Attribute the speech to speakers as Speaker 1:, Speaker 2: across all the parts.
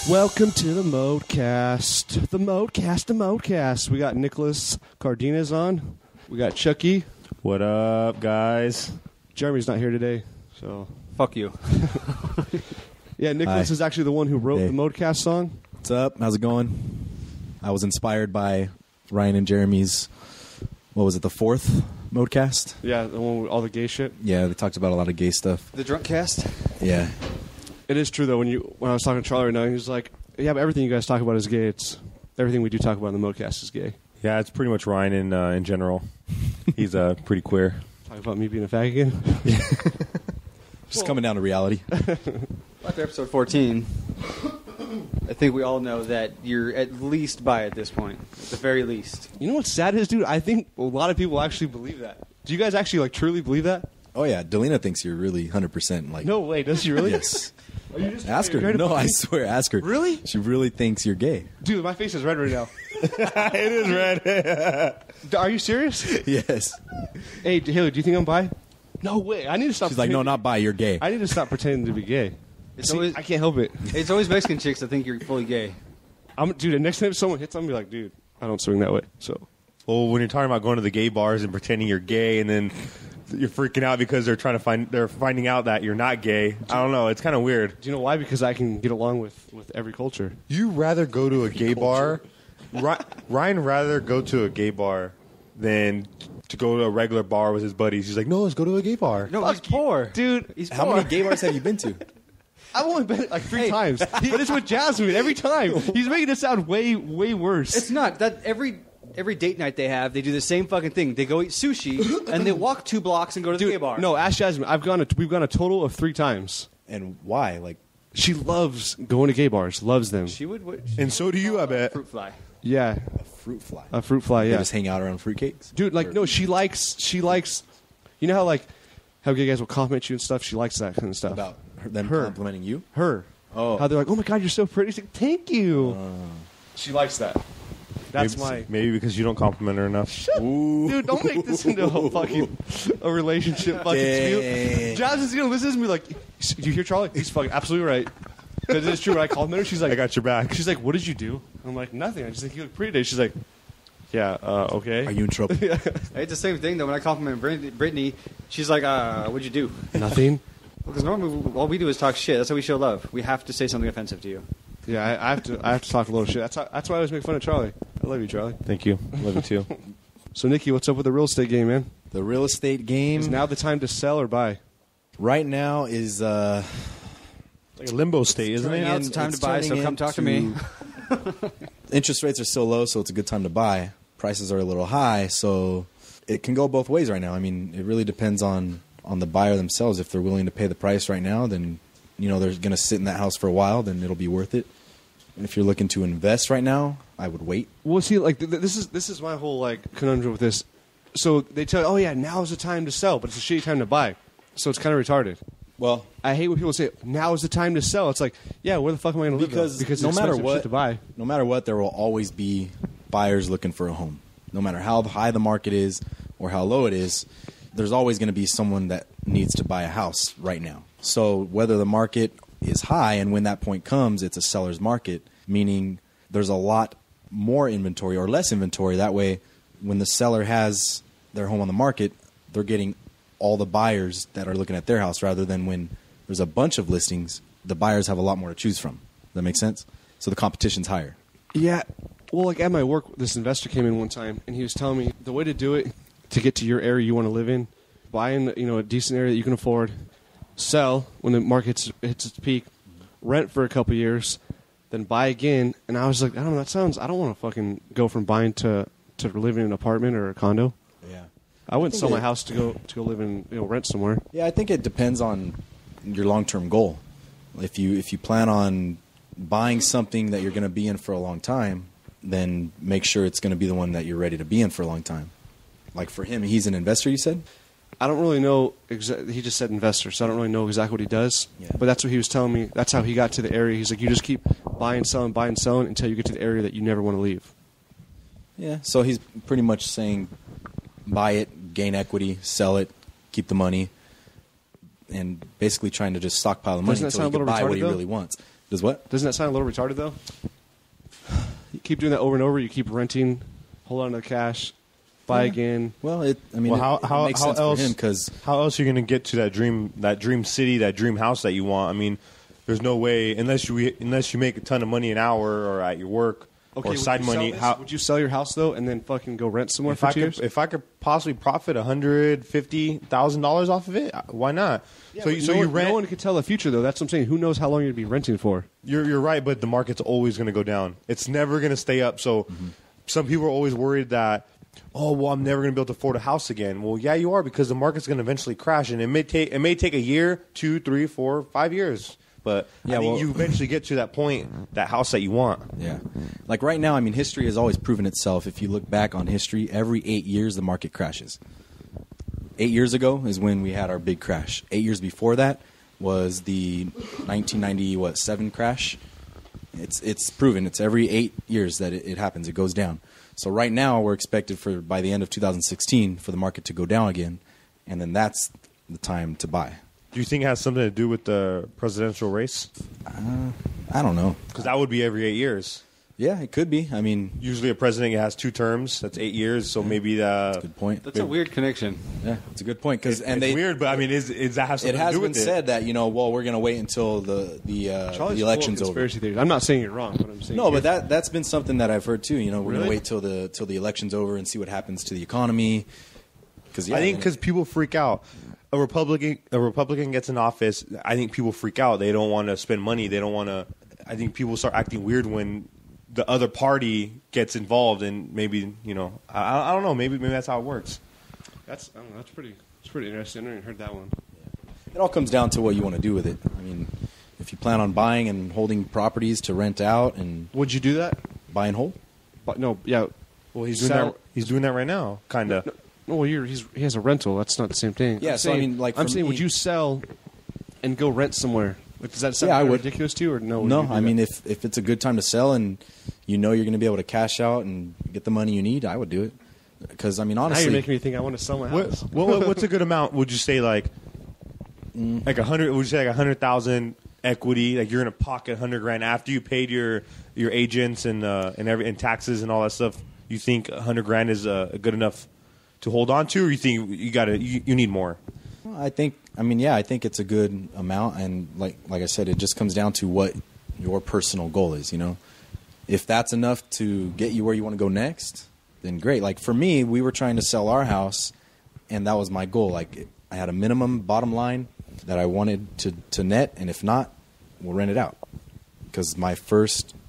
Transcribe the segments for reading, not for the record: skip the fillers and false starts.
Speaker 1: Welcome to the ModeCast. The ModeCast. We got Nicholas Cardenas on. We got Chucky.
Speaker 2: What up, guys?
Speaker 1: Jeremy's not here today, so...
Speaker 3: Fuck you.
Speaker 1: Yeah, Nicholas is actually the one who wrote the ModeCast song.
Speaker 4: What's up? How's it going? I was inspired by Ryan and Jeremy's, what was it, the fourth ModeCast?
Speaker 1: Yeah, the one with all the gay shit.
Speaker 4: Yeah, they talked about a lot of gay stuff.
Speaker 3: The drunk cast?
Speaker 4: Yeah.
Speaker 1: It is true, though, when I was talking to Charlie right now, he was like, yeah, but everything you guys talk about is gay. Everything we do talk about in the ModeCast is gay.
Speaker 2: Yeah, it's pretty much Ryan in general. He's pretty queer.
Speaker 1: Talk about me being a fag again?
Speaker 4: Just coming down to reality.
Speaker 3: After episode 14, I think we all know that you're at least bi at this point. At the very least.
Speaker 1: You know what's sad is, dude? I think a lot of people actually believe that. Do you guys actually truly believe that?
Speaker 4: Oh, yeah. Delina thinks you're really 100% like...
Speaker 1: No way. Does she really?
Speaker 4: Yes.
Speaker 1: Are you just
Speaker 4: ask her. No, I swear. Ask her.
Speaker 1: Really?
Speaker 4: She really thinks you're gay.
Speaker 1: Dude, my face is red right now.
Speaker 2: It is red.
Speaker 1: Are you serious?
Speaker 4: Yes.
Speaker 1: Hey, Haley, do you think I'm bi? No way. I need to stop.
Speaker 4: She's like, no, not bi. You're gay.
Speaker 1: I need to stop pretending to be gay.
Speaker 3: Always,
Speaker 1: I can't help it.
Speaker 3: It's always Mexican chicks that think you're fully gay.
Speaker 1: Dude, the next time someone hits, I'm going to be like, dude, I don't swing that way. So.
Speaker 2: Well, when you're talking about going to the gay bars and pretending you're gay and then... You're freaking out because they're finding out that you're not gay. I don't know. It's kind of weird.
Speaker 1: Do you know why? Because I can get along with every culture.
Speaker 2: You rather go to a gay bar? Ryan rather go to a gay bar than to go to a regular bar with his buddies. He's like, no, let's go to a gay bar.
Speaker 3: No, he's poor.
Speaker 1: Dude,
Speaker 3: he's
Speaker 4: How
Speaker 3: poor.
Speaker 4: many gay bars have you been to?
Speaker 1: I've only been like 3 times. But it's with Jasmine every time. He's making it sound way, way worse.
Speaker 3: It's not. That every date night they have, they do the same fucking thing. They go eat sushi, and they walk 2 blocks and go to the gay bar.
Speaker 1: No, ask Jasmine. We've gone a total of 3 times.
Speaker 4: And why? Like,
Speaker 1: she loves going to gay bars. Loves them.
Speaker 3: She would.
Speaker 2: And so do you, I bet.
Speaker 3: Fruit fly.
Speaker 1: Yeah.
Speaker 4: a fruit fly.
Speaker 1: A fruit fly, yeah.
Speaker 4: They just hang out around fruitcakes?
Speaker 1: Dude, like, no, she likes, you know how gay guys will compliment you and stuff? She likes that kind of stuff.
Speaker 4: About them complimenting you?
Speaker 1: Her.
Speaker 4: Oh.
Speaker 1: How they're like, oh my God, you're so pretty. She's like, thank you. She likes that. That's
Speaker 2: maybe because you don't compliment her enough.
Speaker 1: Dude, don't make this into a relationship fucking spiel. Jazz is gonna listen to me like, do you hear Charlie? He's fucking absolutely right. Because it's true. When I compliment her, she's like,
Speaker 2: I got your back.
Speaker 1: She's like, what did you do? I'm like, nothing. I just think you look pretty today. She's like, yeah, okay.
Speaker 4: Are you in trouble?
Speaker 3: It's the same thing though. When I compliment Brittany, she's like, what'd you do?
Speaker 1: Nothing.
Speaker 3: Because normally all we do is talk shit. That's how we show love. We have to say something offensive to you.
Speaker 1: Yeah, I have to talk a little shit. That's why I always make fun of Charlie. I love you, Charlie.
Speaker 2: Thank you. Love you too.
Speaker 1: So, Nikki, what's up with the real estate game, man?
Speaker 4: The real estate game
Speaker 1: Is now the time to sell or buy?
Speaker 4: right now is
Speaker 2: Like a limbo state, isn't it?
Speaker 3: Now it's time to buy, so come talk to me.
Speaker 4: Interest rates are so low, so it's a good time to buy. Prices are a little high, so it can go both ways right now. I mean, it really depends on the buyer themselves. If they're willing to pay the price right now, then they're going to sit in that house for a while, then it'll be worth it. And if you're looking to invest right now, I would wait.
Speaker 1: Well, see, like this is my whole conundrum with this. So they tell you, oh yeah, now's the time to sell, but it's a shitty time to buy. So it's kind of retarded.
Speaker 4: Well,
Speaker 1: I hate when people say now is the time to sell. It's like, yeah, where the fuck am I going to live? Because
Speaker 4: no matter
Speaker 1: shit to buy.
Speaker 4: No matter what, there will always be buyers looking for a home. No matter how high the market is or how low it is, there's always going to be someone that needs to buy a house right now. So whether the market is high and when that point comes, it's a seller's market, meaning there's a lot more inventory or less inventory. That way, when the seller has their home on the market, they're getting all the buyers that are looking at their house, rather than when there's a bunch of listings, the buyers have a lot more to choose from. Does that make sense? So the competition's higher.
Speaker 1: Yeah, Well, like at my work, this investor came in one time, and he was telling me the way to do it, to get to your area you want to live in, buy in a decent area that you can afford, sell when the market hits its peak, rent for a couple years, then buy again. And I was like, I don't know, I don't want to fucking go from buying to living in an apartment or a condo.
Speaker 4: Yeah.
Speaker 1: I wouldn't sell my house to go live in rent somewhere.
Speaker 4: Yeah, I think it depends on your long-term goal. If you plan on buying something that you're going to be in for a long time, then make sure it's going to be the one that you're ready to be in for a long time. Like for him, he's an investor, you said?
Speaker 1: I don't really know exactly. He just said investor, so I don't really know exactly what he does.
Speaker 4: Yeah.
Speaker 1: But that's what he was telling me. That's how he got to the area. He's like, you just keep buying, selling until you get to the area that you never want to leave.
Speaker 4: Yeah, so he's pretty much saying buy it, gain equity, sell it, keep the money, and basically trying to just stockpile the money until he can buy what he really wants. Does what?
Speaker 1: Doesn't that sound a little retarded, though? You keep doing that over and over. You keep renting, hold on to the cash, buy again.
Speaker 4: Well, it makes sense for him because
Speaker 2: how else are you going to get to that dream city, that dream house that you want? I mean, there's no way unless you make a ton of money an hour or at your work or side money.
Speaker 1: Would you sell your house though and then fucking go rent somewhere for 2 years?
Speaker 2: If I could possibly profit $150,000 off of it, why not?
Speaker 1: Yeah,
Speaker 2: so you rent.
Speaker 1: No one can tell the future though. That's what I'm saying. Who knows how long you'd be renting for?
Speaker 2: You're right, but the market's always going to go down. It's never going to stay up. So some people are always worried that, oh, well, I'm never going to be able to afford a house again. Well, yeah, you are, because the market's going to eventually crash, and it may take a year, 2, 3, 4, 5 years. But I think you eventually get to that point, that house that you want.
Speaker 4: Yeah. Like right now, I mean, history has always proven itself. If you look back on history, every 8 years the market crashes. 8 years ago is when we had our big crash. 8 years before that was the 1997 crash. It's proven. It's every 8 years that it happens. It goes down. So right now we're expected by the end of 2016 for the market to go down again, and then that's the time to buy.
Speaker 2: Do you think it has something to do with the presidential race?
Speaker 4: I don't know.
Speaker 2: Because that would be every 8 years.
Speaker 4: Yeah, it could be. I mean,
Speaker 2: usually a president has 2 terms. That's 8 years. So maybe
Speaker 4: that's a good point.
Speaker 3: That's a weird connection.
Speaker 4: Yeah, it's a good point.
Speaker 2: It's weird, but I mean, is that have something to do with it?
Speaker 4: It has been said that we're going to wait until the election's over.
Speaker 1: Conspiracy theories. I'm not saying you're wrong, but I'm saying
Speaker 4: but that's been something that I've heard too. We're going to wait till the election's over and see what happens to the economy.
Speaker 2: I think because people freak out. A Republican gets in office, I think people freak out. They don't want to spend money. They don't want to. I think people start acting weird when the other party gets involved, and maybe I don't know. Maybe that's how it works.
Speaker 1: That's pretty interesting. I never heard that one.
Speaker 4: It all comes down to what you want to do with it. I mean, if you plan on buying and holding properties to rent out, and
Speaker 1: would you do that?
Speaker 4: Buy and hold?
Speaker 1: But no, yeah.
Speaker 2: Well, he's doing that right now, kind of.
Speaker 1: No, well, he has a rental. That's not the same thing.
Speaker 4: Yeah, I'm saying,
Speaker 1: would you sell and go rent somewhere? Does that sound ridiculous to you, or no?
Speaker 4: No, I mean, if it's a good time to sell and you're going to be able to cash out and get the money you need, I would do it. Because I mean, honestly,
Speaker 1: now you're making me think I want to sell my house.
Speaker 2: What's a good amount? Would you say like 100? Would you say like 100,000 equity? Like you're going to pocket $100,000 after you paid your agents and taxes and all that stuff. You think $100,000 is good enough to hold on to, or you think you need more?
Speaker 4: Well, I think it's a good amount, and like I said, it just comes down to what your personal goal is. If that's enough to get you where you want to go next, then great. Like for me, we were trying to sell our house, and that was my goal. Like I had a minimum bottom line that I wanted to net, and if not, we'll rent it out. Because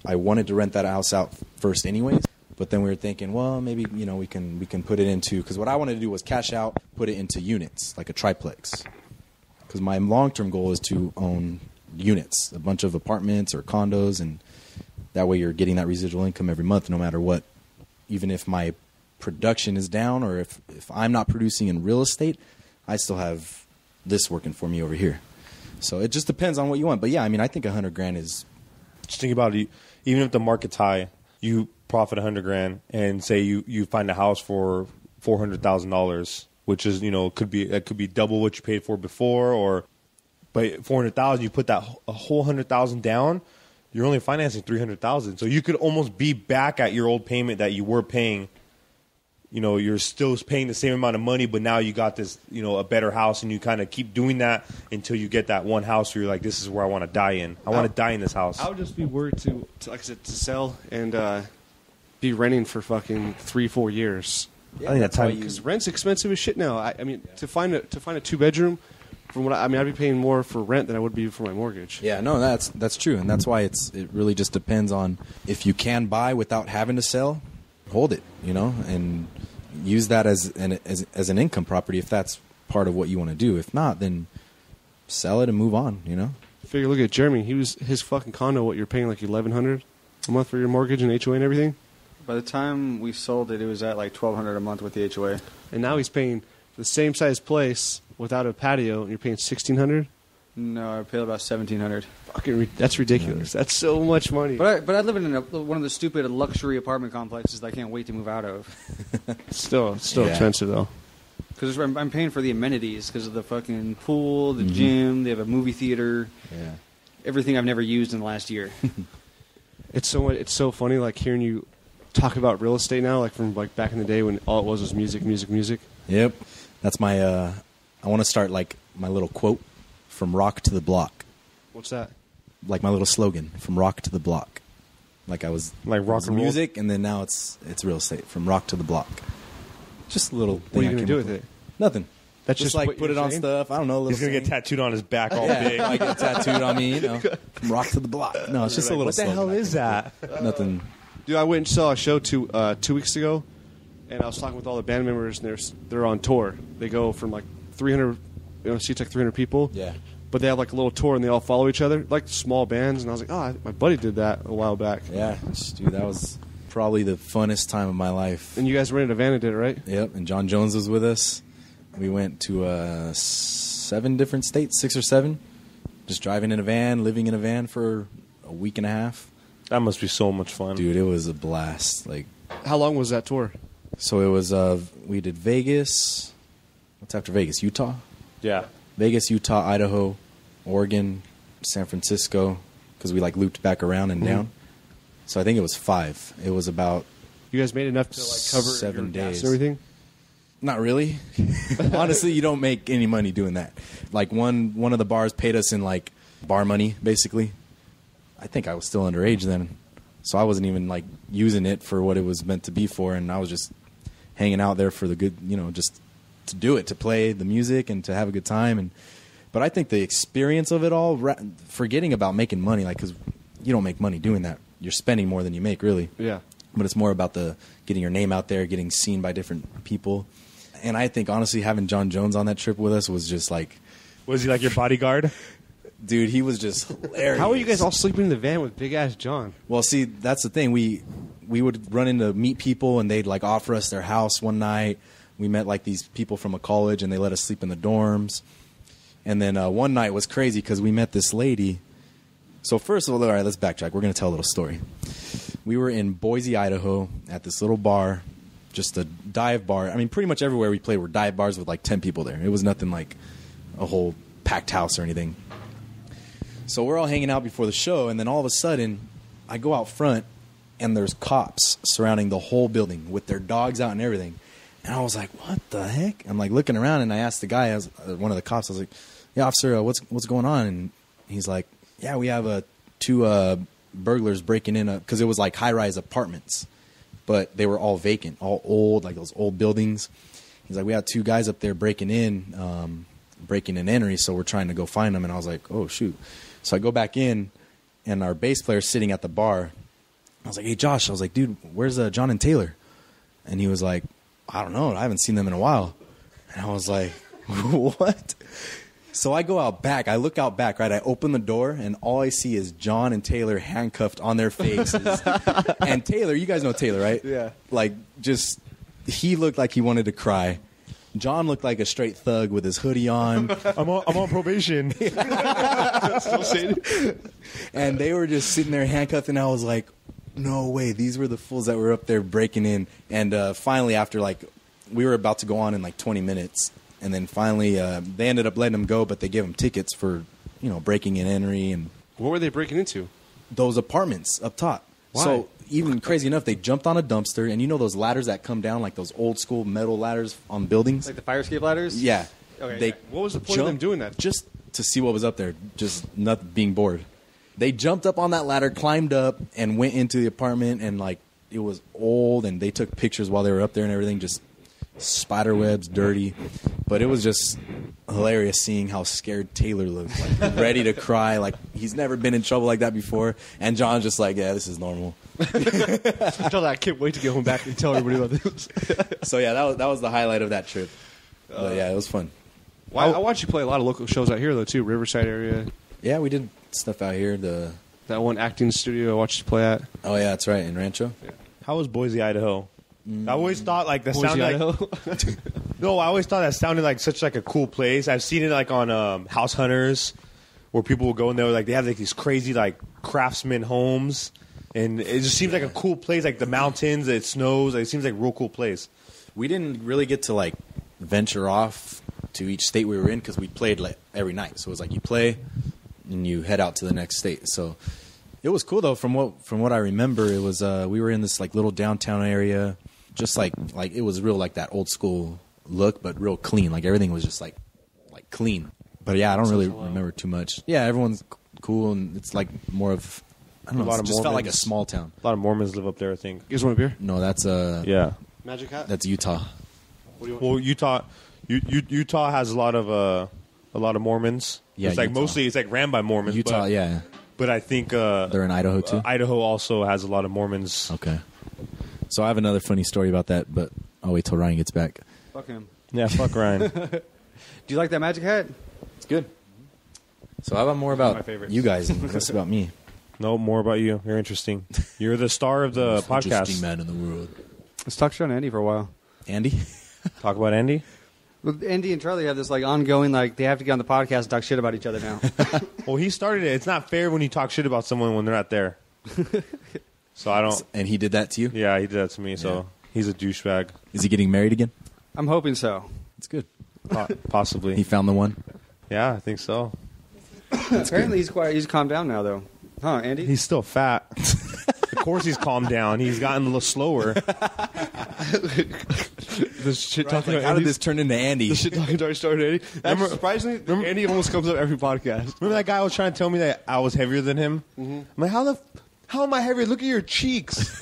Speaker 4: I wanted to rent that house out first, anyways. But then we were thinking, well, maybe we can put it into, because what I wanted to do was cash out, put it into units, like a triplex. Because my long-term goal is to own units, a bunch of apartments or condos, and that way you're getting that residual income every month, no matter what. Even if my production is down, or if I'm not producing in real estate, I still have this working for me over here. So it just depends on what you want. But yeah, I mean, I think $100,000 is. Just
Speaker 2: think about it. Even if the market's high, you profit $100,000, and say you find a house for $400,000, which is could be double what you paid for before, but $400,000, you put a whole $100,000 down, you're only financing $300,000, so you could almost be back at your old payment that you were paying. You're still paying the same amount of money, but now you got this a better house, and you kind of keep doing that until you get that one house where you're like, this is where I want to die in. I want to die in this house.
Speaker 1: I would just be worried to like I said, to sell and be renting for fucking 3-4 years.
Speaker 2: I think that's how you.
Speaker 1: Because rent's expensive as shit now. I mean, to find a 2-bedroom, from what I'd be paying more for rent than I would be for my mortgage.
Speaker 4: Yeah, no, that's true, and that's why it really just depends on if you can buy without having to sell, hold it, and use that as an income property if that's part of what you want to do. If not, then sell it and move on.
Speaker 1: Figure, look at Jeremy. His fucking condo. What you're paying like $1,100 a month for your mortgage and HOA and everything.
Speaker 3: By the time we sold it, it was at like $1,200 a month with the HOA.
Speaker 1: And now he's paying the same size place without a patio, and you're paying $1,600.
Speaker 3: No, I paid about $1,700.
Speaker 1: Fucking, that's ridiculous. That's so much money.
Speaker 3: But I live in one of the stupid luxury apartment complexes that I can't wait to move out of.
Speaker 1: Still expensive though.
Speaker 3: Because I'm paying for the amenities because of the fucking pool, the gym. They have a movie theater.
Speaker 4: Yeah.
Speaker 3: Everything I've never used in the last year.
Speaker 1: It's so funny, like hearing you talk about real estate now, like from like back in the day when all it was music.
Speaker 4: Yep. That's my. I want to start like my little quote from rock to the block.
Speaker 1: What's that?
Speaker 4: Like my little slogan from rock to the block. Like I was
Speaker 2: Like rock and roll?
Speaker 4: music, and then now it's real estate from rock to the block. Just a little.
Speaker 1: What are you gonna do with it?
Speaker 4: Nothing.
Speaker 1: That's
Speaker 4: just
Speaker 1: just
Speaker 4: like
Speaker 1: what
Speaker 4: put
Speaker 1: you're
Speaker 4: it on
Speaker 1: saying?
Speaker 4: stuff. I don't know. A little
Speaker 2: He's gonna get
Speaker 4: saying.
Speaker 2: tattooed on his back all
Speaker 4: Yeah,
Speaker 2: big.
Speaker 4: like get tattooed on me. From rock to the block. No, it's just a little.
Speaker 2: What the hell
Speaker 4: slogan.
Speaker 2: is that?
Speaker 4: Nothing.
Speaker 1: Dude, I went and saw a show 2 weeks ago, and I was talking with all the band members, and they're on tour. They go from like 300, seats like 300 people.
Speaker 4: Yeah.
Speaker 1: But they have like a little tour, and they all follow each other, like small bands. And I was like, my buddy did that a while back.
Speaker 4: Yeah, dude, that was probably the funnest time of my life.
Speaker 1: And you guys rented a van and did it, right?
Speaker 4: Yep, and John Jones was with us. We went to 7 different states, 6 or 7, just driving in a van, living in a van for a week and a half.
Speaker 2: That must be so much fun.
Speaker 4: Dude, it was a blast. Like,
Speaker 1: How long was that tour?
Speaker 4: so it was. We did Vegas. What's after Vegas? Utah.
Speaker 2: Yeah.
Speaker 4: Vegas, Utah, Idaho, Oregon, San Francisco, because we like looped back around and down. So I think it was 5. It was about
Speaker 1: You guys made enough to like cover
Speaker 4: 7
Speaker 1: your gas
Speaker 4: days.
Speaker 1: and everything?
Speaker 4: not really. Honestly, you don't make any money doing that. Like one of the bars paid us in like bar money, basically. I think I was still underage then, so I wasn't even like using it for what it was meant to be for, and I was just hanging out there for the good, just to do it, to play the music and to have a good time. But I think the experience of it all, forgetting about making money, like, because you don't make money doing that. You're spending more than you make, really.
Speaker 1: Yeah.
Speaker 4: But it's more about the getting your name out there, getting seen by different people. And I think, honestly, having John Jones on that trip with us was just like...
Speaker 2: Was he like your bodyguard?
Speaker 4: Dude, he was just hilarious.
Speaker 1: How are you guys all sleeping in the van with big-ass John?
Speaker 4: Well, see, that's the thing. We would run into meet people, and they'd, like, offer us their house one night. We met, like, these people from a college, and they let us sleep in the dorms. And then one night was crazy because we met this lady. So first of all, all right, let's backtrack. We're going to tell a little story. We were in Boise, Idaho, at this little bar, just a dive bar. I mean, pretty much everywhere we played were dive bars with, like, 10 people there. It was nothing like a whole packed house or anything. So we're all hanging out before the show, and then all of a sudden, I go out front, and there's cops surrounding the whole building with their dogs out and everything. And I was like, what the heck? I'm like looking around, and I asked the guy, one of the cops, I was like, yeah, officer, what's going on? And he's like, yeah, we have 2 burglars breaking in, because it was like high-rise apartments, but they were all vacant, all old, like those old buildings. He's like, we had 2 guys up there breaking in entry, so we're trying to go find them. And I was like, oh, shoot. So I go back in, and our bass player's sitting at the bar. I was like, hey, Josh. I was like, dude, where's John and Taylor? And he was like, I don't know. I haven't seen them in a while. And I was like, what? So I go out back. I look out back, right? I open the door, and all I see is John and Taylor handcuffed on their faces. And Taylor, you guys know Taylor, right?
Speaker 1: Yeah.
Speaker 4: Like, he looked like he wanted to cry. John looked like a straight thug with his hoodie on.
Speaker 2: I'm on probation.
Speaker 4: And they were just sitting there handcuffed, and I was like, no way. These were the fools that were up there breaking in. And finally, after, like, we were about to go on in, like, 20 minutes. And then finally, they ended up letting them go, but they gave them tickets for, breaking in entry. And
Speaker 1: What were they breaking into?
Speaker 4: those apartments up top.
Speaker 1: Why?
Speaker 4: So even crazy enough, they jumped on a dumpster. And those ladders that come down, like those old school metal ladders on buildings?
Speaker 3: Like the fire escape ladders?
Speaker 4: Yeah.
Speaker 3: Okay,
Speaker 4: They
Speaker 3: yeah.
Speaker 1: What was the point of them doing that?
Speaker 4: Just to see what was up there, just not being bored. They jumped up on that ladder, climbed up, and went into the apartment and, like, it was old, and they took pictures while they were up there and everything, just spider webs, dirty. But it was just hilarious seeing how scared Taylor looked, like ready to cry, like he's never been in trouble like that before. And John's just like, yeah, this is normal.
Speaker 1: I can't wait to get home back and tell everybody about this.
Speaker 4: So yeah, that was the highlight of that trip. But yeah, it was fun.
Speaker 1: Well, I watched you play a lot of local shows out here though too, Riverside area.
Speaker 4: Yeah, we did stuff out here.
Speaker 1: That one acting studio I watched you play at.
Speaker 4: Oh yeah, that's right, in Rancho.
Speaker 1: Yeah.
Speaker 2: How was Boise, Idaho? I always thought like the
Speaker 1: Boise,
Speaker 2: sound
Speaker 1: Idaho?
Speaker 2: No, I always thought that sounded like such like a cool place. I've seen it like on House Hunters, where people will go in there like they have like these crazy like craftsman homes, and it just seems like a cool place. Like the mountains, it snows. Like, it seems like a real cool place.
Speaker 4: We didn't really get to like venture off to each state we were in because we played like every night. So it was like you play and you head out to the next state. So it was cool though. From what I remember, it was we were in this like little downtown area, just like it was real like that old school look, but real clean. Like everything was just like clean. But yeah, I don't really remember too much. Yeah, everyone's cool, and it's like more of I don't know. It just felt like a small town.
Speaker 2: A lot of Mormons live up there, I think.
Speaker 1: You guys want a beer?
Speaker 4: No, that's
Speaker 2: Yeah.
Speaker 1: Magic Hat?
Speaker 4: that's Utah.
Speaker 1: What do you want?
Speaker 2: Well, Utah has a lot of Mormons.
Speaker 4: Yeah,
Speaker 2: it's like
Speaker 4: Utah.
Speaker 2: mostly it's like ran by Mormons.
Speaker 4: Utah,
Speaker 2: but,
Speaker 4: yeah,
Speaker 2: But I think
Speaker 4: they're in Idaho too.
Speaker 2: Idaho also has a lot of Mormons.
Speaker 4: Okay. So I have another funny story about that, but I'll wait till Ryan gets back.
Speaker 3: Fuck him.
Speaker 2: Yeah, fuck Ryan.
Speaker 3: Do you like that magic hat?
Speaker 4: It's good. So how about more about
Speaker 3: my favorites.
Speaker 4: you guys and less about me?
Speaker 2: No, more about you. You're interesting. You're the star of the
Speaker 4: Most interesting
Speaker 2: podcast.
Speaker 4: man in the world.
Speaker 3: Let's talk shit on Andy for a while.
Speaker 4: Andy?
Speaker 2: Talk about Andy.
Speaker 3: Well, Andy and Charlie have this like ongoing like they have to get on the podcast and talk shit about each other now.
Speaker 2: Well, he started it. It's not fair when you talk shit about someone when they're not there. So I don't.
Speaker 4: And he did that to you?
Speaker 2: Yeah, he did that to me. So
Speaker 4: Yeah.
Speaker 2: he's a douchebag.
Speaker 4: Is he getting married again?
Speaker 3: I'm hoping so.
Speaker 4: It's good.
Speaker 2: Possibly.
Speaker 4: He found the one?
Speaker 2: Yeah, I think so.
Speaker 3: Apparently he's quiet. He's calmed down now though. Huh, Andy?
Speaker 2: He's still fat. Of course he's calmed down. He's gotten a little slower.
Speaker 1: This shit
Speaker 4: Right,
Speaker 1: talking
Speaker 4: like,
Speaker 1: about
Speaker 4: how did
Speaker 1: Andy-
Speaker 4: this turn into Andy?
Speaker 1: The shit talking already started, Andy. Remember, surprisingly, Andy almost comes up every podcast.
Speaker 2: Remember that guy was trying to tell me that I was heavier than him? Mm-hmm. I'm like, how am I heavier? Look at your cheeks.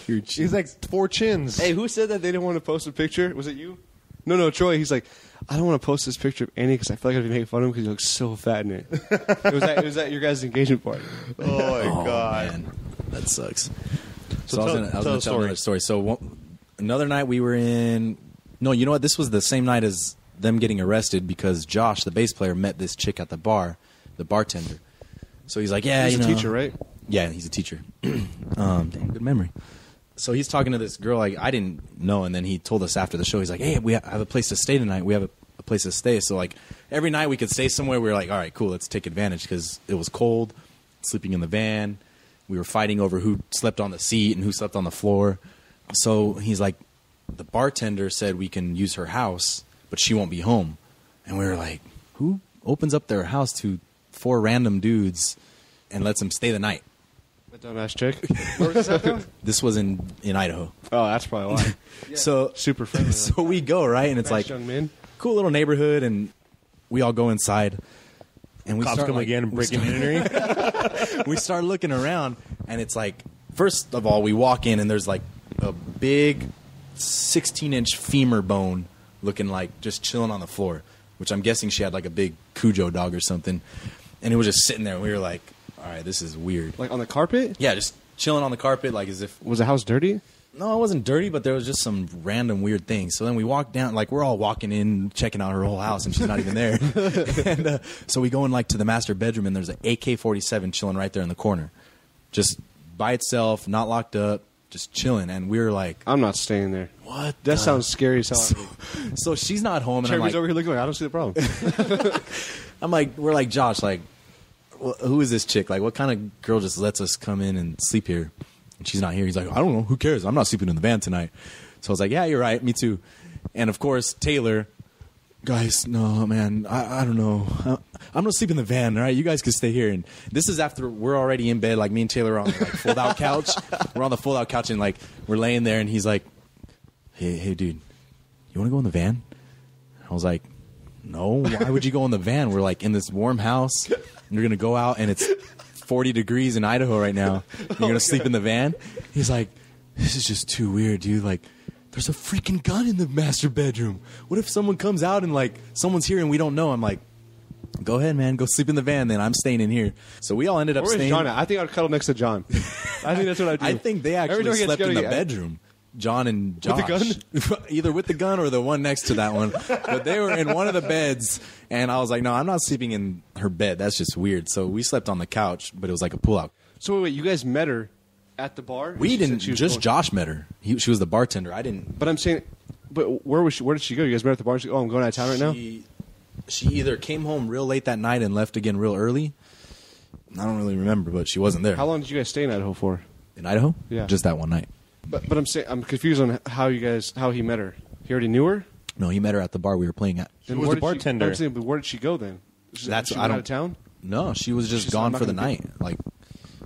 Speaker 2: He's like 4 chins.
Speaker 1: Hey, who said that they didn't want to post a picture? Was it you? No, Troy. He's like, I don't want to post this picture of Andy because I feel like I'd be making fun of him because he looks so fat in it. it was at your guys' engagement party.
Speaker 2: Oh my god.
Speaker 4: Man, that sucks.
Speaker 2: So
Speaker 4: I was
Speaker 2: tell-
Speaker 4: going
Speaker 2: tell
Speaker 4: to
Speaker 2: the
Speaker 4: tell another story. So another night we were in. No, you know what? This was the same night as them getting arrested because Josh, the bass player, met this chick at the bar, the bartender. So he's like, "Yeah,
Speaker 1: He's
Speaker 4: you
Speaker 1: a
Speaker 4: know."
Speaker 1: teacher, right?
Speaker 4: Yeah, he's a teacher. Damn, good memory. So he's talking to this girl like I didn't know, and then he told us after the show. He's like, "Hey, we have a place to stay tonight. We have a place to stay." So like every night we could stay somewhere. We were like, "All right, cool, let's take advantage," because it was cold, sleeping in the van. We were fighting over who slept on the seat and who slept on the floor. So he's like, the bartender said we can use her house, but she won't be home. And we were like, who opens up their house to 4 random dudes and lets them stay the night?
Speaker 1: The dumbass chick.
Speaker 3: Where was this at, though?
Speaker 4: This was in Idaho.
Speaker 1: Oh, that's probably why.
Speaker 4: So
Speaker 1: Super friendly.
Speaker 4: so we go, right? And it's
Speaker 1: Nice
Speaker 4: like
Speaker 1: young man.
Speaker 4: cool little neighborhood, and we all go inside. And we
Speaker 2: Cops
Speaker 4: start
Speaker 2: come
Speaker 4: like,
Speaker 2: again and break in entering.
Speaker 4: we start looking around, and it's like, first of all, we walk in, and there's like a big 16-inch femur bone looking like just chilling on the floor, which I'm guessing she had like a big Cujo dog or something. And it was just sitting there, and we were like, all right, this is weird.
Speaker 1: Like on the carpet?
Speaker 4: Yeah, just chilling on the carpet like as if...
Speaker 1: Was the house dirty?
Speaker 4: No, it wasn't dirty, but there was just some random weird things. So then we walked down, like we're all walking in, checking out her whole house, and she's not even there. And so we go in like to the master bedroom, and there's an AK-47 chilling right there in the corner, just by itself, not locked up, just chilling. And we were like,
Speaker 1: I'm not staying there.
Speaker 4: "What?
Speaker 1: That sounds scary as hell.
Speaker 4: So she's not home, and
Speaker 1: Jeremy's
Speaker 4: I'm
Speaker 1: over here looking like, I don't see the problem.
Speaker 4: like, we're like, Josh, like, who is this chick? Like, what kind of girl just lets us come in and sleep here? And she's not here. He's like, I don't know. Who cares? I'm not sleeping in the van tonight. So I was like, yeah, you're right. Me too. And of course, Taylor, guys, no, man, I don't know. I'm going to sleep in the van. All right. You guys can stay here. And this is after we're already in bed. Like me and Taylor are on the like, fold out couch. We're on the fold out couch, and like we're laying there, and he's like, hey, dude, you want to go in the van? I was like, no, why would you go in the van? We're like in this warm house, and you're going to go out, and it's 40 degrees in Idaho right now. You're going to sleep in the van? He's like, this is just too weird, dude. Like, there's a freaking gun in the master bedroom. What if someone comes out and, like, someone's here and we don't know? I'm like, go ahead, man. Go sleep in the van, then. I'm staying in here. So we all ended up
Speaker 1: Where's
Speaker 4: staying.
Speaker 1: John at? I think I'd cuddle next to John. I think that's what I'd do.
Speaker 4: I think they
Speaker 1: Every
Speaker 4: actually
Speaker 1: time we get
Speaker 4: slept in the
Speaker 1: together,
Speaker 4: bedroom. John and Josh.
Speaker 1: With the gun?
Speaker 4: Either with the gun or the one next to that one. But they were in one of the beds, and I was like, no, I'm not sleeping in her bed. That's just weird. So we slept on the couch, but it was like a pull-out.
Speaker 1: So wait, you guys met her at the bar?
Speaker 4: We
Speaker 1: She said
Speaker 4: didn't.
Speaker 1: she was
Speaker 4: Just
Speaker 1: going-
Speaker 4: Josh met her. She was the bartender. I didn't.
Speaker 1: But I'm saying, but where was she? Where did she go? You guys met at the bar? Oh, I'm going out of town right now.
Speaker 4: She either came home real late that night and left again real early. I don't really remember, but she wasn't there.
Speaker 1: How long did you guys stay in Idaho for?
Speaker 4: In Idaho?
Speaker 1: Yeah.
Speaker 4: Just that one night.
Speaker 1: But I'm saying I'm confused on how he met her. He already knew her.
Speaker 4: No, he met her at the bar we were playing at.
Speaker 1: Then
Speaker 2: was
Speaker 1: where
Speaker 2: the
Speaker 1: did she-
Speaker 2: bartender.
Speaker 1: I'm saying, but where did she go then?
Speaker 4: That's-
Speaker 1: she
Speaker 4: I
Speaker 1: went
Speaker 4: don't-
Speaker 1: out of town.
Speaker 4: No, she was just
Speaker 1: She's
Speaker 4: gone
Speaker 1: not
Speaker 4: for the
Speaker 1: gonna be-
Speaker 4: night. Like,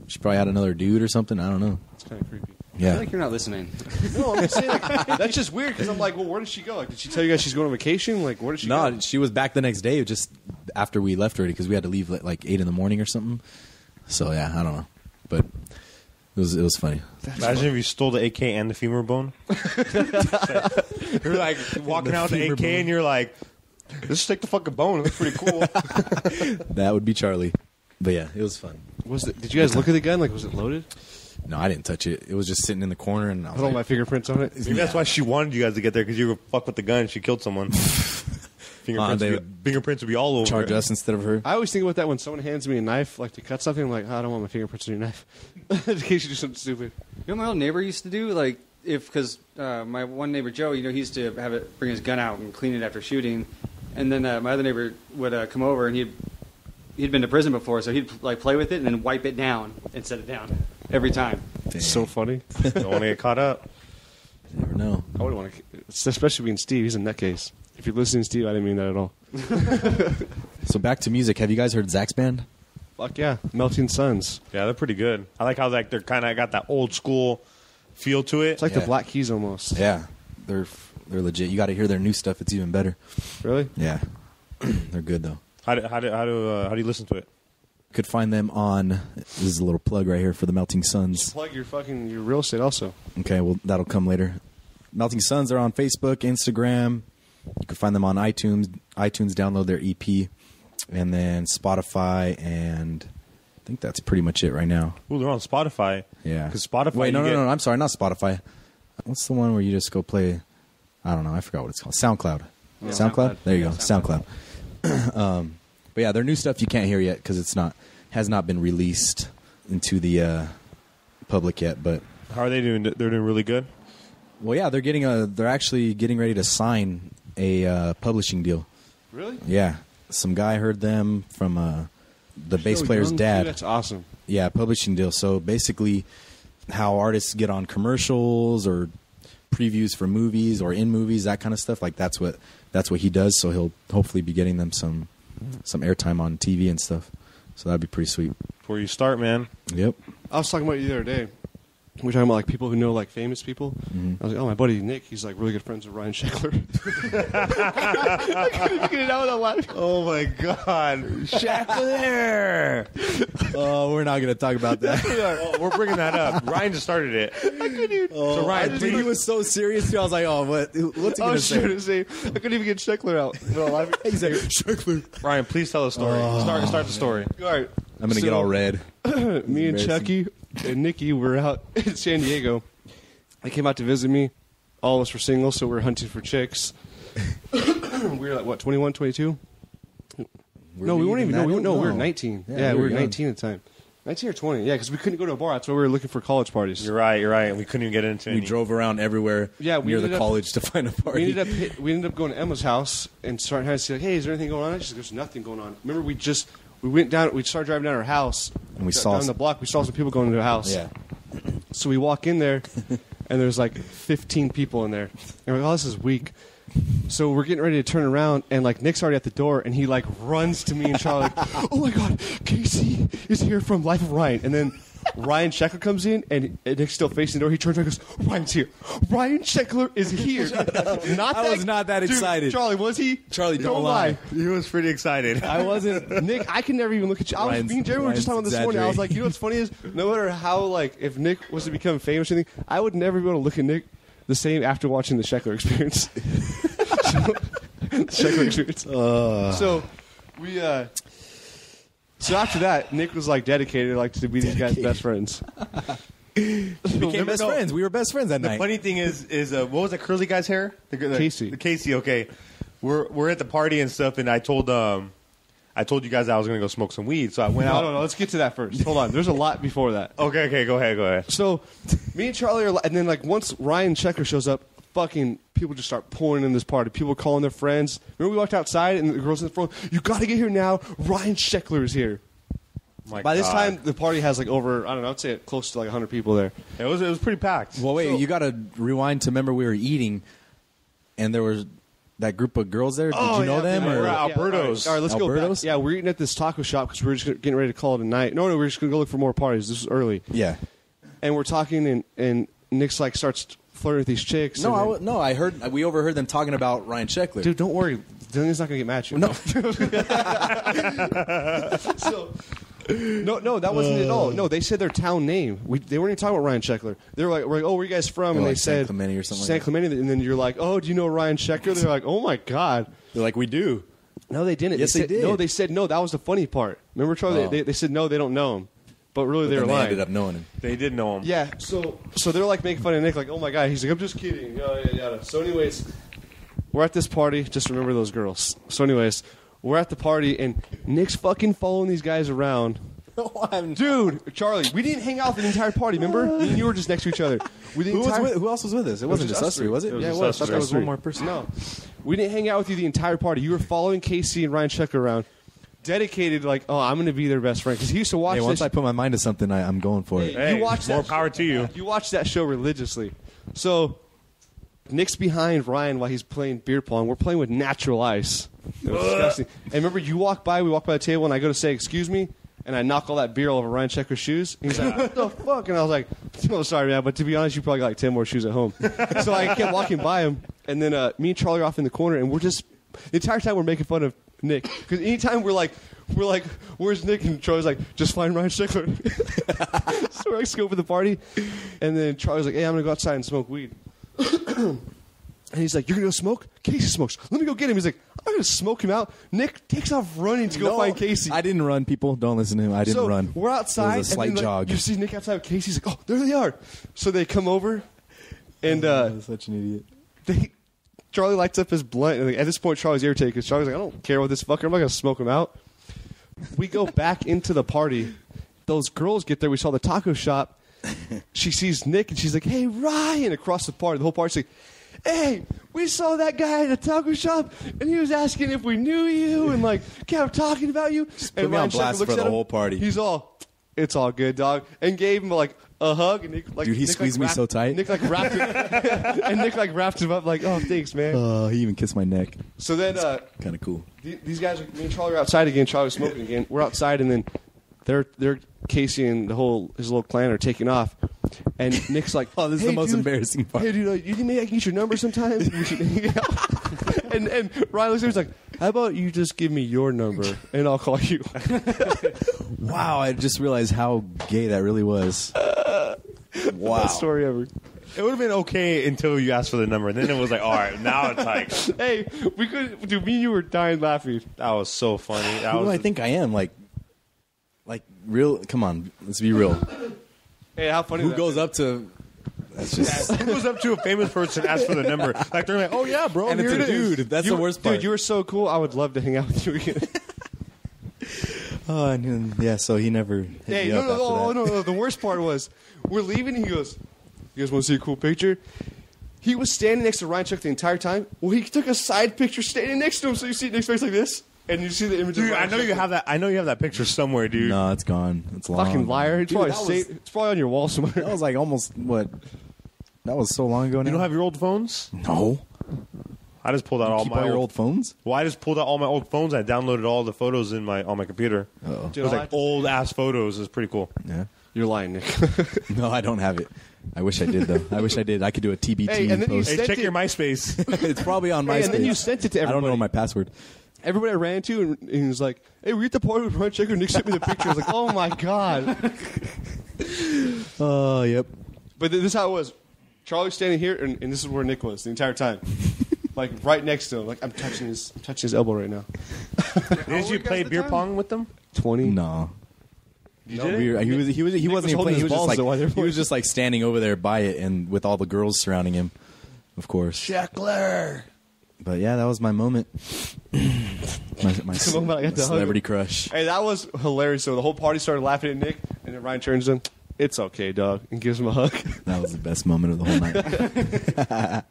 Speaker 4: she probably had another dude or something. I don't know.
Speaker 1: It's kind of creepy.
Speaker 3: I
Speaker 4: Yeah.
Speaker 3: feel like you're not listening.
Speaker 1: No, I'm just saying like, that's just weird because I'm like, well, where did she go? Like, did she tell you guys she's going on vacation? Like, where did she
Speaker 4: No,
Speaker 1: go?
Speaker 4: she was back the next day just after we left already because we had to leave at like 8 in the morning or something. So, yeah, I don't know. But it was funny.
Speaker 2: Imagine if you stole the AK and the femur bone. You're like walking
Speaker 4: The
Speaker 2: out with the
Speaker 4: femur
Speaker 2: AK
Speaker 4: bone.
Speaker 2: and you're like, just take the fucking bone. It looks pretty cool.
Speaker 4: That would be Charlie. But, yeah, it was fun.
Speaker 1: Did you guys look at the gun? Like, was it loaded?
Speaker 4: No, I didn't touch it. It was just sitting in the corner. And I was
Speaker 1: Put all
Speaker 4: like,
Speaker 1: my fingerprints on it.
Speaker 2: Maybe that's why she wanted you guys to get there because you were fuck with the gun. She killed someone. Fingerprints,
Speaker 4: they
Speaker 2: fingerprints would be all over.
Speaker 4: charge
Speaker 2: it.
Speaker 4: us instead of her.
Speaker 1: I always think about that when someone hands me a knife, like to cut something. I'm like, oh, I don't want my fingerprints on your knife, in case you do something stupid.
Speaker 3: You know what my old neighbor used to do? Like, because my one neighbor, Joe, he used to bring his gun out and clean it after shooting. And then my other neighbor would come over, and he'd been to prison before, so he'd like play with it and then wipe it down and set it down every time.
Speaker 1: It's so funny.
Speaker 2: Don't want to get caught up.
Speaker 4: You never know.
Speaker 1: I would want to, especially being Steve. He's a nutcase. If you're listening, Steve, I didn't mean that at all.
Speaker 4: So back to music. Have you guys heard Zach's band?
Speaker 1: Fuck yeah, Melting Suns.
Speaker 2: Yeah, they're pretty good. I like how like they're kind of got that old school feel to it.
Speaker 1: It's like
Speaker 4: Yeah.
Speaker 1: the Black Keys almost.
Speaker 4: Yeah, they're legit. You got to hear their new stuff. It's even better.
Speaker 1: Really?
Speaker 4: Yeah, they're good though.
Speaker 2: How do you listen to it?
Speaker 4: Could find them on. This is a little plug right here for the Melting Suns.
Speaker 1: Plug your real estate also.
Speaker 4: Okay, well that'll come later. Melting Suns are on Facebook, Instagram. You can find them on iTunes. iTunes, download their EP, and then Spotify, and I think that's pretty much it right now.
Speaker 2: Ooh, they're on Spotify.
Speaker 4: Yeah,
Speaker 2: Because Spotify.
Speaker 4: Wait,
Speaker 2: you
Speaker 4: no,
Speaker 2: get-
Speaker 4: I'm sorry, not Spotify. What's the one where you just go play? I don't know. I forgot what it's called. SoundCloud.
Speaker 3: Yeah,
Speaker 4: SoundCloud.
Speaker 3: SoundCloud.
Speaker 4: There you
Speaker 3: Yeah,
Speaker 4: go. SoundCloud. But yeah, their new stuff you can't hear yet because has not been released into the public yet. But
Speaker 2: How are they doing? They're doing really good.
Speaker 4: well, yeah, they're actually getting ready to sign a publishing deal.
Speaker 1: Really?
Speaker 4: Yeah, some guy heard them from the bass
Speaker 1: So
Speaker 4: player's
Speaker 1: young,
Speaker 4: dad.
Speaker 1: Dude, that's awesome.
Speaker 4: Yeah, publishing deal. So basically, how artists get on commercials or previews for movies or in movies, that kind of stuff. Like that's what he does. So he'll hopefully be getting them some airtime on TV and stuff. So that'd be pretty sweet.
Speaker 2: Before you start, man.
Speaker 4: Yep.
Speaker 1: I was talking about you the other day. We were talking about like people who know like famous people.
Speaker 4: Mhm.
Speaker 1: I was like, oh, my buddy Nick, he's like really good friends with Ryan Sheckler. I couldn't get it out without laughing.
Speaker 2: Oh my God, Shackler!
Speaker 4: Oh, we're not gonna talk about that.
Speaker 2: Oh, we're bringing that up. Ryan just started it. So Ryan,
Speaker 4: Dude, he was so serious too. I was like, oh, what's he
Speaker 1: I
Speaker 4: gonna
Speaker 1: was
Speaker 4: say?
Speaker 1: trying to say, I couldn't even get Sheckler out. without laughing.
Speaker 4: He's like, Sheckler.
Speaker 2: Ryan, please tell the story. Start the story.
Speaker 1: All right.
Speaker 4: I'm gonna get all red.
Speaker 1: Me and Chucky and Nikki were out in San Diego. They came out to visit me. All of us were single, so we were hunting for chicks. We were like, what, 21, 22? No, we weren't even. No, we were 19. Yeah, we were
Speaker 4: young.
Speaker 1: 19 at the time. 19 or 20. Yeah, because we couldn't go to a bar. That's why we were looking for college parties.
Speaker 2: You're right. And we couldn't even get into it.
Speaker 4: We drove around everywhere
Speaker 1: Yeah, we
Speaker 4: near the
Speaker 1: ended up-
Speaker 4: college to find a party.
Speaker 1: We ended up going to Emma's house and starting to see like, hey, is there anything going on? She's like, there's nothing going on. Remember, we went down. We started driving down our house,
Speaker 4: And we
Speaker 1: down
Speaker 4: saw
Speaker 1: the block. We saw some people going into the house.
Speaker 4: Yeah.
Speaker 1: So we walk in there, and there's like 15 people in there. And we're like, oh, this is weak. So we're getting ready to turn around, and like Nick's already at the door, and he like runs to me and Charlie, like, oh my God, Casey is here from Life of Ryan. And then Ryan Sheckler comes in, and Nick's still facing the door. He turns around and goes, Ryan's here. Ryan Sheckler is here.
Speaker 4: I was not that excited.
Speaker 1: Charlie, was he?
Speaker 4: Charlie, don't lie.
Speaker 2: He was pretty excited.
Speaker 4: I wasn't.
Speaker 1: Nick, I can never even look at you. Me and Jeremy were just talking about this morning. I was like, you know what's funny is, no matter how, like, if Nick was to become famous or anything, I would never be able to look at Nick the same after watching the Sheckler Experience. Sheckler Experience. So we, so after that, Nick was like dedicated, like to be these guys' best friends.
Speaker 4: We became best friends. We were best friends that night.
Speaker 2: The funny thing is what was that curly guy's hair?
Speaker 1: Casey.
Speaker 2: The Casey. Okay, we're at the party and stuff, and I told you guys I was going to go smoke some weed, so I went out.
Speaker 1: No, let's get to that first. Hold on, there's a lot before that.
Speaker 2: Okay, go ahead.
Speaker 1: So, me and Charlie are, and then like once Ryan Sheckler shows up, fucking people just start pouring in this party. People calling their friends. Remember we walked outside and the girls in the front, you got to get here now. Ryan Sheckler is here. By this time, the party has like over, I don't know, I'd say close to like 100 people there.
Speaker 2: It was pretty packed.
Speaker 4: Well, wait, you got to rewind to remember we were eating, and there was that group of girls there. Did you know them?
Speaker 2: We're
Speaker 4: Or?
Speaker 2: at Alberto's.
Speaker 1: All right, let's go
Speaker 4: Alberto's?
Speaker 1: back. Yeah, we're eating at this taco shop because we're just getting ready to call it a night. No, we're just going to go look for more parties. This was early.
Speaker 4: Yeah.
Speaker 1: And we're talking, and Nick's like starts flirting with these chicks.
Speaker 4: No, I heard. We overheard them talking about Ryan Sheckler.
Speaker 1: Dude, don't worry. Dylan's not going to get mad at you.
Speaker 4: No.
Speaker 1: No, that wasn't it at all. No, they said their town name. They weren't even talking about Ryan Sheckler. They were like, oh, where are you guys from? And
Speaker 4: like
Speaker 1: they said
Speaker 4: San Clemente or something
Speaker 1: San
Speaker 4: like that.
Speaker 1: Clemente. And then you're like, oh, do you know Ryan Sheckler? They're like, oh my god.
Speaker 4: They're like, we do.
Speaker 1: No, they didn't.
Speaker 4: Yes,
Speaker 1: they
Speaker 4: they did.
Speaker 1: No, they said no. That was the funny part. Remember, Charlie?
Speaker 4: Oh.
Speaker 1: They said no, they don't know him, but really they were
Speaker 4: Then they
Speaker 1: lying.
Speaker 4: ended up knowing him.
Speaker 2: They did know him.
Speaker 1: Yeah. So they're like making fun of Nick, like, oh my god. He's like, I'm just kidding. Yada yada. So anyways, we're at this party. Just remember those girls. So anyways, we're at the party and Nick's fucking following these guys around. Dude, Charlie, we didn't hang out the entire party, remember? Me and you were just next to each other.
Speaker 4: Who else was with us? It wasn't just us three, was it?
Speaker 1: Yeah, it
Speaker 2: just
Speaker 1: was.
Speaker 2: us
Speaker 1: I thought
Speaker 2: three.
Speaker 1: there was one more
Speaker 4: person.
Speaker 1: No. We didn't hang out with you the entire party. You were following Casey and Ryan Sheckler around. Dedicated, like, oh, I'm going to be their best friend. Because he used to watch
Speaker 4: Hey, once
Speaker 1: this.
Speaker 4: I put my mind to something, I'm going for it.
Speaker 2: Hey,
Speaker 1: you watch
Speaker 2: more
Speaker 1: that
Speaker 2: power to you.
Speaker 1: You watch that show religiously. So, Nick's behind Ryan while he's playing beer pong. We're playing with natural ice. It was disgusting. And remember, we walk by the table, and I go to say, excuse me, and I knock all that beer all over Ryan Sheckler's shoes. And he's like, what the fuck? And I was like, oh, sorry, man, but to be honest, you probably got like 10 more shoes at home. So I kept walking by him, and then me and Charlie are off in the corner, and we're just, the entire time we're making fun of Nick. Because anytime we're like, where's Nick? And Charlie's like, just find Ryan Sheckler. So we're like, scoping the party. And then Charlie's like, hey, I'm going to go outside and smoke weed. And he's like, you're going to go smoke? Casey smokes. Let me go get him. He's like, I'm going to smoke him out. Nick takes off running to go find Casey.
Speaker 4: I didn't run, people. Don't listen to him. I didn't run.
Speaker 1: We're outside.
Speaker 4: It was a slight
Speaker 1: and then,
Speaker 4: jog.
Speaker 1: You see Nick outside with Casey. He's like, oh, there they are. So they come over. And
Speaker 4: such an idiot.
Speaker 1: Charlie lights up his blunt. And at this point, Charlie's irritated because Charlie's like, I don't care about this fucker. I'm not going to smoke him out. We go back into the party. Those girls get there. We saw the taco shop. She sees Nick and she's like, hey, Ryan, across the party. The whole party's like, hey, we saw that guy at the taco shop and he was asking if we knew you and like kept talking about you.
Speaker 4: Just
Speaker 1: and
Speaker 4: put me on
Speaker 1: Sheckler
Speaker 4: blast
Speaker 1: looks
Speaker 4: for
Speaker 1: at
Speaker 4: the
Speaker 1: him.
Speaker 4: whole party.
Speaker 1: He's all, it's all good, dog. And gave him like a hug. And Nick, like,
Speaker 4: Dude, he
Speaker 1: Nick,
Speaker 4: squeezed me
Speaker 1: wrapped-
Speaker 4: so tight.
Speaker 1: Nick like wrapped him. And Nick like wrapped him up like, oh, thanks, man.
Speaker 4: He even kissed my neck.
Speaker 1: So then
Speaker 4: Kind of cool.
Speaker 1: these guys, me and Charlie are outside again. Charlie's smoking again. We're outside, and then they're Casey and his little clan are taking off. And Nick's like,
Speaker 4: Oh, this is
Speaker 1: hey,
Speaker 4: the most
Speaker 1: dude,
Speaker 4: embarrassing part.
Speaker 1: Hey, dude, you think maybe I can get your number sometime? We should hang out. and Ryan looks at me, he's like, how about you just give me your number and I'll call you?
Speaker 4: Wow, I just realized how gay that really was. Wow.
Speaker 1: Best story ever.
Speaker 2: It would have been okay until you asked for the number. And then it was like, all right, now it's like,
Speaker 1: Hey, we could, dude, me and you were dying laughing.
Speaker 2: that was so funny. That
Speaker 4: Who do
Speaker 2: was
Speaker 4: I think I am? Like real? Come on, let's be real.
Speaker 1: Hey, how funny
Speaker 4: Who
Speaker 1: that
Speaker 4: goes up to? That's just.
Speaker 2: Who goes up to a famous person and asks for the number? Like they're like, oh yeah, bro,
Speaker 4: And it's
Speaker 2: here
Speaker 4: a
Speaker 2: it is.
Speaker 4: dude. That's the worst part.
Speaker 1: Dude, you were so cool. I would love to hang out with you again.
Speaker 4: Oh, and yeah. So he never. Hit
Speaker 1: Hey,
Speaker 4: me
Speaker 1: no,
Speaker 4: up after that.
Speaker 1: no. The worst part was, we're leaving, and he goes, you guys want to see a cool picture? He was standing next to Ryan Chuck the entire time. Well, he took a side picture standing next to him, so you see Nick's face like this, and you see the image of
Speaker 2: Dude,
Speaker 1: Ryan
Speaker 2: I know
Speaker 1: Sheckler.
Speaker 2: you have that. I know you have that picture somewhere, dude.
Speaker 4: No, it's gone. It's long.
Speaker 1: Fucking liar. It's
Speaker 4: Dude,
Speaker 1: probably,
Speaker 4: that was-
Speaker 1: it's probably on your wall somewhere.
Speaker 4: That was like almost what? That was so long ago now.
Speaker 2: You don't have your old phones?
Speaker 4: No.
Speaker 2: I just pulled out all
Speaker 4: Keep
Speaker 2: my
Speaker 4: all your old phones.
Speaker 2: Well, I just pulled out all my old phones. I downloaded all the photos on my computer.
Speaker 4: Oh.
Speaker 2: It was like old ass photos. It's pretty cool.
Speaker 4: Yeah.
Speaker 1: You're lying, Nick.
Speaker 4: No, I don't have it. I wish I did, though. I wish I did. I could do a TBT
Speaker 1: Hey, and then you
Speaker 4: post.
Speaker 1: sent
Speaker 2: check
Speaker 1: it-
Speaker 2: your MySpace.
Speaker 4: It's probably on MySpace.
Speaker 1: Hey, and then you sent it to
Speaker 4: I
Speaker 1: everybody.
Speaker 4: don't know my password.
Speaker 1: Everybody I ran to, and he was like, "Hey, we at the party with Ryan Checker." Nick sent me the picture. I was like, "Oh my god!"
Speaker 4: Oh, yep.
Speaker 1: But this is how it was. Charlie's standing here, and this is where Nick was the entire time, like right next to him. Like I'm touching his elbow right now.
Speaker 2: Did you play beer pong with them?
Speaker 1: 20.
Speaker 4: No.
Speaker 2: You
Speaker 1: No.
Speaker 2: did?
Speaker 4: He wasn't
Speaker 1: was
Speaker 4: even
Speaker 1: holding
Speaker 4: playing.
Speaker 1: his
Speaker 4: He was,
Speaker 1: balls,
Speaker 4: just
Speaker 1: though, while they
Speaker 4: like,
Speaker 1: were
Speaker 4: he was just like standing over there by it and with all the girls surrounding him, of course.
Speaker 1: Sheckler.
Speaker 4: But yeah, that was my moment. my
Speaker 1: moment I got to hug
Speaker 4: celebrity
Speaker 1: him.
Speaker 4: crush.
Speaker 1: Hey, that was hilarious. So the whole party started laughing at Nick, and then Ryan turns to him. It's okay, dog, and gives him a hug.
Speaker 4: That was the best moment of the whole night.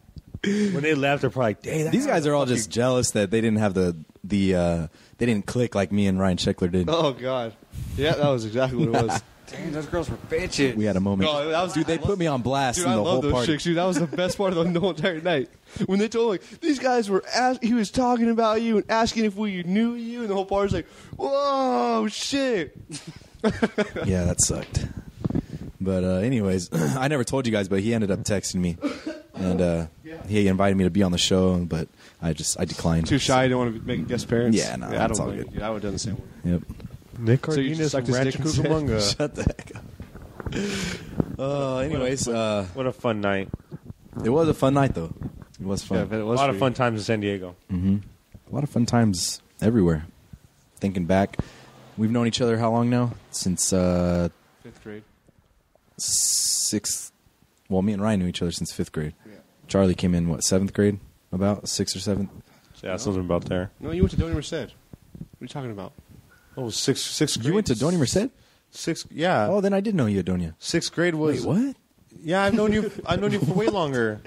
Speaker 2: When they left, they're probably like, "Dang,
Speaker 4: These guys are all just jealous that they didn't have the they didn't click like me and Ryan Sheckler did.
Speaker 1: Oh god, yeah, that was exactly what it was.
Speaker 3: Dang, those girls were bitches.
Speaker 4: We had a moment.
Speaker 1: No, that was-
Speaker 4: Dude, they put me on blast
Speaker 1: Dude,
Speaker 4: in
Speaker 1: I
Speaker 4: the
Speaker 1: love
Speaker 4: whole
Speaker 1: those
Speaker 4: party.
Speaker 1: chicks, dude. That was the best part of the whole entire night. When they told like these guys were he was talking about you and asking if we knew you, and the whole party was like, "Whoa, shit!"
Speaker 4: Yeah, that sucked. But anyways, I never told you guys, but he ended up texting me, and he invited me to be on the show, but I declined.
Speaker 1: Too shy, don't want to make guest parents.
Speaker 4: Yeah, no,
Speaker 1: I
Speaker 4: that's
Speaker 1: don't
Speaker 4: all
Speaker 1: blame
Speaker 4: good.
Speaker 1: you. I would have done the same one.
Speaker 4: Yep.
Speaker 2: Nick
Speaker 1: So you
Speaker 2: Cardenas
Speaker 1: just sucked
Speaker 2: from
Speaker 1: his
Speaker 2: Rancho
Speaker 1: dick and
Speaker 2: Cucamonga."
Speaker 4: Shut the heck up. Anyways,
Speaker 2: What a fun night.
Speaker 4: it was a fun night, though. It was fun.
Speaker 1: Yeah, but it
Speaker 2: A
Speaker 1: was
Speaker 2: lot
Speaker 1: for
Speaker 2: of
Speaker 1: you.
Speaker 2: fun times in San Diego.
Speaker 4: A lot of fun times everywhere. Thinking back, we've known each other how long now? Since
Speaker 1: 5th grade.
Speaker 4: sixth. Well, me and Ryan knew each other since 5th grade.
Speaker 1: Yeah.
Speaker 4: Charlie came in, what, 7th grade? About 6th or 7th?
Speaker 2: Yeah, something about there.
Speaker 1: No, you went to Donny Merced. What are you talking about?
Speaker 2: Oh, sixth grade.
Speaker 4: You went to Donny Merced?
Speaker 2: Sixth, yeah.
Speaker 4: Oh, then I did know you at Donia.
Speaker 2: Sixth grade was.
Speaker 4: Wait, what?
Speaker 2: Yeah, I've known you. I've known you for way longer.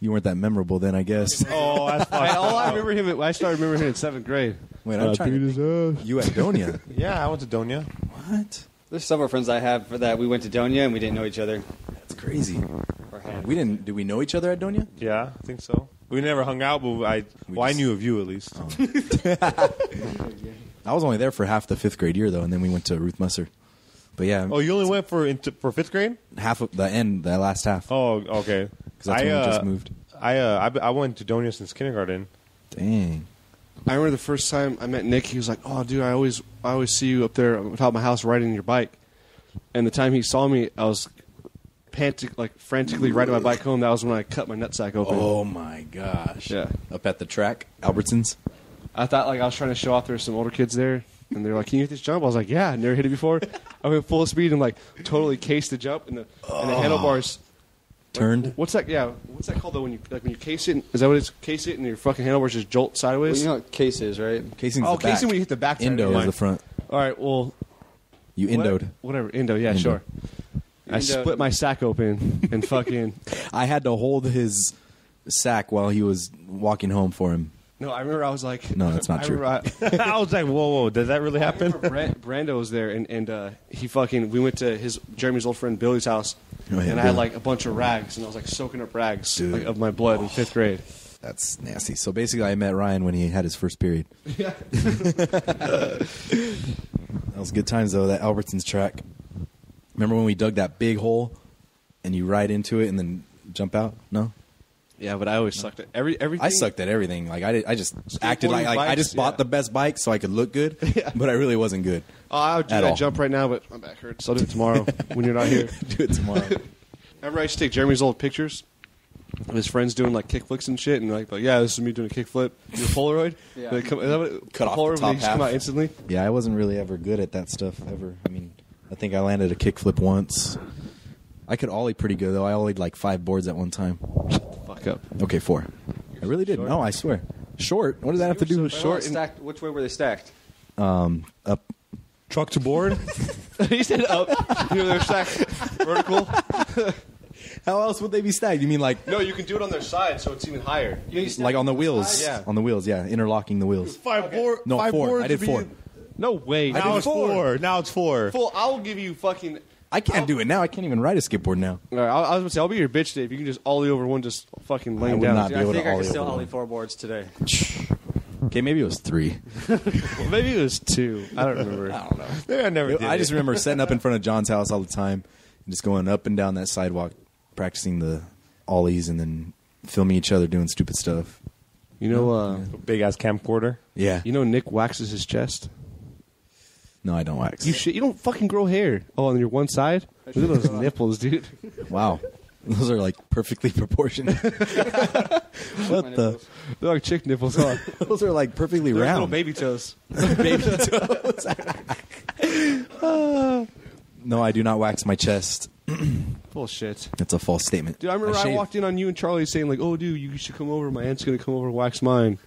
Speaker 4: You weren't that memorable then, I guess.
Speaker 2: Oh, that's
Speaker 1: All I
Speaker 2: fine.
Speaker 1: remember him. I started remembering him in 7th grade.
Speaker 4: Wait, I'm trying to think. You at Donia?
Speaker 2: Yeah, I went to Donia.
Speaker 4: What?
Speaker 3: There's several friends I have for that we went to Donia and we didn't know each other.
Speaker 4: That's crazy.
Speaker 3: Or had.
Speaker 4: We didn't. Did we know each other at Donia?
Speaker 2: Yeah, I think so. We never hung out, but I
Speaker 4: just-
Speaker 2: knew of you at least.
Speaker 4: I was only there for half the 5th grade year though, and then we went to Ruth Musser. But yeah,
Speaker 2: Oh, you only went for fifth grade?
Speaker 4: half of the end, the last half.
Speaker 2: Oh, okay.
Speaker 4: Because that's when we just moved.
Speaker 2: I went to Donia since kindergarten.
Speaker 4: Dang.
Speaker 1: I remember the first time I met Nick. He was like, "Oh, dude, I always see you up there on top of my house riding your bike." And the time he saw me, I was frantically riding my bike home. That was when I cut my nutsack open.
Speaker 4: Oh my gosh.
Speaker 1: Yeah.
Speaker 4: Up at the track, Albertsons.
Speaker 1: I thought like I was trying to show off. There's some older kids there, and they're like, "Can you hit this jump?" I was like, "Yeah, I never hit it before." I went full speed and like totally cased the jump, and the handlebars
Speaker 4: Turned.
Speaker 1: What's that? Yeah, what's that called though? When you case it, is that what it's? Case it, and your fucking handlebars just jolt
Speaker 3: Well,
Speaker 1: sideways.
Speaker 3: you know what case is, right?
Speaker 4: Casing's
Speaker 1: Oh,
Speaker 4: the back.
Speaker 1: casing when you hit the back side.
Speaker 4: Indo
Speaker 1: Never
Speaker 4: is
Speaker 1: mind.
Speaker 4: the front.
Speaker 1: All right, well,
Speaker 4: You indoed.
Speaker 1: whatever. Indo, yeah,
Speaker 4: Indo.
Speaker 1: sure. I
Speaker 3: Indo.
Speaker 1: split my sack open and fucking.
Speaker 4: I had to hold his sack while he was walking home for him.
Speaker 1: No, I remember I was like.
Speaker 4: No, that's not true.
Speaker 2: I was like, whoa, does that really happen?
Speaker 1: Brando was there, and he fucking. We went to Jeremy's old friend Billy's house,
Speaker 4: Oh, yeah,
Speaker 1: and I had
Speaker 4: Billy.
Speaker 1: like a bunch of rags, and I was like soaking up rags
Speaker 4: Dude.
Speaker 1: like, of my blood in 5th grade.
Speaker 4: That's nasty. So basically, I met Ryan when he had his first period.
Speaker 1: Yeah.
Speaker 4: That was good times though. That Albertsons track. Remember when we dug that big hole and you ride into it and then jump out? No,
Speaker 1: Yeah, but I always sucked at everything.
Speaker 4: I sucked at everything. Like I just acted like I
Speaker 1: bikes,
Speaker 4: just bought
Speaker 1: yeah.
Speaker 4: the best bike so I could look good,
Speaker 1: Yeah.
Speaker 4: but I really wasn't good.
Speaker 1: Oh, I would do
Speaker 4: At
Speaker 1: that
Speaker 4: all.
Speaker 1: jump right now, but my back hurts. So I'll do it tomorrow when you're not here.
Speaker 4: Do it tomorrow.
Speaker 1: Remember I used to take Jeremy's old pictures of his friends doing like kickflips and shit, and like yeah, this is me doing a kickflip. Your Polaroid.
Speaker 3: Yeah.
Speaker 1: They come, is that what,
Speaker 4: Cut off
Speaker 1: Polaroid,
Speaker 4: the
Speaker 1: they
Speaker 4: top
Speaker 1: just come
Speaker 4: half.
Speaker 1: out instantly.
Speaker 4: Yeah, I wasn't really ever good at that stuff ever. I mean, I think I landed a kickflip once. I could ollie pretty good though. I ollied like 5 boards at one time.
Speaker 1: Fuck up.
Speaker 4: Okay, 4. I really did.
Speaker 1: Short?
Speaker 4: No, I swear. Short. What does that have to do with
Speaker 1: short
Speaker 3: Well, stacked. Which way were they stacked?
Speaker 4: up?
Speaker 2: Truck to board?
Speaker 1: He said up. You know, they're stacked vertical.
Speaker 4: How else would they be stacked? You mean like
Speaker 1: No, you can do it on their side, so it's even higher.
Speaker 4: on the wheels?
Speaker 1: Yeah.
Speaker 4: On the wheels, yeah. Interlocking the wheels.
Speaker 2: Five board.
Speaker 4: No,
Speaker 2: five
Speaker 4: 4.
Speaker 2: boards
Speaker 4: I did
Speaker 2: to
Speaker 4: 4.
Speaker 2: be-
Speaker 1: No way.
Speaker 2: Now
Speaker 1: Now
Speaker 2: it's 4. Now it's 4.
Speaker 1: full. I will give you fucking.
Speaker 4: I can't do it now. I can't even ride a skateboard now.
Speaker 1: All right, I was gonna say I'll be your bitch, Dave. You can just ollie over one, just fucking laying
Speaker 4: would
Speaker 1: down.
Speaker 4: not
Speaker 3: Dude,
Speaker 4: be
Speaker 3: I
Speaker 4: able
Speaker 3: think
Speaker 4: to
Speaker 3: I
Speaker 4: ollie
Speaker 3: could still
Speaker 4: over
Speaker 3: ollie
Speaker 4: one.
Speaker 3: 4 boards today.
Speaker 4: Okay, maybe it was 3.
Speaker 1: Well, maybe it was 2. I don't remember.
Speaker 4: I don't know.
Speaker 2: Maybe I never did.
Speaker 4: I just remember setting up in front of John's house all the time and just going up and down that sidewalk, practicing the ollies and then filming each other doing stupid stuff.
Speaker 1: You know,
Speaker 2: big ass camcorder.
Speaker 4: Yeah.
Speaker 1: you know, Nick waxes his chest.
Speaker 4: No, I don't wax.
Speaker 1: You don't fucking grow hair. Oh, on your one side. Look at those nipples, dude.
Speaker 4: Wow. Those are like perfectly proportioned. What the?
Speaker 1: They're like chick nipples, huh?
Speaker 4: Those are like perfectly
Speaker 1: They're little
Speaker 4: round.
Speaker 1: baby toes.
Speaker 4: Baby toes. No, I do not wax my chest.
Speaker 1: Bullshit.
Speaker 4: That's a false statement.
Speaker 1: Dude, I remember I
Speaker 4: shave.
Speaker 1: walked in on you and Charlie saying like, "Oh, dude, you should come over. My aunt's gonna come over and wax mine."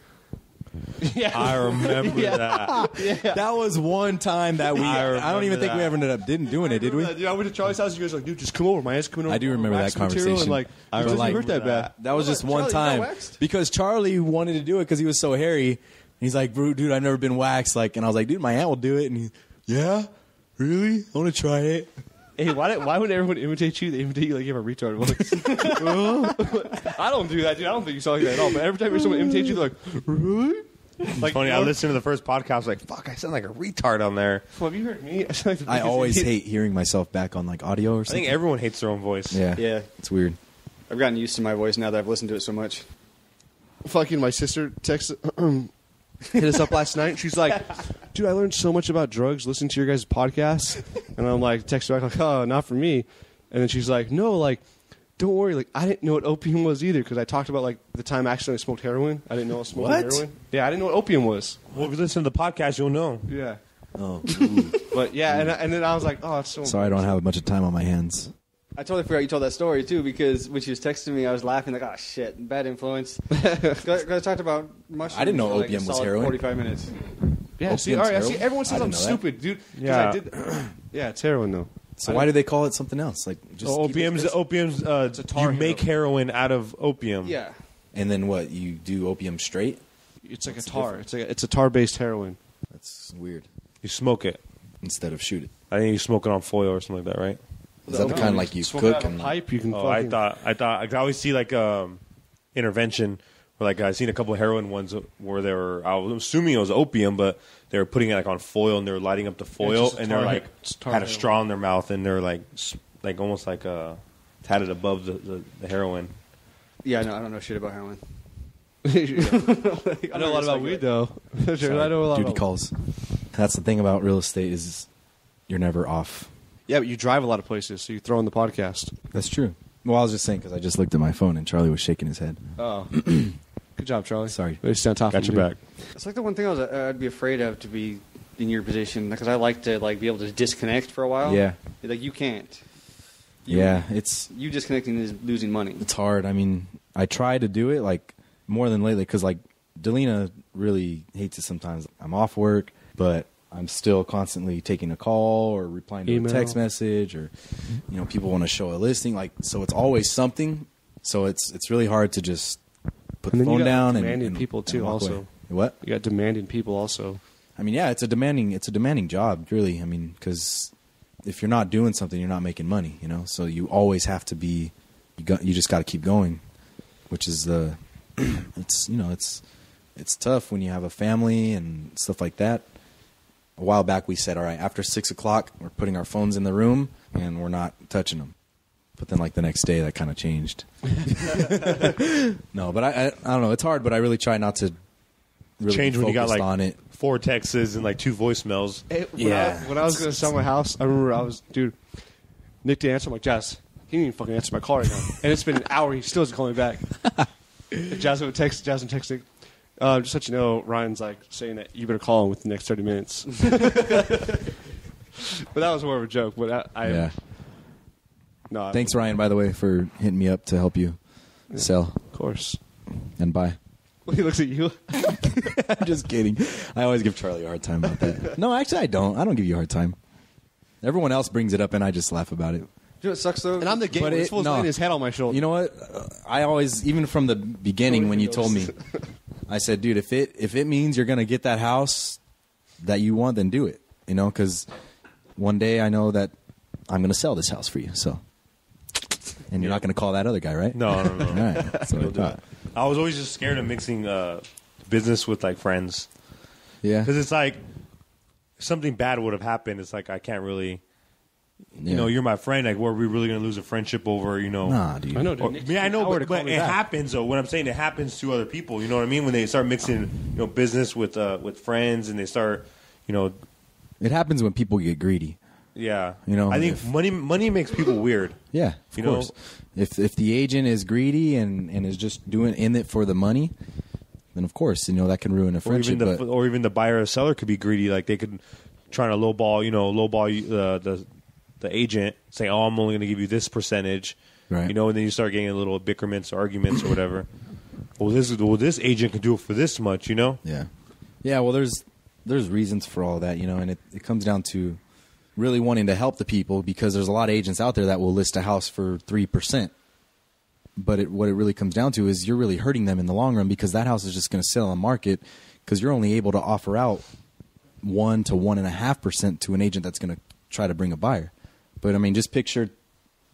Speaker 1: Yeah,
Speaker 2: I remember that.
Speaker 4: That was one time that we. I don't even think we
Speaker 2: that.
Speaker 4: ever ended up doing it, did we?
Speaker 1: Dude, I went to Charlie's house. You guys were like, "Dude, just come over. My aunt's coming over."
Speaker 4: I do remember
Speaker 1: wax
Speaker 4: that
Speaker 1: material,"
Speaker 4: conversation.
Speaker 1: And like,
Speaker 4: I
Speaker 1: it doesn't
Speaker 4: like
Speaker 1: hurt that bad.
Speaker 4: That was just one
Speaker 3: Charlie, you got
Speaker 4: time
Speaker 3: waxed?
Speaker 4: because Charlie wanted to do it because he was so hairy. And he's like, "Bro, dude, I've never been waxed." Like, and I was like, "Dude, my aunt will do it." And he, "Yeah, really? I want to try it."
Speaker 1: Hey, why would everyone imitate you? They imitate you like you have a retard voice. I don't do that, dude. I don't think you sound like that at all. But every time someone imitates you, they're like, "Really?" Like,
Speaker 2: Funny, I listened to the first podcast. Like, fuck, I sound like a retard on there.
Speaker 1: Well, have you heard me? I sound like the
Speaker 4: I
Speaker 1: biggest
Speaker 4: always
Speaker 1: idiot.
Speaker 4: hate hearing myself back on like audio or
Speaker 2: I
Speaker 4: something.
Speaker 2: think everyone hates their own voice.
Speaker 4: Yeah,
Speaker 3: Yeah.
Speaker 4: it's weird.
Speaker 3: I've gotten used to my voice now that I've listened to it so much.
Speaker 1: Fucking my sister texted hit us up last night. She's like, "Dude, I learned so much about drugs listening to your guys' podcasts." And I'm like, text her back like, "Oh, not for me." And then she's like, "No, like, don't worry. Like, I didn't know what opium was either because I talked about like the time I accidentally smoked heroin. I didn't know I was smoking
Speaker 4: What?
Speaker 1: heroin. Yeah, I didn't know what opium was.
Speaker 2: Well, if you listen to the podcast, you'll know.
Speaker 1: Yeah,
Speaker 4: Oh,
Speaker 1: but yeah, and then I was like, "Oh, it's so."
Speaker 4: sorry, I don't have a bunch of time on my hands.
Speaker 3: I totally forgot you told that story too because when she was texting me, I was laughing like, "Oh shit, bad influence." Because I talked about mushrooms.
Speaker 4: I didn't know
Speaker 3: for, like,
Speaker 4: opium
Speaker 3: a
Speaker 4: was
Speaker 3: solid
Speaker 4: heroin.
Speaker 3: 45 minutes.
Speaker 1: Yeah, see,
Speaker 4: Opium's
Speaker 1: all right, see,
Speaker 4: heroin?
Speaker 1: everyone
Speaker 4: I
Speaker 1: says
Speaker 4: didn't
Speaker 1: I'm
Speaker 4: know that.
Speaker 1: stupid, dude. 'Cause
Speaker 2: Yeah.
Speaker 1: I did. Yeah, it's heroin though.
Speaker 4: So why do they call it something else? Like just keep it-
Speaker 2: Opium's.
Speaker 1: a tar
Speaker 2: You make heroin out of opium.
Speaker 3: Yeah.
Speaker 4: and then what? You do opium straight?
Speaker 1: It's like
Speaker 4: What's
Speaker 1: a
Speaker 4: the
Speaker 1: tar.
Speaker 4: difference?
Speaker 1: It's a tar-based heroin.
Speaker 4: That's weird.
Speaker 2: You smoke it.
Speaker 4: Instead of shoot it.
Speaker 2: I think you smoke it on foil or something like that, right?
Speaker 4: Is that the kind like you
Speaker 1: Smoke it
Speaker 4: cook
Speaker 1: out of
Speaker 4: and
Speaker 1: a pipe? You can.
Speaker 2: Oh, I
Speaker 1: fucking-
Speaker 2: thought I always see like intervention where like I seen a couple of heroin ones where they were. I was assuming it was opium, but they were putting it like on foil and they were lighting up the foil
Speaker 1: just a
Speaker 2: and they're
Speaker 1: tar-
Speaker 2: like
Speaker 1: it's tar
Speaker 2: had a
Speaker 1: heroin.
Speaker 2: straw in their mouth and they're like almost like had it above the heroin.
Speaker 3: Yeah, no, I don't know shit about heroin.
Speaker 1: I know a lot about weed though. Sure, I know a lot
Speaker 4: duty
Speaker 1: about.
Speaker 4: calls. That's the thing about real estate is you're never off.
Speaker 1: Yeah, but you drive a lot of places, so you throw in the podcast.
Speaker 4: That's true. Well, I was just saying because I just looked at my phone and Charlie was shaking his head.
Speaker 1: Oh, good job, Charlie.
Speaker 4: Sorry.
Speaker 1: Way to stand top.
Speaker 2: Got your back.
Speaker 3: It's like the one thing I'd be afraid of to be in your position because I like to like be able to disconnect for a while.
Speaker 4: Yeah.
Speaker 3: Like you can't.
Speaker 4: Yeah, it's
Speaker 3: You disconnecting is losing money.
Speaker 4: it's hard. I mean, I try to do it like more than lately because like Delina really hates it sometimes. I'm off work, but I'm still constantly taking a call or replying to
Speaker 1: Email.
Speaker 4: a text message or people want to show a listing. Like so, it's always something. So it's really hard to just put
Speaker 1: And
Speaker 4: the
Speaker 1: then you
Speaker 4: phone
Speaker 1: got
Speaker 4: down
Speaker 1: demanding
Speaker 4: and
Speaker 1: people, too,
Speaker 4: walk
Speaker 1: also.
Speaker 4: away. What?
Speaker 1: You got demanding people also.
Speaker 4: I mean, yeah, it's a demanding job, really. I mean, because if you're not doing something, you're not making money, So you always have to be. You just got to keep going, which is the. It's tough when you have a family and stuff like that. A while back, we said, all right, after 6 o'clock, we're putting our phones in the room and we're not touching them. But then, like the next day, that kind of changed. No, but I don't know. It's hard, but I really try not to. Really
Speaker 2: Change when you got
Speaker 4: focused
Speaker 2: like
Speaker 4: on it.
Speaker 2: 4 texts and like 2 voicemails.
Speaker 1: When I was going to sell my house, I remember Nick didn't answer. I'm like, Jazz, he didn't even fucking answer my call right now. And it's been an hour. He still doesn't call me back. Jasmine texting. Just let you know, Ryan's like saying that you better call him within the next 30 minutes. But that was more of a joke. But
Speaker 4: Yeah.
Speaker 1: No,
Speaker 4: Thanks, Ryan, by the way, for hitting me up to help you sell
Speaker 1: Of course.
Speaker 4: and buy.
Speaker 1: He looks at you.
Speaker 4: I'm just kidding. I always give Charlie a hard time about that. No, actually, I don't. I don't give you a hard time. Everyone else brings it up, and I just laugh about it.
Speaker 3: You know what sucks though?
Speaker 1: And I'm the gay
Speaker 4: But
Speaker 1: one. This
Speaker 4: it-
Speaker 1: fool's
Speaker 4: no.
Speaker 1: laying his head on my shoulder.
Speaker 4: You know what? I always, even from the beginning when you told me, I said, dude, if it means you're going to get that house that you want, then do it. Because one day I know that I'm going to sell this house for you. So, and you're not going to call that other guy, right?
Speaker 2: No.
Speaker 4: All right. So I thought.
Speaker 2: I was always just scared of mixing business with like friends.
Speaker 4: Yeah.
Speaker 2: Because it's like if something bad would have happened. It's like I can't really.
Speaker 4: Yeah.
Speaker 2: You know, you're my friend. Like, were we really going to lose a friendship over, you know?
Speaker 4: Nah, dude.
Speaker 1: I know, dude.
Speaker 2: Or, yeah, I know, but it happens, though. What I'm saying, it happens to other people. You know what I mean? When they start mixing, you know, business with friends, and they start, you know.
Speaker 4: It happens when people get greedy.
Speaker 2: Yeah.
Speaker 4: You know,
Speaker 2: I think money makes people weird.
Speaker 4: Yeah, of course. If the agent is greedy and is just doing in it for the money, then of course, you know, that can ruin a friendship.
Speaker 2: Or even the buyer or seller could be greedy. Like, they could try to lowball the agent, saying, "Oh, I'm only going to give you this percentage,"
Speaker 4: right?
Speaker 2: You know, and then you start getting little bickerments or arguments or whatever. This agent can do it for this much, you know?
Speaker 4: Yeah, yeah. Well, there's reasons for all that, you know, and it comes down to really wanting to help the people, because there's a lot of agents out there that will list a house for 3%, but what it really comes down to is you're really hurting them in the long run, because that house is just going to sell on the market because you're only able to offer out 1 to 1.5% to an agent that's going to try to bring a buyer. But I mean, just picture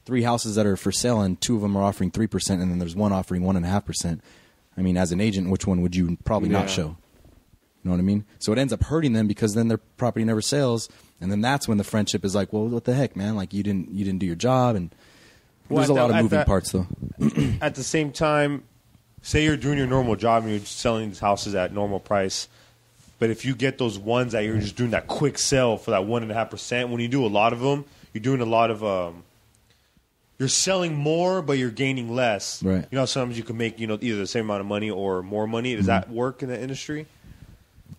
Speaker 4: 3 houses that are for sale and 2 of them are offering 3%, and then there's one offering 1.5%. I mean, as an agent, which one would you probably not show? You know what I mean? So it ends up hurting them, because then their property never sells, and then that's when the friendship is like, well, what the heck, man? Like, you didn't do your job, and there's a lot of moving parts, though.
Speaker 2: At the same time, say you're doing your normal job and you're selling these houses at normal price, but if you get those ones that you're just doing that quick sell for that 1.5%, when you do a lot of them, you're doing a lot of you're selling more, but you're gaining less.
Speaker 4: Right.
Speaker 2: You know, sometimes you can make, you know, either the same amount of money or more money. Does that work in the industry?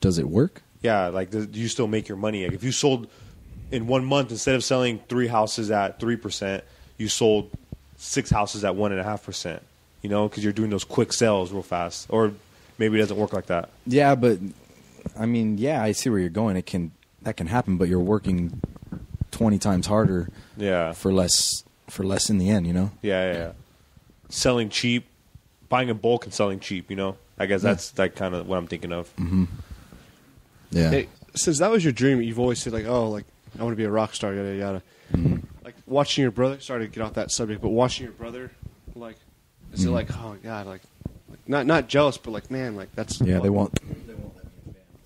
Speaker 4: Does it work?
Speaker 2: Yeah, like, do you still make your money? Like, if you sold in 1 month, instead of selling 3 houses at 3%, you sold 6 houses at 1.5%. You know, because you're doing those quick sales real fast. Or maybe it doesn't work like that.
Speaker 4: Yeah, but I mean, yeah, I see where you're going. That can happen, but you're working 20 times harder.
Speaker 2: Yeah.
Speaker 4: For less in the end, you know.
Speaker 2: Yeah. Selling cheap, buying in bulk and selling cheap. You know, I guess that's like kind of what I'm thinking of.
Speaker 4: Mm-hmm. Yeah.
Speaker 1: Hey, since that was your dream, you've always said, like, oh, like, I want to be a rock star, yada yada.
Speaker 4: Mm-hmm.
Speaker 1: Like, watching your brother. Sorry to get off that subject, but watching your brother, like, is it like, oh god, like not jealous, but like, man, like, that's
Speaker 4: They won't.
Speaker 5: They won't let me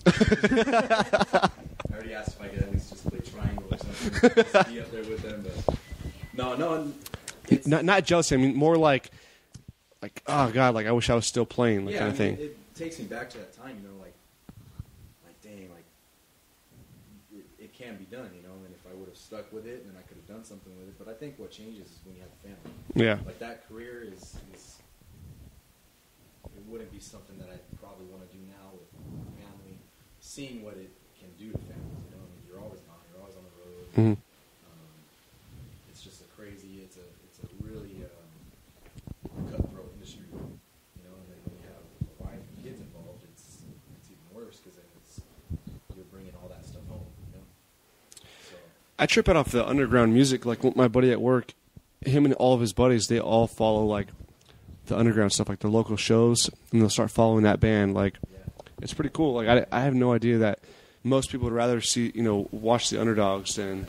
Speaker 5: in the band. I already asked if I could at least just play triangle or something. Just be up there with them, but no. It's,
Speaker 1: not jealous. I mean, more like, oh god, like, I wish I was still playing, like,
Speaker 5: yeah,
Speaker 1: kind of thing.
Speaker 5: It takes me back to that time, you know, like dang, like it can be done, you know. And if I would have stuck with it, then I could have done something with it. But I think what changes is when you have a family.
Speaker 1: Yeah.
Speaker 5: Like, that career is it wouldn't be something that I probably want to do now with family. Seeing what it can do to families, you know. I mean, you're always gone, you're always on the road.
Speaker 1: Mhm.
Speaker 5: It's just it's a really cutthroat industry, you know. And then when you have a wife and kids involved, it's even worse, because then you're bringing all that stuff home, you know. So
Speaker 1: I trip out off the underground music. Like, my buddy at work, him and all of his buddies, they all follow, like, the underground stuff, like the local shows, and they'll start following that band. Like, it's pretty cool. Like, I have no idea that most people would rather watch the underdogs than.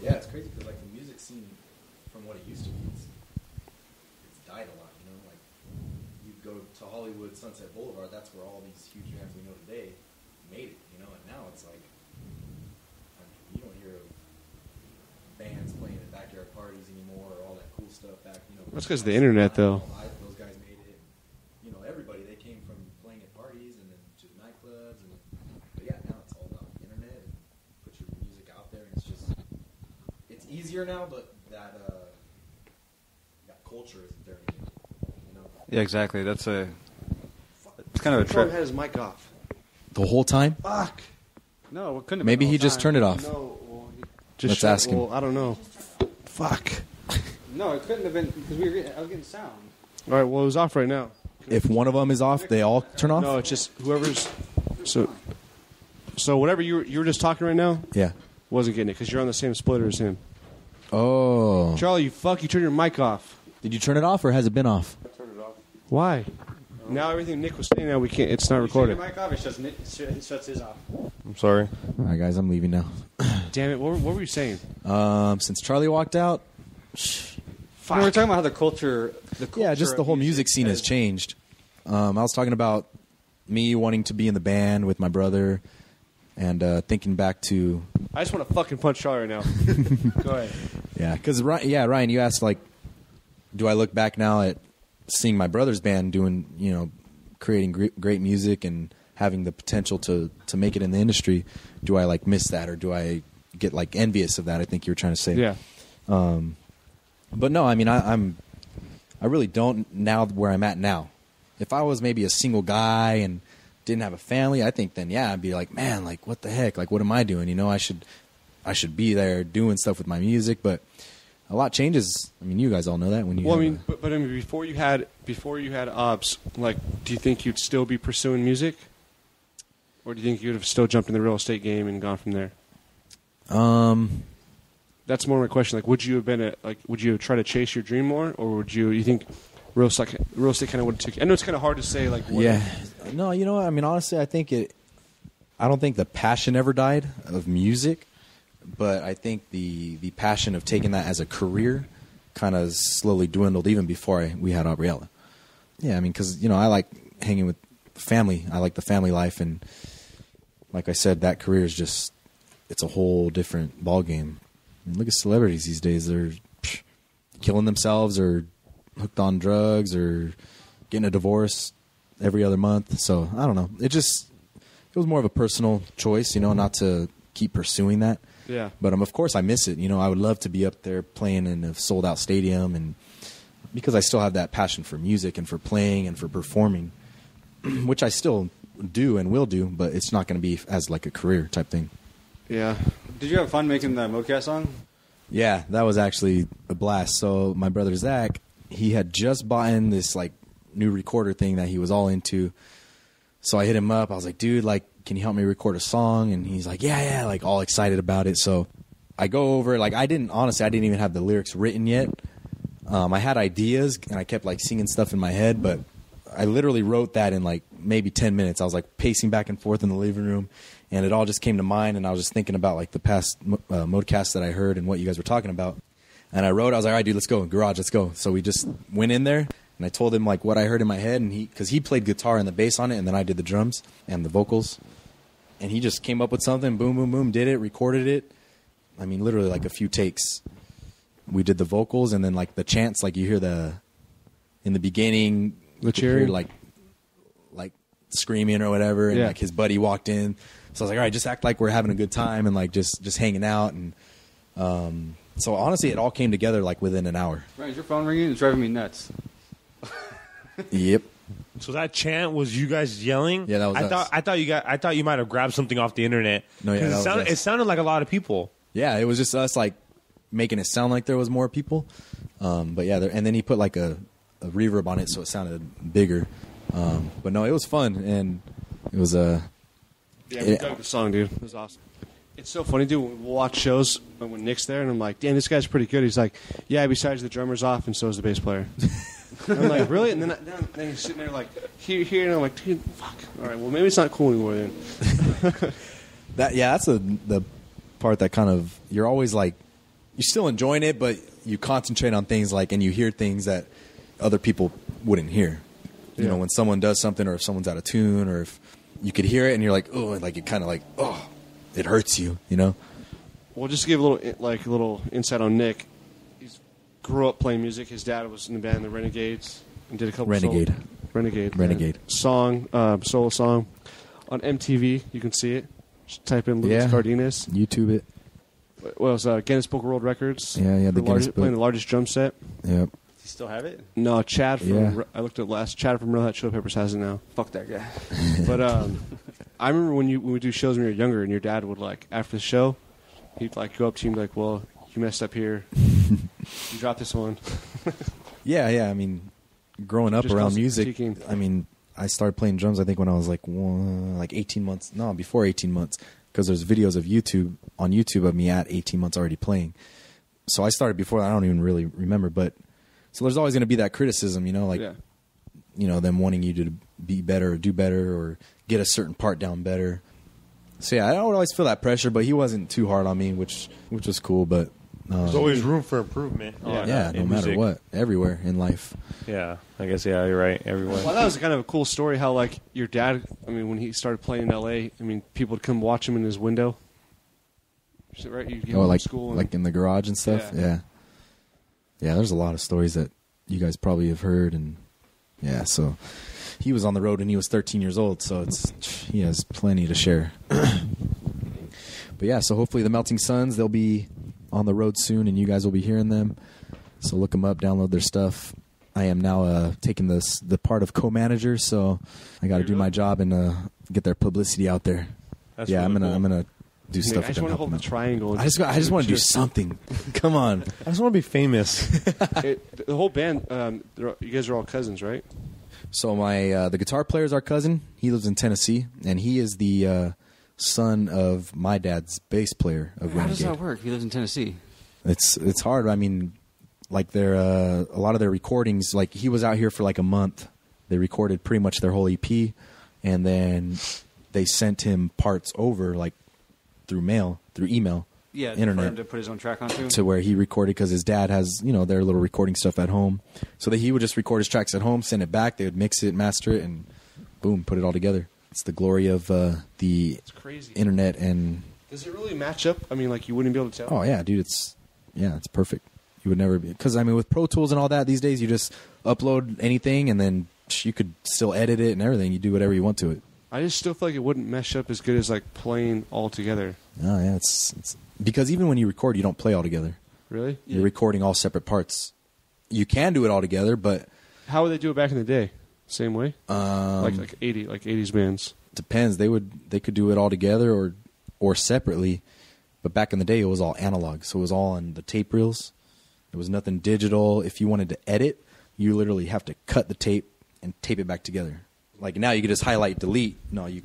Speaker 5: yeah, it's crazy, because like the music scene, from what it used to be, it's died a lot, you know. Like, you go to Hollywood, Sunset Boulevard, that's where all these huge bands we know today made it, you know. And now it's like, I mean, you don't hear of bands playing at backyard parties anymore, or all that cool stuff back, you know.
Speaker 1: That's 'cause of the internet, though.
Speaker 5: Those guys made it. You know, everybody, they came from playing at parties and then to the nightclubs, and but yeah, now it's all about the internet and put your music out there, and it's easier now, but that culture isn't there anymore, you know.
Speaker 3: Yeah, exactly. It's kind of a
Speaker 1: Troy
Speaker 3: trip.
Speaker 1: had his mic off.
Speaker 4: The whole time?
Speaker 1: Fuck.
Speaker 3: No, it couldn't have
Speaker 4: Maybe
Speaker 3: been
Speaker 4: he
Speaker 3: the whole
Speaker 4: just
Speaker 3: time.
Speaker 4: turned it off.
Speaker 1: No, well,
Speaker 4: Let's ask him.
Speaker 1: Well, I don't know. Fuck.
Speaker 3: No, it couldn't have been, because I was getting sound.
Speaker 1: All right. Well, it was off right now.
Speaker 4: If one of them is off, they all turn off?
Speaker 1: No, it's just whoever's. So whatever you were just talking right now
Speaker 4: Yeah.
Speaker 1: wasn't getting it because you're on the same splitter as him.
Speaker 4: Oh.
Speaker 1: Charlie, you turn your mic off.
Speaker 4: Did you turn it off, or has it been off?
Speaker 1: Why? Now everything Nick was saying, now we can't. It's not
Speaker 3: You turn
Speaker 1: recorded.
Speaker 3: your mic off, it shuts his off.
Speaker 2: I'm sorry.
Speaker 4: All right, guys, I'm leaving now.
Speaker 1: Damn it! What were you saying?
Speaker 4: Since Charlie walked out,
Speaker 3: We were talking about how the culture
Speaker 4: yeah, just the whole
Speaker 3: of
Speaker 4: music scene has changed. I was talking about me wanting to be in the band with my brother, and thinking back to
Speaker 1: I just want to fucking punch Charlie right now. Go ahead.
Speaker 4: yeah, because Ryan, you asked like, do I look back now at seeing my brother's band doing, you know, creating great music and having the potential to make it in the industry? Do I like miss that, or do I get like envious of that? I think you were trying to say.
Speaker 1: Yeah.
Speaker 4: But no, I mean, I really don't now where I'm at now. If I was maybe a single guy and didn't have a family, I think then, yeah, I'd be like, man, like, what the heck? Like, what am I doing? You know, I should be there doing stuff with my music, but a lot changes. I mean, you guys all know that when you.
Speaker 1: Well, I mean, but I mean, before you had Ops, like, do you think you'd still be pursuing music, or do you think you'd have still jumped in the real estate game and gone from there? That's more my question. Like, would you have tried to chase your dream more, or would you think real estate kind of would have took? I know it's kind of hard to say. Like, what
Speaker 4: yeah, no, you know what? I mean, honestly, I don't think the passion ever died of music, but I think the passion of taking that as a career kind of slowly dwindled even before we had Aubriella. Yeah, I mean, because, you know, I like hanging with family. I like the family life, and like I said, that career is just, it's a whole different ballgame. I mean, look at celebrities these days. They're killing themselves or hooked on drugs or getting a divorce every other month. So, I don't know. It was more of a personal choice, you know, not to keep pursuing that.
Speaker 1: Yeah.
Speaker 4: But of course I miss it. You know, I would love to be up there playing in a sold out stadium, and because I still have that passion for music and for playing and for performing, which I still do and will do, but it's not going to be as like a career type thing.
Speaker 1: Yeah.
Speaker 3: Did you have fun making the ModeCast song?
Speaker 4: Yeah, that was actually a blast. So my brother Zach, he had just bought in this like new recorder thing that he was all into. So I hit him up. I was like, dude, like, can you help me record a song? And he's like, yeah, like all excited about it. So I go over, like, I didn't even have the lyrics written yet. I had ideas and I kept like singing stuff in my head, but I literally wrote that in like maybe 10 minutes. I was like pacing back and forth in the living room, and it all just came to mind. And I was just thinking about like the past ModeCast that I heard and what you guys were talking about. And I wrote, I was like, all right, dude, let's go. Garage, let's go. So we just went in there. And I told him like what I heard in my head, and because he played guitar and the bass on it, and then I did the drums and the vocals, and he just came up with something, boom, boom, boom, did it, recorded it. I mean, literally like a few takes. We did the vocals, and then like the chants, like you hear in the beginning,
Speaker 1: the
Speaker 4: you could hear like screaming or whatever, and like his buddy walked in, so I was like, all right, just act like we're having a good time and like just hanging out, and so honestly, it all came together like within an hour.
Speaker 3: Right, is your phone ringing? It's driving me nuts.
Speaker 4: Yep.
Speaker 2: So that chant was you guys yelling?
Speaker 4: Yeah, that was us.
Speaker 2: I thought you might have grabbed something off the internet.
Speaker 4: No, yeah,
Speaker 2: it sounded like a lot of people.
Speaker 4: Yeah, it was just us like making it sound like there was more people. But yeah, and then he put like a reverb on it so it sounded bigger. But no, it was fun, and it was
Speaker 1: Yeah, we dug the song, dude. It was awesome. It's so funny, dude. We'll watch shows when Nick's there, and I'm like, damn, this guy's pretty good. He's like, yeah, besides the drummer's off, and so is the bass player. And I'm like, really? And then he's sitting there like, here, and I'm like, dude, fuck. All right, well, maybe it's not cool anymore then.
Speaker 4: that's the part that kind of, you're always like, you're still enjoying it, but you concentrate on things like, and you hear things that other people wouldn't hear. You know, when someone does something, or if someone's out of tune, or if you could hear it and you're like, oh, like it kind of like, oh, it hurts you, you know?
Speaker 1: Well, just to give a little insight on Nick, he grew up playing music. His dad was in the band The Renegades and did a couple Renegade solo song on MTV. You can see it. Just type in Lucas Cardenas.
Speaker 4: YouTube it.
Speaker 1: Well, it's Guinness Book of World Records.
Speaker 4: Yeah, the Guinness Book.
Speaker 1: Playing the largest drum set.
Speaker 4: Yep.
Speaker 3: Does he still have it?
Speaker 1: No, Chad from I looked at last. Chad from Red Hot Chili Peppers has it now.
Speaker 3: Fuck that guy.
Speaker 1: But I remember when we do shows when we were younger, and your dad would like after the show, he'd like go up to you and be like, "Well, you messed up here. You dropped this one."
Speaker 4: Yeah. I mean, growing up around music,
Speaker 1: critiquing.
Speaker 4: I mean, I started playing drums, I think, when I was like 18 months. No, before 18 months, because there's videos of on YouTube of me at 18 months already playing. So I started before that. I don't even really remember, but so there's always going to be that criticism, you know, like you know, them wanting you to be better or do better or get a certain part down better. So yeah, I don't always feel that pressure, but he wasn't too hard on me, which was cool. But
Speaker 2: There's always room for improvement.
Speaker 4: Yeah, no
Speaker 2: in
Speaker 4: matter
Speaker 2: music.
Speaker 4: what, everywhere in life.
Speaker 2: Yeah, I guess you're right. Everyone.
Speaker 1: Well, that was kind of a cool story. How like your dad, I mean, when he started playing in L.A., I mean, people would come watch him in his window. Is it right? You get home
Speaker 4: Like
Speaker 1: from school and,
Speaker 4: like in the garage and stuff.
Speaker 1: Yeah.
Speaker 4: Yeah. There's a lot of stories that you guys probably have heard, and yeah. So he was on the road when he was 13 years old, so he has plenty to share. But yeah, so hopefully the Melting Suns, they'll be on the road soon, and you guys will be hearing them. So look them up, download their stuff. I am now taking the part of co-manager, so I got to do my job and get their publicity out there.
Speaker 2: That's
Speaker 4: yeah,
Speaker 2: really cool.
Speaker 4: I'm gonna do
Speaker 1: Nick,
Speaker 4: stuff.
Speaker 1: I just want to hold the triangle.
Speaker 4: I just want to do something. Come on.
Speaker 2: I just want to be famous.
Speaker 1: The whole band, you guys are all cousins, right?
Speaker 4: So my the guitar player is our cousin. He lives in Tennessee, and he is the son of my dad's bass player of
Speaker 3: How does
Speaker 4: Renegade.
Speaker 3: that work? He lives in Tennessee.
Speaker 4: It's hard. I mean, like their a lot of their recordings. Like he was out here for like a month. They recorded pretty much their whole EP, and then they sent him parts over like through email,
Speaker 3: Yeah,
Speaker 4: internet.
Speaker 3: for him to put his own track onto.
Speaker 4: To where he recorded because his dad has, their little recording stuff at home. So that he would just record his tracks at home, send it back. They would mix it, master it, and boom, put it all together. It's the glory of the
Speaker 1: It's crazy.
Speaker 4: internet. And
Speaker 1: Does it really match up? I mean, like you wouldn't be able to tell.
Speaker 4: oh yeah, dude, it's perfect. You would never be, because I mean with Pro Tools and all that these days, you just upload anything and then you could still edit it and everything. You do whatever you want to it.
Speaker 1: I just still feel like it wouldn't mesh up as good as like playing all together.
Speaker 4: Oh yeah, it's because even when you record, you don't play all together.
Speaker 1: Really?
Speaker 4: You're recording all separate parts. You can do it all together, but
Speaker 1: How would they do it back in the day? Same way?
Speaker 4: um,
Speaker 1: like 80s bands.
Speaker 4: depends. They could do it all together or separately. But back in the day, it was all analog, so it was all on the tape reels. There was nothing digital. If you wanted to edit, you literally have to cut the tape and tape it back together. Like now, you can just highlight, delete. No, you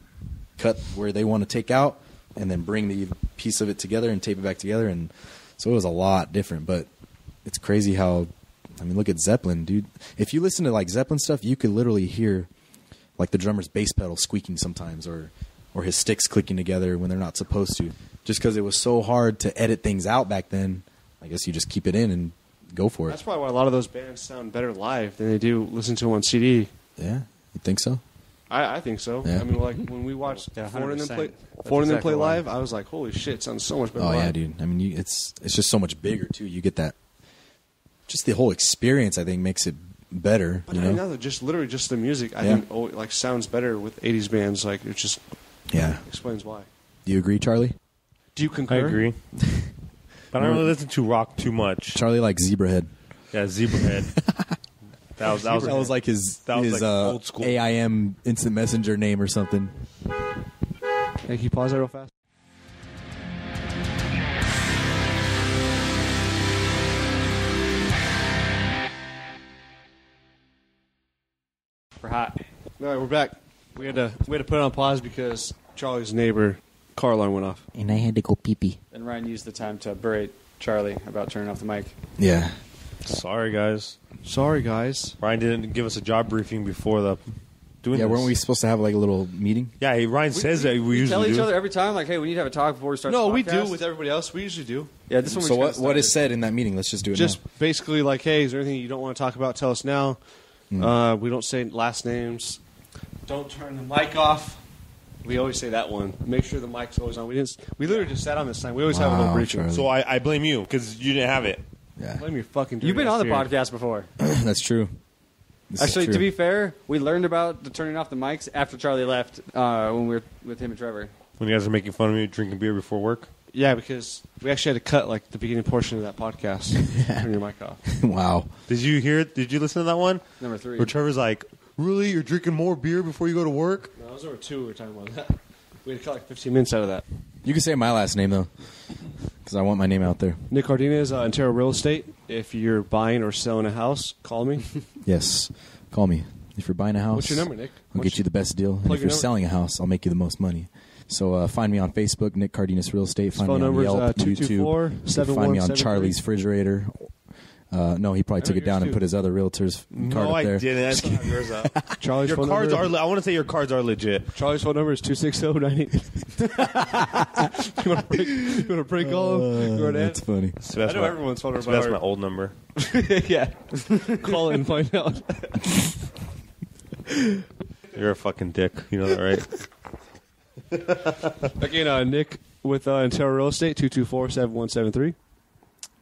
Speaker 4: cut where they want to take out, and then bring the piece of it together and tape it back together. And so it was a lot different. But it's crazy how, I mean, look at Zeppelin, dude. If you listen to like Zeppelin stuff, you could literally hear like the drummer's bass pedal squeaking sometimes, or his sticks clicking together when they're not supposed to. Just because it was so hard to edit things out back then, I guess you just keep it in and go for it.
Speaker 1: That's probably why a lot of those bands sound better live than they do listen to them on CD.
Speaker 4: Yeah, you think so?
Speaker 1: I think so.
Speaker 4: Yeah.
Speaker 1: I mean, like when we watched
Speaker 3: Yeah,
Speaker 1: Foreign and
Speaker 3: 100%.
Speaker 1: play,
Speaker 3: That's
Speaker 1: Foreign and
Speaker 3: exactly
Speaker 1: play
Speaker 3: why.
Speaker 1: live, I was like, holy shit, it sounds so much better
Speaker 4: Oh
Speaker 1: live.
Speaker 4: yeah, dude. I mean, it's just so much bigger too. You get that. Just the whole experience, I think, makes it better.
Speaker 1: But
Speaker 4: you
Speaker 1: I
Speaker 4: know?
Speaker 1: know, just literally just the music, I
Speaker 4: Yeah.
Speaker 1: think, like sounds better with 80s bands. Like it just
Speaker 4: Yeah.
Speaker 1: explains why.
Speaker 4: Do you agree, Charlie?
Speaker 1: Do you
Speaker 2: I
Speaker 1: concur?
Speaker 2: agree. But I don't really listen to rock too much.
Speaker 4: Charlie likes Zebrahead.
Speaker 2: Yeah, Zebrahead. that was
Speaker 4: like his
Speaker 2: That was
Speaker 4: his
Speaker 2: like old school.
Speaker 4: AIM instant messenger name or something.
Speaker 1: Hey, can you pause that real fast?
Speaker 3: For hot.
Speaker 1: All right, we're back. We had to put it on pause because Charlie's neighbor car alarm went off.
Speaker 4: And I had to go pee pee.
Speaker 3: And Ryan used the time to berate Charlie about turning off the mic.
Speaker 4: Yeah.
Speaker 2: Sorry, guys.
Speaker 1: Sorry, guys.
Speaker 2: Ryan didn't give us a job briefing before the doing
Speaker 4: Yeah,
Speaker 2: this.
Speaker 4: weren't we supposed to have like a little meeting?
Speaker 2: Yeah, Ryan says that we
Speaker 3: We
Speaker 2: usually
Speaker 3: tell each
Speaker 2: do.
Speaker 3: other every time, like, hey, we need to have a talk before we start
Speaker 1: No,
Speaker 3: the
Speaker 1: we
Speaker 3: podcast.
Speaker 1: do with everybody else. We usually do.
Speaker 3: Yeah, this one we
Speaker 4: So
Speaker 3: just
Speaker 4: what
Speaker 3: kinda
Speaker 4: is said in that meeting? Let's just do it
Speaker 1: Just
Speaker 4: now.
Speaker 1: basically like, hey, is there anything you don't want to talk about? Tell us now. We don't say last names. Don't turn the mic off. We always say that one. Make sure the mic's always on. We literally just sat on this time. We always have a little
Speaker 4: Wow,
Speaker 1: briefing.
Speaker 4: Charlie.
Speaker 2: So I blame you because you didn't have it.
Speaker 4: Yeah,
Speaker 1: Blame your fucking.
Speaker 3: You've been on the
Speaker 1: dirty ass
Speaker 3: podcast before.
Speaker 4: that's true. This is
Speaker 3: Actually,
Speaker 4: true.
Speaker 3: to be fair, we learned about the turning off the mics after Charlie left when we were with him and Trevor.
Speaker 2: When you guys are making fun of me drinking beer before work.
Speaker 1: Yeah, because we actually had to cut like the beginning portion of that podcast. Turn your mic off.
Speaker 4: Wow.
Speaker 2: Did you hear it? Did you listen to that one?
Speaker 3: Number 3.
Speaker 2: Where Trevor's like, really? You're drinking more beer before you go to work?
Speaker 1: No, that was over 2 we were talking about that. We had to cut like 15 minutes out of that.
Speaker 4: You can say my last name though, because I want my name out there.
Speaker 1: Nick Cardenas, Ontario Real Estate. If you're buying or selling a house, call me.
Speaker 4: Yes, call me if you're buying a house.
Speaker 1: What's your number, Nick?
Speaker 4: I'll get you the best deal. And
Speaker 1: Plug
Speaker 4: if
Speaker 1: your
Speaker 4: you're
Speaker 1: number.
Speaker 4: selling a house, I'll make you the most money. So find me on Facebook, Nick Cardenas Real Estate. Find
Speaker 1: phone
Speaker 4: me on
Speaker 1: number is,
Speaker 4: Yelp,
Speaker 1: 224
Speaker 4: YouTube. You can find me on
Speaker 1: 7173.
Speaker 4: Charlie's Refrigerator. No, he probably took it down and put his other realtor's card
Speaker 2: No,
Speaker 4: up there.
Speaker 2: I didn't. I still have yours up.
Speaker 1: Charlie's
Speaker 2: Your
Speaker 1: phone
Speaker 2: cards
Speaker 1: number?
Speaker 2: are. I want to say your cards are legit.
Speaker 1: Charlie's phone number is 260-98. You want to prank call him? Go ahead.
Speaker 4: That's funny.
Speaker 2: So
Speaker 1: I
Speaker 2: that's
Speaker 1: know
Speaker 2: my,
Speaker 1: everyone's phone number.
Speaker 2: so that's my old number.
Speaker 1: Yeah. Call it and find out.
Speaker 2: You're a fucking dick. You know that, right?
Speaker 1: Again, Nick with Intero Real Estate, 224-7173.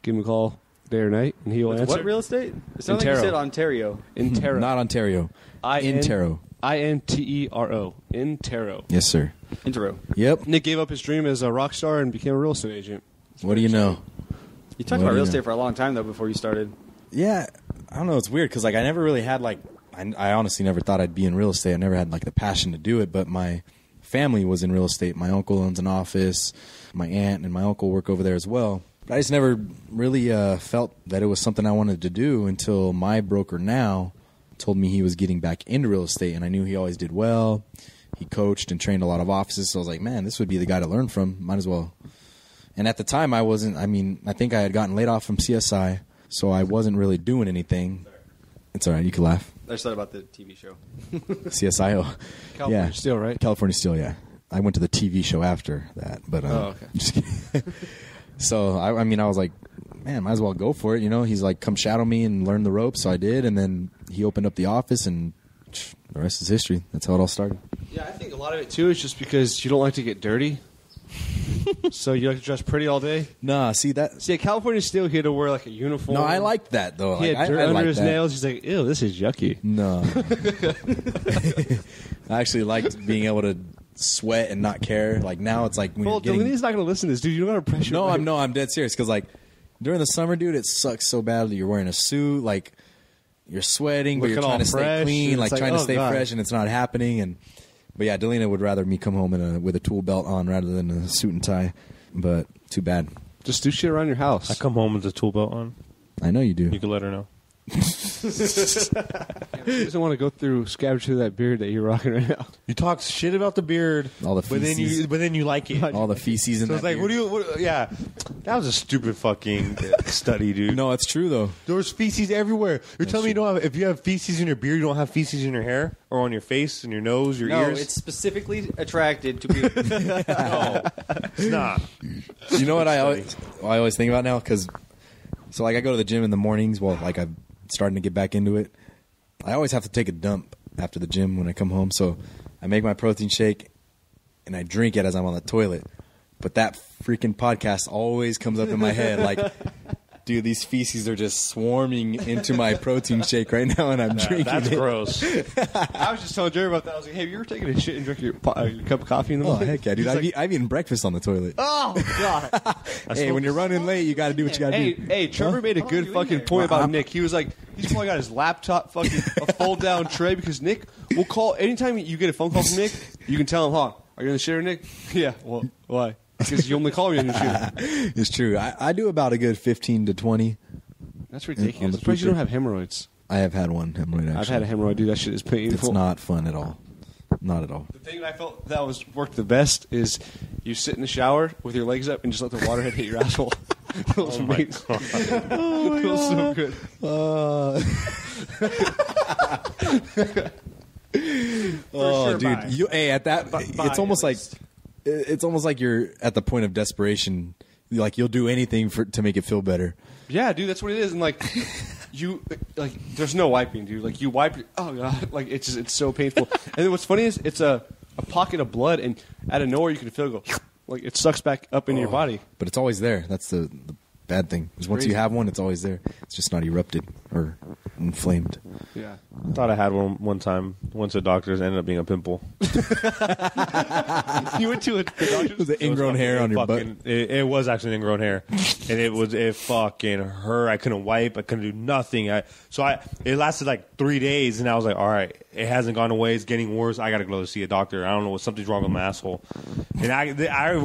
Speaker 1: Give him a call day or night, and he'll answer.
Speaker 3: What real estate? It sounds like you
Speaker 1: Intero.
Speaker 3: said Ontario.
Speaker 1: Intero.
Speaker 4: Not Ontario. Intero.
Speaker 1: Intero. Intero.
Speaker 4: Yes, sir.
Speaker 3: Intero.
Speaker 4: Yep.
Speaker 1: Nick gave up his dream as a rock star and became a real estate agent.
Speaker 4: What do you know?
Speaker 3: You talked
Speaker 4: What
Speaker 3: about
Speaker 4: do
Speaker 3: real
Speaker 4: you
Speaker 3: estate
Speaker 4: know?
Speaker 3: for a long time, though, before you started.
Speaker 4: Yeah, I don't know. It's weird because like I never really had like I honestly never thought I'd be in real estate. I never had like the passion to do it. But my family was in real estate. My uncle owns an office. My aunt and my uncle work over there as well. But I just never really felt that it was something I wanted to do until my broker now told me he was getting back into real estate, and I knew he always did well. He coached and trained a lot of offices, so I was like, man, this would be the guy to learn from. Might as well. And at the time, I wasn't. I mean, I think I had gotten laid off from CSI. So I wasn't really doing anything. It's all right. You can laugh.
Speaker 3: I just thought about the TV show.
Speaker 4: CSIO.
Speaker 1: California
Speaker 4: Yeah.
Speaker 1: Steel, right?
Speaker 4: California Steel, yeah. I went to the TV show after that. But,
Speaker 1: okay.
Speaker 4: Just kidding. So, I mean, I was like, man, might as well go for it. You know, he's like, come shadow me and learn the ropes. So I did. And then he opened up the office, and the rest is history. That's how it all started.
Speaker 1: Yeah, I think a lot of it, too, is just because you don't like to get dirty. So you like to dress pretty all day?
Speaker 4: Nah, see that?
Speaker 1: See, at California Steel, he had to wear like a uniform.
Speaker 4: No, I liked that, though.
Speaker 1: He
Speaker 4: Like,
Speaker 1: had dirt
Speaker 4: I
Speaker 1: under
Speaker 4: liked
Speaker 1: his
Speaker 4: that.
Speaker 1: nails. He's like, ew, this is yucky.
Speaker 4: No. I actually liked being able to sweat and not care. Like now it's like when
Speaker 1: Well,
Speaker 4: you're getting...
Speaker 1: Delaney's not going to listen to this, dude. You don't got to pressure.
Speaker 4: No, I'm dead serious because like during the summer, dude, it sucks so badly. You're wearing a suit, like you're sweating, but
Speaker 1: Looking
Speaker 4: you're trying
Speaker 1: all
Speaker 4: to stay
Speaker 1: fresh,
Speaker 4: clean,
Speaker 1: and
Speaker 4: like
Speaker 1: it's like,
Speaker 4: trying to
Speaker 1: oh,
Speaker 4: stay
Speaker 1: God.
Speaker 4: fresh, and it's not happening. But yeah, Delina would rather me come home with a tool belt on rather than a suit and tie. But too bad.
Speaker 1: Just do shit around your house.
Speaker 2: I come home with a tool belt on.
Speaker 4: I know you do.
Speaker 2: You can let her know.
Speaker 1: He doesn't want to go scavenge through that beard that you're rocking right now.
Speaker 2: You talk shit about the beard,
Speaker 4: All the
Speaker 2: but
Speaker 4: feces.
Speaker 2: then you like it.
Speaker 4: All the feces in
Speaker 2: So
Speaker 4: that
Speaker 2: it's like,
Speaker 4: beard.
Speaker 2: yeah, that was a stupid fucking study, dude.
Speaker 4: No, it's true though.
Speaker 2: There was feces everywhere. You're
Speaker 4: That's
Speaker 2: telling me you
Speaker 4: true.
Speaker 2: don't have, if you have feces in your beard, you don't have feces in your hair or on your face and your nose, your
Speaker 3: No,
Speaker 2: ears?
Speaker 3: it's specifically attracted to people.
Speaker 2: No, it's not.
Speaker 4: You know what I always think about now? Because so like I go to the gym in the mornings. Well, like I'm starting to get back into it. I always have to take a dump after the gym when I come home. So I make my protein shake and I drink it as I'm on the toilet. But that freaking podcast always comes up in my head. Like, dude, these feces are just swarming into my protein shake right now, and I'm drinking
Speaker 2: That's
Speaker 4: it.
Speaker 2: gross.
Speaker 1: I was just telling Jerry about that. I was like, hey, have you ever taken a shit and drink your cup of coffee in the
Speaker 4: Oh,
Speaker 1: morning?
Speaker 4: heck yeah, dude. I've eaten breakfast on the toilet.
Speaker 1: Oh, God.
Speaker 4: Hey, when you're running late, you got to do what you got to do.
Speaker 1: Hey, Trevor made a good fucking point about Nick. He was like, he's probably got his laptop fucking a fold down tray because Nick will call anytime you get a phone call from Nick. You can tell him, huh? Are you in the shitter, Nick? Yeah. Well, why? Because you only call me in the shitter.
Speaker 4: It's true. I do about a good 15 to 20.
Speaker 1: That's
Speaker 4: On
Speaker 1: ridiculous.
Speaker 4: the
Speaker 1: I'm surprised you don't
Speaker 4: pooper.
Speaker 1: have hemorrhoids.
Speaker 4: I have had one hemorrhoid, actually.
Speaker 1: I've had a hemorrhoid, dude. That shit is painful.
Speaker 4: It's not fun at all. Not at all.
Speaker 1: The thing that I felt that was worked the best is you sit in the shower with your legs up and just let the water head hit your asshole. It was amazing. Oh my God. It feels so good.
Speaker 4: Oh,
Speaker 3: sure,
Speaker 4: dude.
Speaker 3: bye.
Speaker 4: Hey, at that,
Speaker 3: Bye,
Speaker 4: it's almost
Speaker 3: at
Speaker 4: like
Speaker 3: least.
Speaker 4: it's almost like you're at the point of desperation. Like you'll do anything to make it feel better.
Speaker 1: Yeah, dude, that's what it is. And like, there's no wiping, dude. Like you wipe, oh God, like it's so painful. And then what's funny is it's a pocket of blood, and out of nowhere you can feel it go, like it sucks back up into your body.
Speaker 4: But it's always there. That's the bad thing. Is once you
Speaker 1: Crazy.
Speaker 4: have one, it's always there. It's just not erupted or inflamed.
Speaker 1: Yeah.
Speaker 2: I thought I had one time. Went to the doctor's, ended up being a pimple.
Speaker 1: You went to a doctor.
Speaker 4: The ingrown hair on your butt.
Speaker 2: It was actually an ingrown hair, and it fucking hurt. I couldn't wipe. I couldn't do nothing. It lasted like 3 days, and I was like, all right, it hasn't gone away. It's getting worse. I got to go to see a doctor. I don't know what something's wrong with my asshole. And I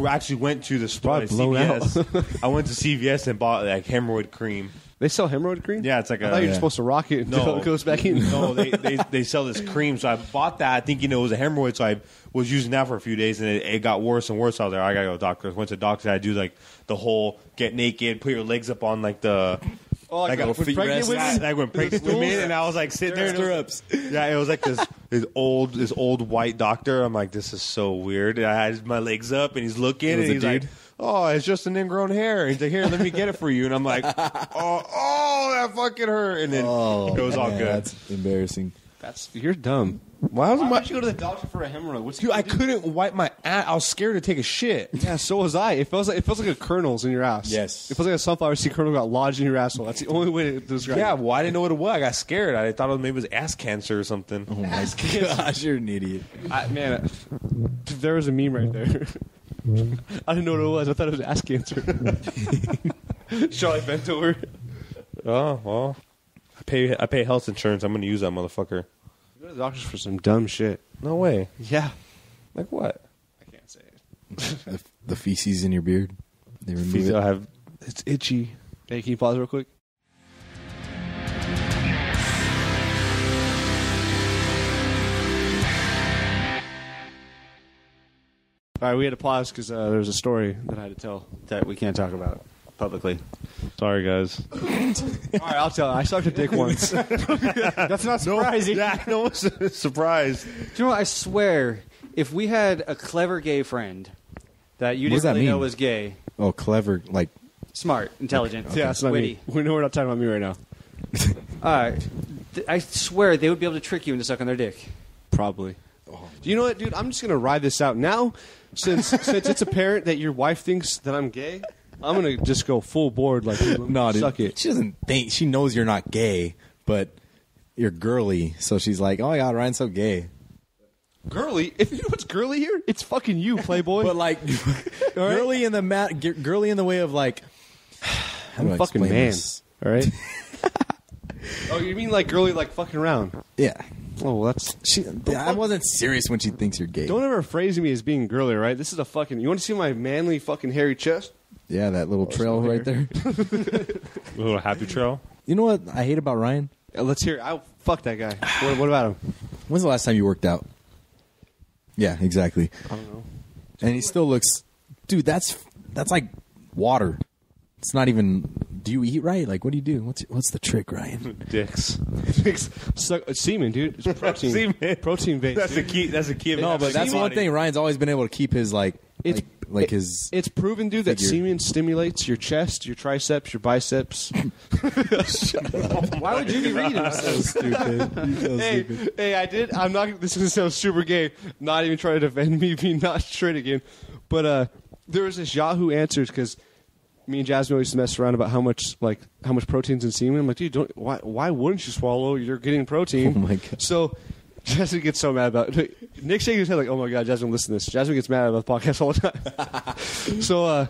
Speaker 2: actually went to the store at
Speaker 1: Probably blown
Speaker 2: CVS. I went to CVS and bought like hemorrhoid cream.
Speaker 1: They sell hemorrhoid cream?
Speaker 2: Yeah, it's like
Speaker 1: I thought you were
Speaker 4: yeah.
Speaker 1: supposed to rock it until it goes back in.
Speaker 2: No, they sell this cream. So I bought that thinking it was a hemorrhoid. So I was using that for a few days, and it got worse and worse. I was like, I got to go to the doctor. Went to the doctor. I do like the whole get naked, put your legs up on like the
Speaker 1: Oh, like
Speaker 2: Like
Speaker 1: when
Speaker 4: feet
Speaker 1: pregnant
Speaker 4: rest.
Speaker 1: women?
Speaker 2: Like when pregnant women, and I was like sitting there, and it was- yeah, it was like this old white doctor. I'm like, this is so weird. I had my legs up, and he's looking,
Speaker 4: was
Speaker 2: and
Speaker 4: a
Speaker 2: he's
Speaker 4: dude?
Speaker 2: like, oh, it's just an ingrown hair. And he's like, here, let me get it for you. And I'm like, oh, that fucking hurt. And then it was all
Speaker 4: man,
Speaker 2: good.
Speaker 4: That's embarrassing.
Speaker 1: You're dumb.
Speaker 2: Why was
Speaker 1: Why
Speaker 2: my?
Speaker 1: would you go to the doctor for a hemorrhoid? What's
Speaker 2: Dude, I couldn't wipe my ass. I was scared to take a shit.
Speaker 1: Yeah, so was I. It feels like a kernel's in your ass.
Speaker 4: Yes.
Speaker 1: It feels like a sunflower seed kernel got lodged in your asshole. That's the only way to describe
Speaker 2: Yeah,
Speaker 1: it.
Speaker 2: well, I didn't know what it was. I got scared. I thought maybe it was ass cancer or something.
Speaker 4: Oh my gosh, you're an idiot.
Speaker 1: Man, there was a meme right there. I didn't know what it was. I thought it was ass cancer. Charlie bent over.
Speaker 2: Oh well, I pay health insurance. I'm gonna use that motherfucker.
Speaker 1: You go to the doctors for some dumb shit.
Speaker 2: No way.
Speaker 1: Yeah.
Speaker 2: Like what?
Speaker 1: I can't say it.
Speaker 4: The feces in your beard. They remove it.
Speaker 2: I have. It's itchy.
Speaker 1: Hey, can you pause real quick? All right, we had to pause because there was a story that I had to tell.
Speaker 3: That we can't talk about publicly.
Speaker 2: Sorry, guys.
Speaker 1: All right, I'll tell. I sucked a dick once. That's not surprising.
Speaker 2: Yeah, no one's surprised.
Speaker 3: Do you know what? I swear, if we had a clever gay friend that you
Speaker 4: What does
Speaker 3: didn't
Speaker 4: that
Speaker 3: really know
Speaker 4: mean?
Speaker 3: was gay,
Speaker 4: Oh, clever. Like,
Speaker 3: smart, intelligent,
Speaker 1: Yeah, that's not
Speaker 3: witty,
Speaker 1: me. We know we're not talking about me right now.
Speaker 3: I swear they would be able to trick you into sucking their dick.
Speaker 1: Probably. Do you know what, dude? I'm just gonna ride this out now. Since it's apparent that your wife thinks that I'm gay, I'm gonna just go full board. Like,
Speaker 4: no, dude.
Speaker 1: suck it.
Speaker 4: She doesn't think. She knows you're not gay, but you're girly. So she's like, oh my God, Ryan's so gay.
Speaker 1: Girly. If you know what's girly here, it's fucking you, Playboy.
Speaker 4: But like, girly in the girly in the way of like, how do
Speaker 1: I'm
Speaker 4: I
Speaker 1: a fucking
Speaker 4: explain
Speaker 1: man.
Speaker 4: this?
Speaker 1: All right. Oh, you mean like girly, like fucking around?
Speaker 4: Yeah.
Speaker 1: Oh, well, that's.
Speaker 4: I wasn't serious when she thinks you're gay.
Speaker 1: Don't ever phrase me as being girly, right? This is a fucking. You want to see my manly fucking hairy chest?
Speaker 4: Yeah, that little trail right there.
Speaker 2: A little happy trail.
Speaker 4: You know what I hate about Ryan?
Speaker 1: Yeah, let's hear it. Fuck that guy. What about him?
Speaker 4: When's the last time you worked out? Yeah, exactly.
Speaker 1: I don't know.
Speaker 4: And he still looks, dude. That's like water. It's not even. Do you eat right? Like, what do you do? What's the trick, Ryan?
Speaker 2: Dicks.
Speaker 1: Semen, dude. It's protein.
Speaker 2: Semen.
Speaker 1: Protein based.
Speaker 2: That's the key. That's the key. Of
Speaker 4: No, but that's one thing. Ryan's always been able to keep his
Speaker 1: It's
Speaker 4: his.
Speaker 1: It's proven, dude, that
Speaker 4: figure.
Speaker 1: semen stimulates your chest, your triceps, your biceps.
Speaker 3: Why would you be reading this?
Speaker 4: Stupid.
Speaker 1: Hey, I did. I'm not. This is gonna sound super gay. Not even trying to defend me being not straight again. But there was this Yahoo Answers because me and Jasmine always mess around about how much protein's in semen. I'm like, dude, why wouldn't you swallow? You're getting protein.
Speaker 4: Oh my God.
Speaker 1: So Jasmine gets so mad about it. Nick shaking his head like, oh my God, Jasmine, listen to this. Jasmine gets mad about the podcast all the time. So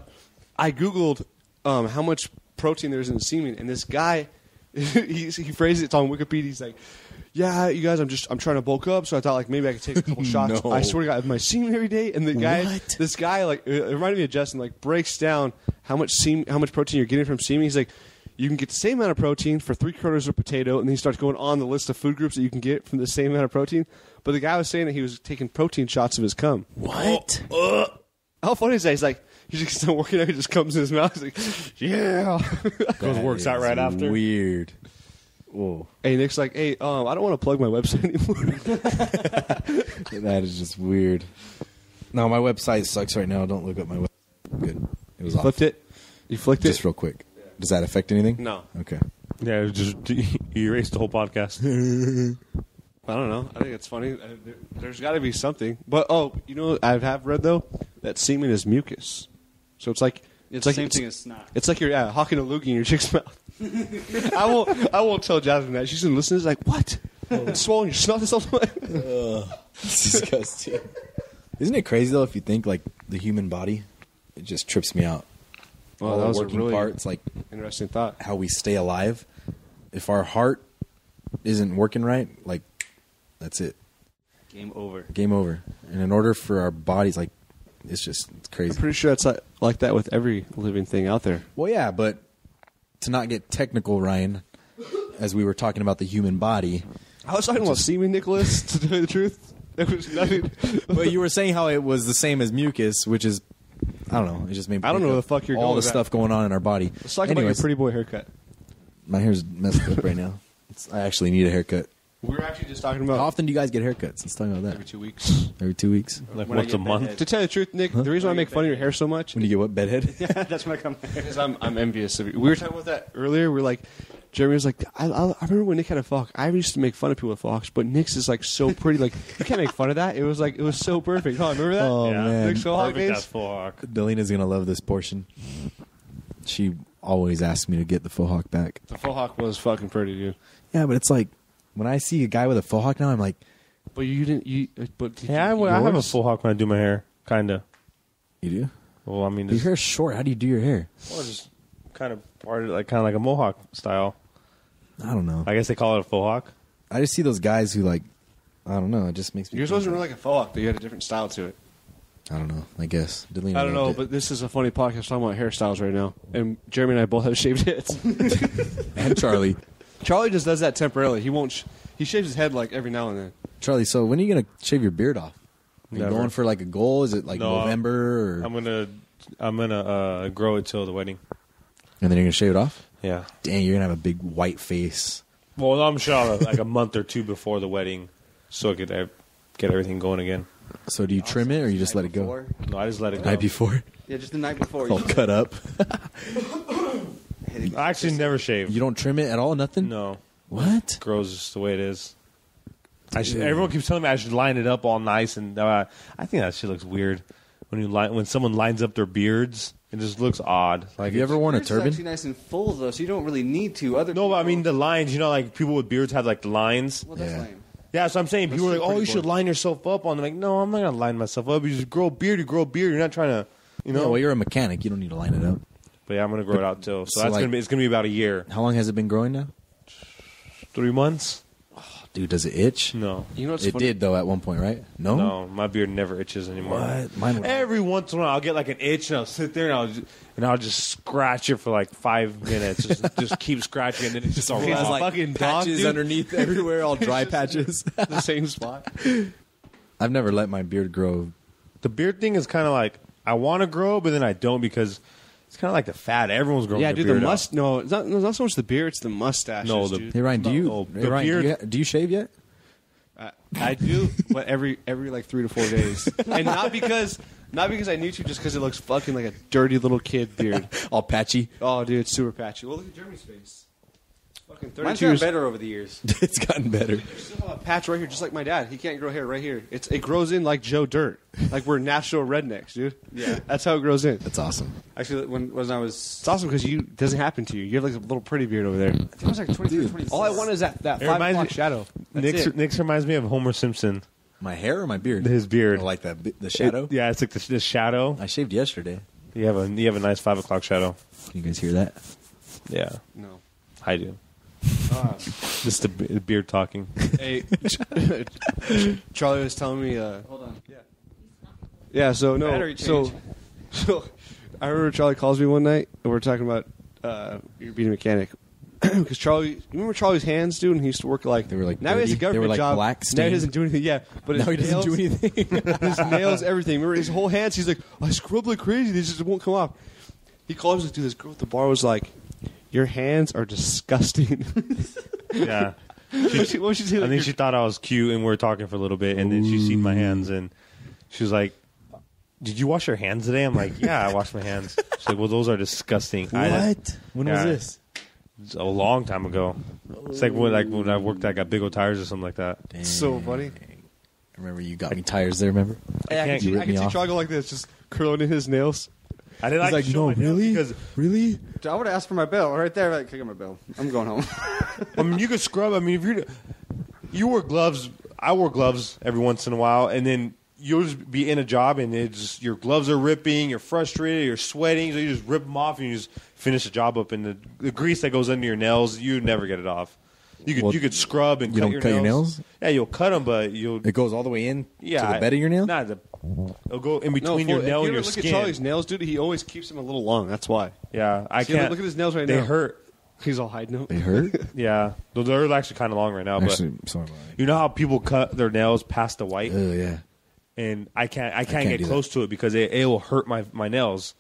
Speaker 1: I Googled how much protein there's in the semen, and this guy, he phrases it, it's on Wikipedia. He's like, yeah, you guys, I'm trying to bulk up, so I thought like maybe I could take a couple shots.
Speaker 4: No.
Speaker 1: I swear to God, I have my semen every day, and the guy,
Speaker 4: What?
Speaker 1: this guy, like, it reminded me of Justin, like breaks down how much protein you're getting from semen. He's like, you can get the same amount of protein for 3/4 of a potato, and then he starts going on the list of food groups that you can get from the same amount of protein. But the guy was saying that he was taking protein shots of his cum.
Speaker 4: What?
Speaker 1: How funny is that? He's like, he's just still working out. He just comes in his mouth. He's like, yeah.
Speaker 2: Goes works out right after.
Speaker 4: Weird. Whoa.
Speaker 1: Hey, Nick's like, hey, I don't want to plug my website anymore.
Speaker 4: That is just weird. No, my website sucks right now. Don't look up my website. Good. It was off.
Speaker 1: Flipped it? You flicked
Speaker 4: Just
Speaker 1: it?
Speaker 4: real quick. Does that affect anything?
Speaker 1: No.
Speaker 4: Okay.
Speaker 2: Yeah, just you erased the whole podcast.
Speaker 1: I don't know. I think it's funny. There's got to be something. But, you know what I have read, though? That semen is mucus. So it's like...
Speaker 3: It's
Speaker 1: like
Speaker 3: the same thing as snot.
Speaker 1: It's like you're hawking a loogie in your chick's mouth. I won't tell Jasmine that. She's going to listen. It's like, what? It's swallowing your snot this whole time?
Speaker 4: It's disgusting. Isn't it crazy, though, if you think, like, the human body? It just trips me out.
Speaker 1: Well,
Speaker 4: All
Speaker 1: that
Speaker 4: the
Speaker 1: was a
Speaker 4: working
Speaker 1: really
Speaker 4: parts, like
Speaker 1: interesting thought.
Speaker 4: how we stay alive. If our heart isn't working right, like, that's it.
Speaker 3: Game over.
Speaker 4: Game over. And in order for our bodies, like, it's
Speaker 1: I'm
Speaker 4: crazy.
Speaker 1: pretty sure it's like that with every living thing out there.
Speaker 4: Well, yeah, but to not get technical, Ryan, as we were talking about the human body,
Speaker 1: I was talking about semen, Nicholas, to tell you the truth. There was nothing.
Speaker 4: but you were saying how it was the same as mucus, which is, I don't know, it just made me
Speaker 1: I don't
Speaker 4: think
Speaker 1: know
Speaker 4: of
Speaker 1: the fuck you're
Speaker 4: all
Speaker 1: going
Speaker 4: the
Speaker 1: with that.
Speaker 4: stuff going on in our body.
Speaker 1: Let's talk about your pretty boy haircut.
Speaker 4: My hair's messed up right now. I actually need a haircut.
Speaker 1: We were actually just talking
Speaker 4: How
Speaker 1: about
Speaker 4: often do you guys get haircuts? Let's talk about that.
Speaker 1: every 2 weeks.
Speaker 4: Every 2 weeks.
Speaker 2: Like
Speaker 3: When I
Speaker 2: once a
Speaker 3: get
Speaker 2: month.
Speaker 3: bedhead.
Speaker 1: To tell you the truth, Nick, the reason why I make fun of your hair so much
Speaker 4: When you get what, bedhead?
Speaker 3: That's when I come.
Speaker 1: is I'm envious of you. We were talking about that earlier. We're like, Jeremy was like, I remember when Nick had a faux hawk. I used to make fun of people with faux hawks, but Nick's is like so pretty. Like you can't make fun of that. It was so perfect. Oh, remember that?
Speaker 4: Oh, man.
Speaker 1: Nick's faux hawk
Speaker 2: Perfect
Speaker 1: days?
Speaker 2: as full hawk.
Speaker 4: Delina's going to love this portion. She always asks me to get the faux hawk back.
Speaker 1: The faux hawk was fucking pretty, dude.
Speaker 4: Yeah, but it's like, when I see a guy with a faux hawk now, I'm like,
Speaker 1: But you didn't. But did
Speaker 2: Yeah,
Speaker 1: you,
Speaker 2: I have a
Speaker 1: yours?
Speaker 2: full hawk when I do my hair. Kind of.
Speaker 4: you do?
Speaker 2: Well, I mean,
Speaker 4: Your
Speaker 2: just,
Speaker 4: hair's short. How do you do your hair?
Speaker 2: well, just kind of like a mohawk style.
Speaker 4: I don't know.
Speaker 2: I guess they call it a faux hawk.
Speaker 4: I just see those guys who like, I don't know. It just makes me.
Speaker 1: Yours
Speaker 4: think
Speaker 1: wasn't really like a faux hawk, but you had a different style to it.
Speaker 4: I don't know. I guess. Delina
Speaker 1: I don't know,
Speaker 4: loved
Speaker 1: but this is a funny podcast talking about hairstyles right now. And Jeremy and I both have shaved heads.
Speaker 4: and Charlie.
Speaker 1: Charlie just does that temporarily. He won't. He shaves his head like every now and then.
Speaker 4: Charlie, so when are you gonna shave your beard off? Are you
Speaker 2: Never.
Speaker 4: going for like a goal? Is it like
Speaker 2: No,
Speaker 4: November or?
Speaker 2: I'm gonna grow it till the wedding.
Speaker 4: And then you're gonna shave it off?
Speaker 2: Yeah.
Speaker 4: Dang, you're gonna have a big white face.
Speaker 2: Well, I'm sure like a month or two before the wedding, so I could get everything going again.
Speaker 4: So do you trim it or you just let it go?
Speaker 3: Before.
Speaker 2: No, I just let it go.
Speaker 4: Night before,
Speaker 3: Yeah, just the night before.
Speaker 4: all cut up.
Speaker 2: I actually never shave.
Speaker 4: You don't trim it at all? Nothing?
Speaker 2: No,
Speaker 4: What?
Speaker 2: grows just the way it is. Everyone keeps telling me I should line it up all nice, and I think that shit looks weird when someone lines up their beards. It just looks odd. Like
Speaker 4: Have you ever worn a
Speaker 3: Yours is
Speaker 4: turban?
Speaker 3: actually nice and full though, so you don't really need to. Other
Speaker 2: No, but I
Speaker 3: people-
Speaker 2: mean the lines. You know, like people with beards have like the lines.
Speaker 3: well, that's
Speaker 4: Yeah.
Speaker 3: lame.
Speaker 2: Yeah, so I'm saying people are like,
Speaker 1: pretty
Speaker 2: "Oh, you should
Speaker 1: boring.
Speaker 2: line yourself up on." I'm like, no, I'm not gonna line myself up. You just grow a beard. You grow a beard. You're not trying to, you know.
Speaker 4: No, well, you're a mechanic. You don't need to line it up.
Speaker 2: But yeah, I'm gonna grow it out too. So,
Speaker 4: So,
Speaker 2: that's
Speaker 4: like-
Speaker 2: it's gonna be about a year,
Speaker 4: How long has it been growing now?
Speaker 2: 3 months.
Speaker 4: Dude, does it itch?
Speaker 2: No,
Speaker 1: You know what's
Speaker 4: It
Speaker 1: funny?
Speaker 4: did though at one point, right? No.
Speaker 2: no, my beard never itches anymore.
Speaker 4: What? Mine would.
Speaker 2: Every once in a while, I'll get like an itch, and I'll sit there and I'll just scratch it for like 5 minutes. Just keep scratching, and then it's just all
Speaker 1: He's
Speaker 2: raw.
Speaker 1: like- fucking dog,
Speaker 4: patches
Speaker 1: dude.
Speaker 4: underneath everywhere, all dry patches.
Speaker 1: The same spot.
Speaker 4: I've never let my beard grow.
Speaker 2: The beard thing is kind of like I want to grow, but then I don't because it's kind of like the fat. Everyone's growing.
Speaker 1: Yeah,
Speaker 2: their
Speaker 1: dude. The
Speaker 2: beard out.
Speaker 1: must. No, it's not so much the beard. It's the mustache.
Speaker 2: No,
Speaker 1: dude.
Speaker 4: Hey Ryan, do you?
Speaker 2: Oh,
Speaker 4: hey,
Speaker 2: the
Speaker 4: Ryan,
Speaker 2: beard-
Speaker 4: do you shave yet?
Speaker 1: I do, but every like 3 to 4 days, and not because I need to, just because it looks fucking like a dirty little kid beard.
Speaker 4: All patchy.
Speaker 1: Oh, dude, it's super patchy. Well, look at Jeremy's face. Fucking 32
Speaker 3: Mine's
Speaker 1: years.
Speaker 3: gotten better over the years.
Speaker 4: It's gotten better.
Speaker 1: You still have a patch right here, just like my dad. He can't grow hair right here. It grows in like Joe Dirt. Like we're natural rednecks, dude.
Speaker 3: Yeah.
Speaker 1: That's how it grows in.
Speaker 4: That's awesome.
Speaker 3: Actually, when I was,
Speaker 1: It's awesome because it doesn't happen to you. You have like a little pretty beard over there.
Speaker 3: I think I was like 23, 24.
Speaker 1: All I want is that
Speaker 2: It
Speaker 1: 5
Speaker 2: reminds
Speaker 1: o'clock
Speaker 2: me-
Speaker 1: shadow. That's it.
Speaker 2: Nick's reminds me of Homer Simpson.
Speaker 4: My hair or my beard?
Speaker 2: His beard.
Speaker 4: I like that. The shadow.
Speaker 2: Yeah, it's like the shadow.
Speaker 4: I shaved yesterday.
Speaker 2: You have a nice 5 o'clock shadow.
Speaker 4: Can you guys hear that?
Speaker 2: Yeah,
Speaker 1: No.
Speaker 2: I do.
Speaker 1: Ah.
Speaker 2: Just the beard talking.
Speaker 1: Hey, Charlie was telling me.
Speaker 3: Hold on.
Speaker 1: Yeah. So no.
Speaker 3: Battery
Speaker 1: So,
Speaker 3: change.
Speaker 1: so I remember Charlie calls me one night and we're talking about you're being a mechanic. Because Charlie, you remember Charlie's hands, dude? And he used to work like
Speaker 4: They were, like,
Speaker 1: now he has a
Speaker 4: dirty. They
Speaker 1: government
Speaker 4: were, like,
Speaker 1: job.
Speaker 4: black
Speaker 1: Now he
Speaker 4: stained.
Speaker 1: doesn't do anything. Yeah, but his
Speaker 4: Now he doesn't
Speaker 1: nails,
Speaker 4: do anything.
Speaker 1: his nails, everything. Remember his whole hands? He's like, I scrub like crazy. They just won't come off. He calls us, dude. This girl at the bar was like, "Your hands are disgusting."
Speaker 2: Yeah.
Speaker 1: what was she say?
Speaker 2: I
Speaker 1: Like,
Speaker 2: think she thought I was cute, and we were talking for a little bit, and then she seen my hands, and she was like, "Did you wash your hands today?" I'm like, "Yeah, I washed my hands." She's like, "Well, those are disgusting."
Speaker 4: What? When was
Speaker 2: Yeah.
Speaker 4: this?
Speaker 2: A long time ago. It's like when I worked at Got Big Old Tires or something like that.
Speaker 1: It's so funny.
Speaker 4: I remember you got me tires there. Remember?
Speaker 1: Hey, I
Speaker 2: can't-
Speaker 1: can
Speaker 4: you
Speaker 1: see,
Speaker 4: rip
Speaker 1: I can
Speaker 4: me
Speaker 1: see
Speaker 4: off.
Speaker 1: Charlie go like this, just curling in his nails.
Speaker 2: I didn't
Speaker 4: He's like,
Speaker 2: to show
Speaker 4: no,
Speaker 2: my nails
Speaker 4: really,
Speaker 2: because
Speaker 4: really.
Speaker 3: I would have asked for my bill right there. Like, I got my bill. I'm going home.
Speaker 2: I mean you could scrub. I mean if you wear gloves, I wear gloves every once in a while, and then you'll just be in a job and your gloves are ripping, you're frustrated, you're sweating, so you just rip them off and you just finish the job up, and the grease that goes under your nails, you never get it off.
Speaker 4: Well,
Speaker 2: You could scrub and
Speaker 4: you
Speaker 2: cut
Speaker 4: don't
Speaker 2: your
Speaker 4: cut your
Speaker 2: nails.
Speaker 4: nails?
Speaker 2: Yeah, you'll cut them, but you'll
Speaker 4: It goes all the way in to the
Speaker 2: I-
Speaker 4: bed of your nail.
Speaker 2: Nah, it'll go in between your
Speaker 1: if
Speaker 2: nail
Speaker 1: you
Speaker 2: and
Speaker 1: ever
Speaker 2: your
Speaker 1: look
Speaker 2: skin.
Speaker 1: at Charlie's nails, dude. He always keeps them a little long. That's why.
Speaker 2: Yeah, I
Speaker 1: See,
Speaker 2: can't.
Speaker 1: look at his nails right
Speaker 2: they
Speaker 1: now.
Speaker 2: hurt.
Speaker 1: He's all hiding them.
Speaker 4: They hurt.
Speaker 2: Yeah, they're actually kind of long right now.
Speaker 4: Actually, sorry about
Speaker 2: But you know how people cut their nails past the white,
Speaker 4: that. Yeah.
Speaker 2: and I can't
Speaker 4: can't
Speaker 2: get
Speaker 4: do
Speaker 2: close to it because it will hurt my nails.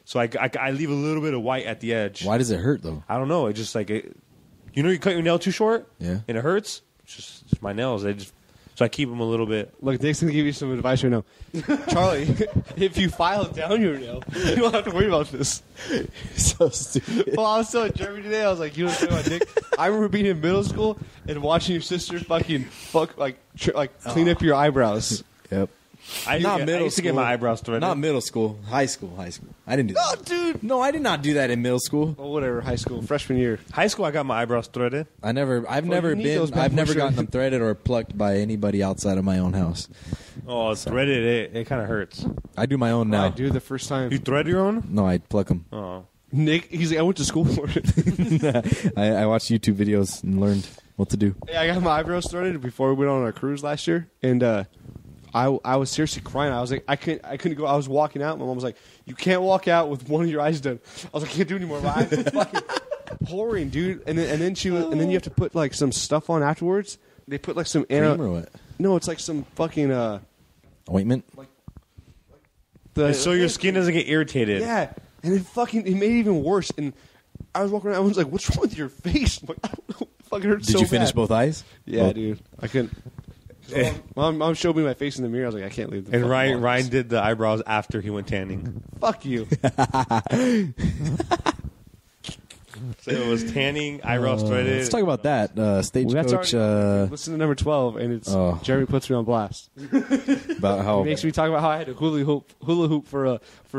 Speaker 2: So I leave a little bit of white at the edge.
Speaker 4: Why does it hurt though?
Speaker 2: I don't know. It just like You know, you cut your nail too short,
Speaker 4: Yeah.
Speaker 2: and it hurts. It's just my nails. So I keep them a little bit.
Speaker 1: Look, Nick's going to give you some advice right now. Charlie, if you file down your nail, you don't have to worry about this.
Speaker 4: So stupid.
Speaker 1: Well, I was telling Jeremy today, I was like, you know what I'm saying about Nick? I remember being in middle school and watching your sister fucking clean up your eyebrows.
Speaker 4: Yep.
Speaker 2: I used to get my eyebrows threaded.
Speaker 4: Not middle school. High school. I didn't do that.
Speaker 1: Oh, dude.
Speaker 4: No, I did not do that in middle school.
Speaker 1: Well, whatever, high school, freshman year.
Speaker 2: High school, I got my eyebrows threaded.
Speaker 4: I've
Speaker 1: you
Speaker 4: never
Speaker 1: need those back
Speaker 4: I've
Speaker 1: for
Speaker 4: never
Speaker 1: sure.
Speaker 4: gotten them threaded or plucked by anybody outside of my own house.
Speaker 2: Oh, threaded. It kind of hurts.
Speaker 4: I do my own
Speaker 1: I
Speaker 4: now.
Speaker 1: do the first time.
Speaker 2: You thread your own?
Speaker 4: No, I pluck them.
Speaker 2: Oh.
Speaker 1: Nick, he's like, I went to school for it.
Speaker 4: I watched YouTube videos and learned what to do.
Speaker 1: Yeah, I got my eyebrows threaded before we went on our cruise last year, and I was seriously crying. I was like, I couldn't go. I was walking out. My mom was like, "You can't walk out with one of your eyes done." I was like, I can't do it anymore. My eyes are fucking pouring, dude. And then you have to put like some stuff on afterwards. They put like some
Speaker 4: Cream or what?
Speaker 1: No, it's like some fucking
Speaker 4: Ointment?
Speaker 2: So your skin doesn't get irritated.
Speaker 1: Yeah, and it made it even worse. And I was walking around. I was like, "What's wrong with your face?" I'm like, I don't know. It fucking hurts
Speaker 4: Did
Speaker 1: so
Speaker 4: you finish
Speaker 1: bad.
Speaker 4: both eyes?
Speaker 1: Yeah,
Speaker 4: Oh.
Speaker 1: dude. I couldn't. Mom showed me my face in the mirror. I was like, I can't leave.
Speaker 2: And Ryan did the eyebrows after he went tanning.
Speaker 1: Fuck you.
Speaker 2: So it was tanning, eyebrows threaded.
Speaker 4: Let's talk about that. Stagecoach,
Speaker 1: Listen to number 12, and it's Jeremy puts me on blast.
Speaker 4: about how...
Speaker 1: He makes me talk about how I had to hula hoop for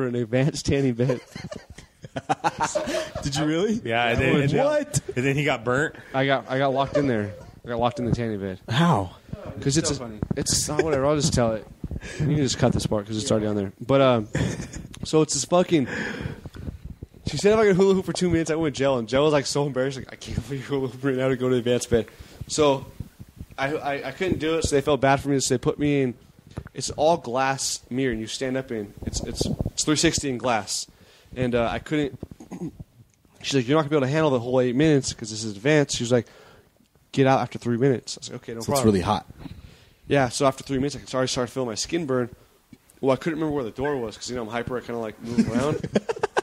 Speaker 1: an advanced tanning bed.
Speaker 4: Did you really?
Speaker 2: Yeah,
Speaker 4: What?
Speaker 2: And then he got burnt.
Speaker 1: I got locked in there. I got locked in the tanning bed
Speaker 4: How?
Speaker 1: because
Speaker 3: so funny.
Speaker 1: it's not whatever. I'll just tell it. You can just cut this part because it's already on there. But so it's this fucking. She said if I could hula hoop for 2 minutes, I went to jail, and Joe was like so embarrassed, like I can't believe hula hoop right now to go to the advanced bed. So I couldn't do it, so they felt bad for me. So they put me in. It's all glass mirror, and you stand up in. It's 360 in glass, and I couldn't. She's like, you're not gonna be able to handle the whole 8 minutes because this is advanced. She was like, get out after 3 minutes. I was like, okay, no
Speaker 4: So
Speaker 1: problem.
Speaker 4: it's really hot.
Speaker 1: Yeah, so after 3 minutes, I started feeling my skin burn. Well, I couldn't remember where the door was because, I'm hyper. I kind of, like, move around.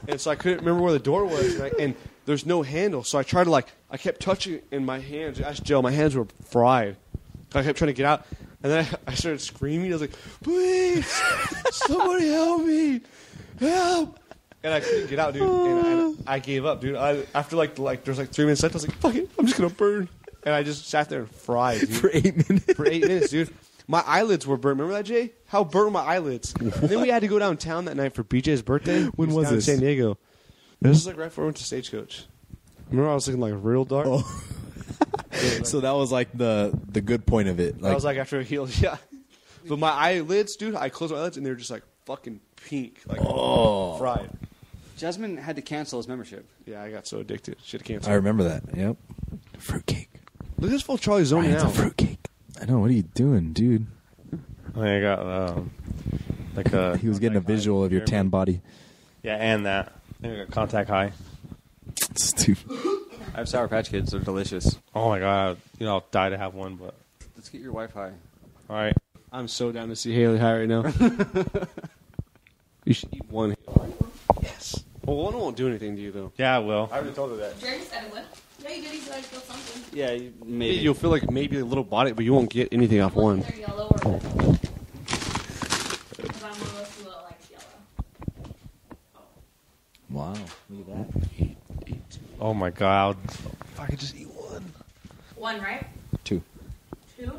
Speaker 1: And so I couldn't remember where the door was. And there's no handle. So I tried to, I kept touching it in my hands. I asked Jill. My hands were fried. I kept trying to get out. And then I started screaming. I was like, please, somebody help me. Help. And I couldn't get out, dude. And I gave up, dude. After, there's 3 minutes left, I was like, fuck it. I'm just going to burn. And I just sat there and fried, dude.
Speaker 4: For 8 minutes?
Speaker 1: For 8 minutes, dude. My eyelids were burnt. Remember that, Jay? How burnt were my eyelids? And then we had to go downtown that night for BJ's birthday.
Speaker 4: When was
Speaker 1: down
Speaker 4: this?
Speaker 1: in San Diego. This was right before I went to Stagecoach. Remember I was looking real dark?
Speaker 4: Oh. So that was the good point of it.
Speaker 1: I was after a heel, yeah. But my eyelids, dude, I closed my eyelids and they were just fucking pink. Fried.
Speaker 3: Jasmine had to cancel his membership.
Speaker 1: Yeah, I got so addicted. Should have canceled.
Speaker 4: I remember that. Yep. Fruitcake.
Speaker 1: Look at this full Charlie zoning
Speaker 4: Ryan's a
Speaker 1: out.
Speaker 4: fruitcake. I know. What are you doing, dude?
Speaker 2: I got
Speaker 4: He was getting a visual of your tan body.
Speaker 2: Yeah, and that. I got contact high.
Speaker 4: Stupid.
Speaker 3: I have Sour Patch Kids. They're delicious.
Speaker 2: Oh my god, I'll die to have one, but
Speaker 3: Let's get your Wi-Fi.
Speaker 2: all right.
Speaker 1: I'm so down to see Haley High right now. You should eat one. Yes. Well, one won't do anything to you, though.
Speaker 2: Yeah, I will.
Speaker 1: I already told her that.
Speaker 6: Jeremy said it would. Yeah, you did. He said I'd feel something.
Speaker 3: Yeah, maybe.
Speaker 1: You'll feel like maybe a little body, but you won't get anything off one.
Speaker 6: They're yellow or red. Because I'm one of those who likes yellow.
Speaker 4: Wow. Look at that.
Speaker 2: Oh my god. If I could just eat one.
Speaker 6: One, right?
Speaker 4: 2.
Speaker 6: 2? You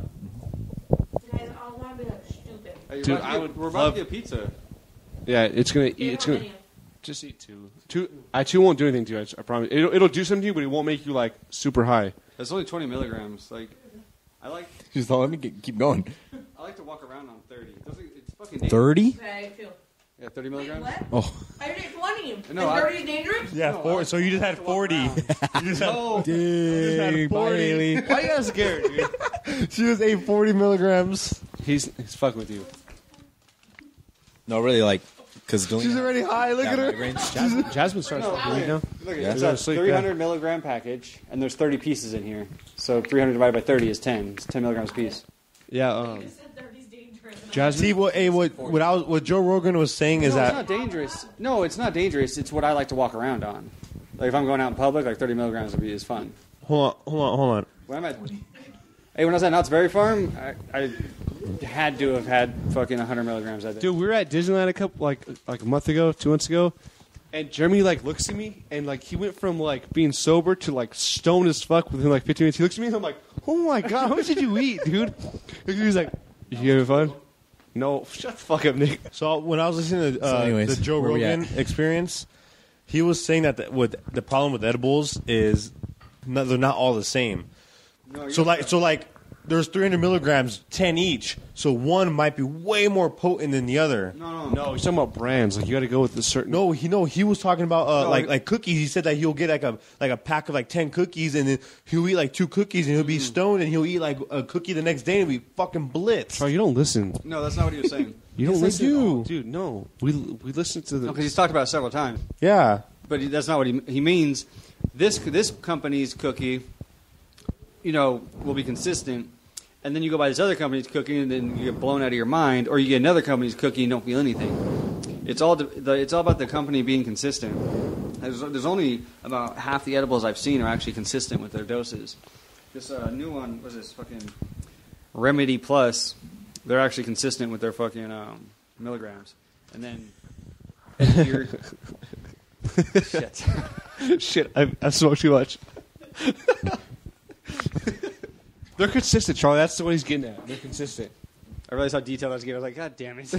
Speaker 6: guys all want to be stupid.
Speaker 3: Hey,
Speaker 1: Dude,
Speaker 3: we're about to get pizza.
Speaker 1: Yeah, it's gonna eat.
Speaker 6: They
Speaker 1: It's
Speaker 6: don't
Speaker 1: gonna
Speaker 6: have any.
Speaker 1: just eat 2. 2 won't do anything to you. I promise. It'll do something to you, but it won't make you super high.
Speaker 3: That's only 20 milligrams. I like
Speaker 4: Just let me keep going.
Speaker 3: to walk around on 30. It's fucking dangerous.
Speaker 4: 30?
Speaker 6: Okay, 2.
Speaker 3: Yeah, 30
Speaker 6: Wait,
Speaker 3: milligrams.
Speaker 6: what?
Speaker 4: Oh.
Speaker 6: I did 20.
Speaker 3: No,
Speaker 6: and
Speaker 3: I-
Speaker 6: 30 is dangerous?
Speaker 2: Yeah,
Speaker 3: No,
Speaker 2: 4.
Speaker 3: I-
Speaker 2: So you just had 40. You just had,
Speaker 3: No.
Speaker 4: Dang. Bye,
Speaker 2: 40.
Speaker 4: Haley.
Speaker 1: Why you guys scared, dude?
Speaker 2: she just ate 40 milligrams.
Speaker 1: He's fucking with you.
Speaker 4: No, really, because
Speaker 2: She's already high. Look at her.
Speaker 1: Jasmine starts
Speaker 3: No,
Speaker 1: to bleed now.
Speaker 3: Look at
Speaker 4: Yeah.
Speaker 3: It's a
Speaker 1: Sleep,
Speaker 3: 300 milligram package, and there's 30 pieces in here. So 300 divided by 30 is 10. It's 10 milligrams a piece.
Speaker 1: Yeah.
Speaker 6: You just said 30 is dangerous.
Speaker 1: Jasmine.
Speaker 2: See what Joe Rogan was saying is
Speaker 3: No, it's
Speaker 2: that
Speaker 3: not dangerous. No, it's not dangerous. It's what I like to walk around on. If I'm going out in public, 30 milligrams is fun.
Speaker 2: Hold on.
Speaker 3: When I was at Knott's Berry Farm, I had to have had fucking 100 milligrams. I think.
Speaker 1: Dude, we were at Disneyland a couple like a month ago, 2 months ago, and Jeremy like looks at me and like he went from like being sober to like stoned as fuck within like 15 minutes. He looks at me and I'm like, oh my god, how much did you eat, dude? He was like, you having fun? No, shut the fuck up, Nick.
Speaker 2: So when I was listening to
Speaker 4: anyways,
Speaker 2: the Joe
Speaker 4: where we
Speaker 2: Rogan
Speaker 4: at?
Speaker 2: experience, he was saying that the problem with edibles is they're not all the same.
Speaker 3: No,
Speaker 2: So like there's 300 milligrams, 10 each. So one might be way more potent than the other.
Speaker 1: No, he's talking about brands. Like you got to go with a certain.
Speaker 2: No, he was talking about like cookies. He said that he'll get like a pack of like 10 cookies, and then he'll eat like 2 cookies, and he'll be stoned, and he'll eat like a cookie the next day, and be fucking blitzed.
Speaker 1: Bro, you don't listen.
Speaker 3: No, that's not what he was saying.
Speaker 1: You don't
Speaker 2: Yes, I
Speaker 1: listen,
Speaker 2: do.
Speaker 1: dude. No, we listen to the.
Speaker 3: Because he's talked about it several times.
Speaker 2: Yeah.
Speaker 3: But that's not what he means. This company's cookie, will be consistent, and then you go buy this other company's cookie, and then you get blown out of your mind, or you get another company's cookie and don't feel anything. It's all about the company being consistent. There's only about half the edibles I've seen are actually consistent with their doses. This new one was this fucking Remedy Plus. They're actually consistent with their fucking milligrams, and then you're shit.
Speaker 1: Shit, I smoked too much. They're consistent, Charlie. That's what he's getting at. They're consistent.
Speaker 3: I realized how detailed I was getting. I was like, God damn it.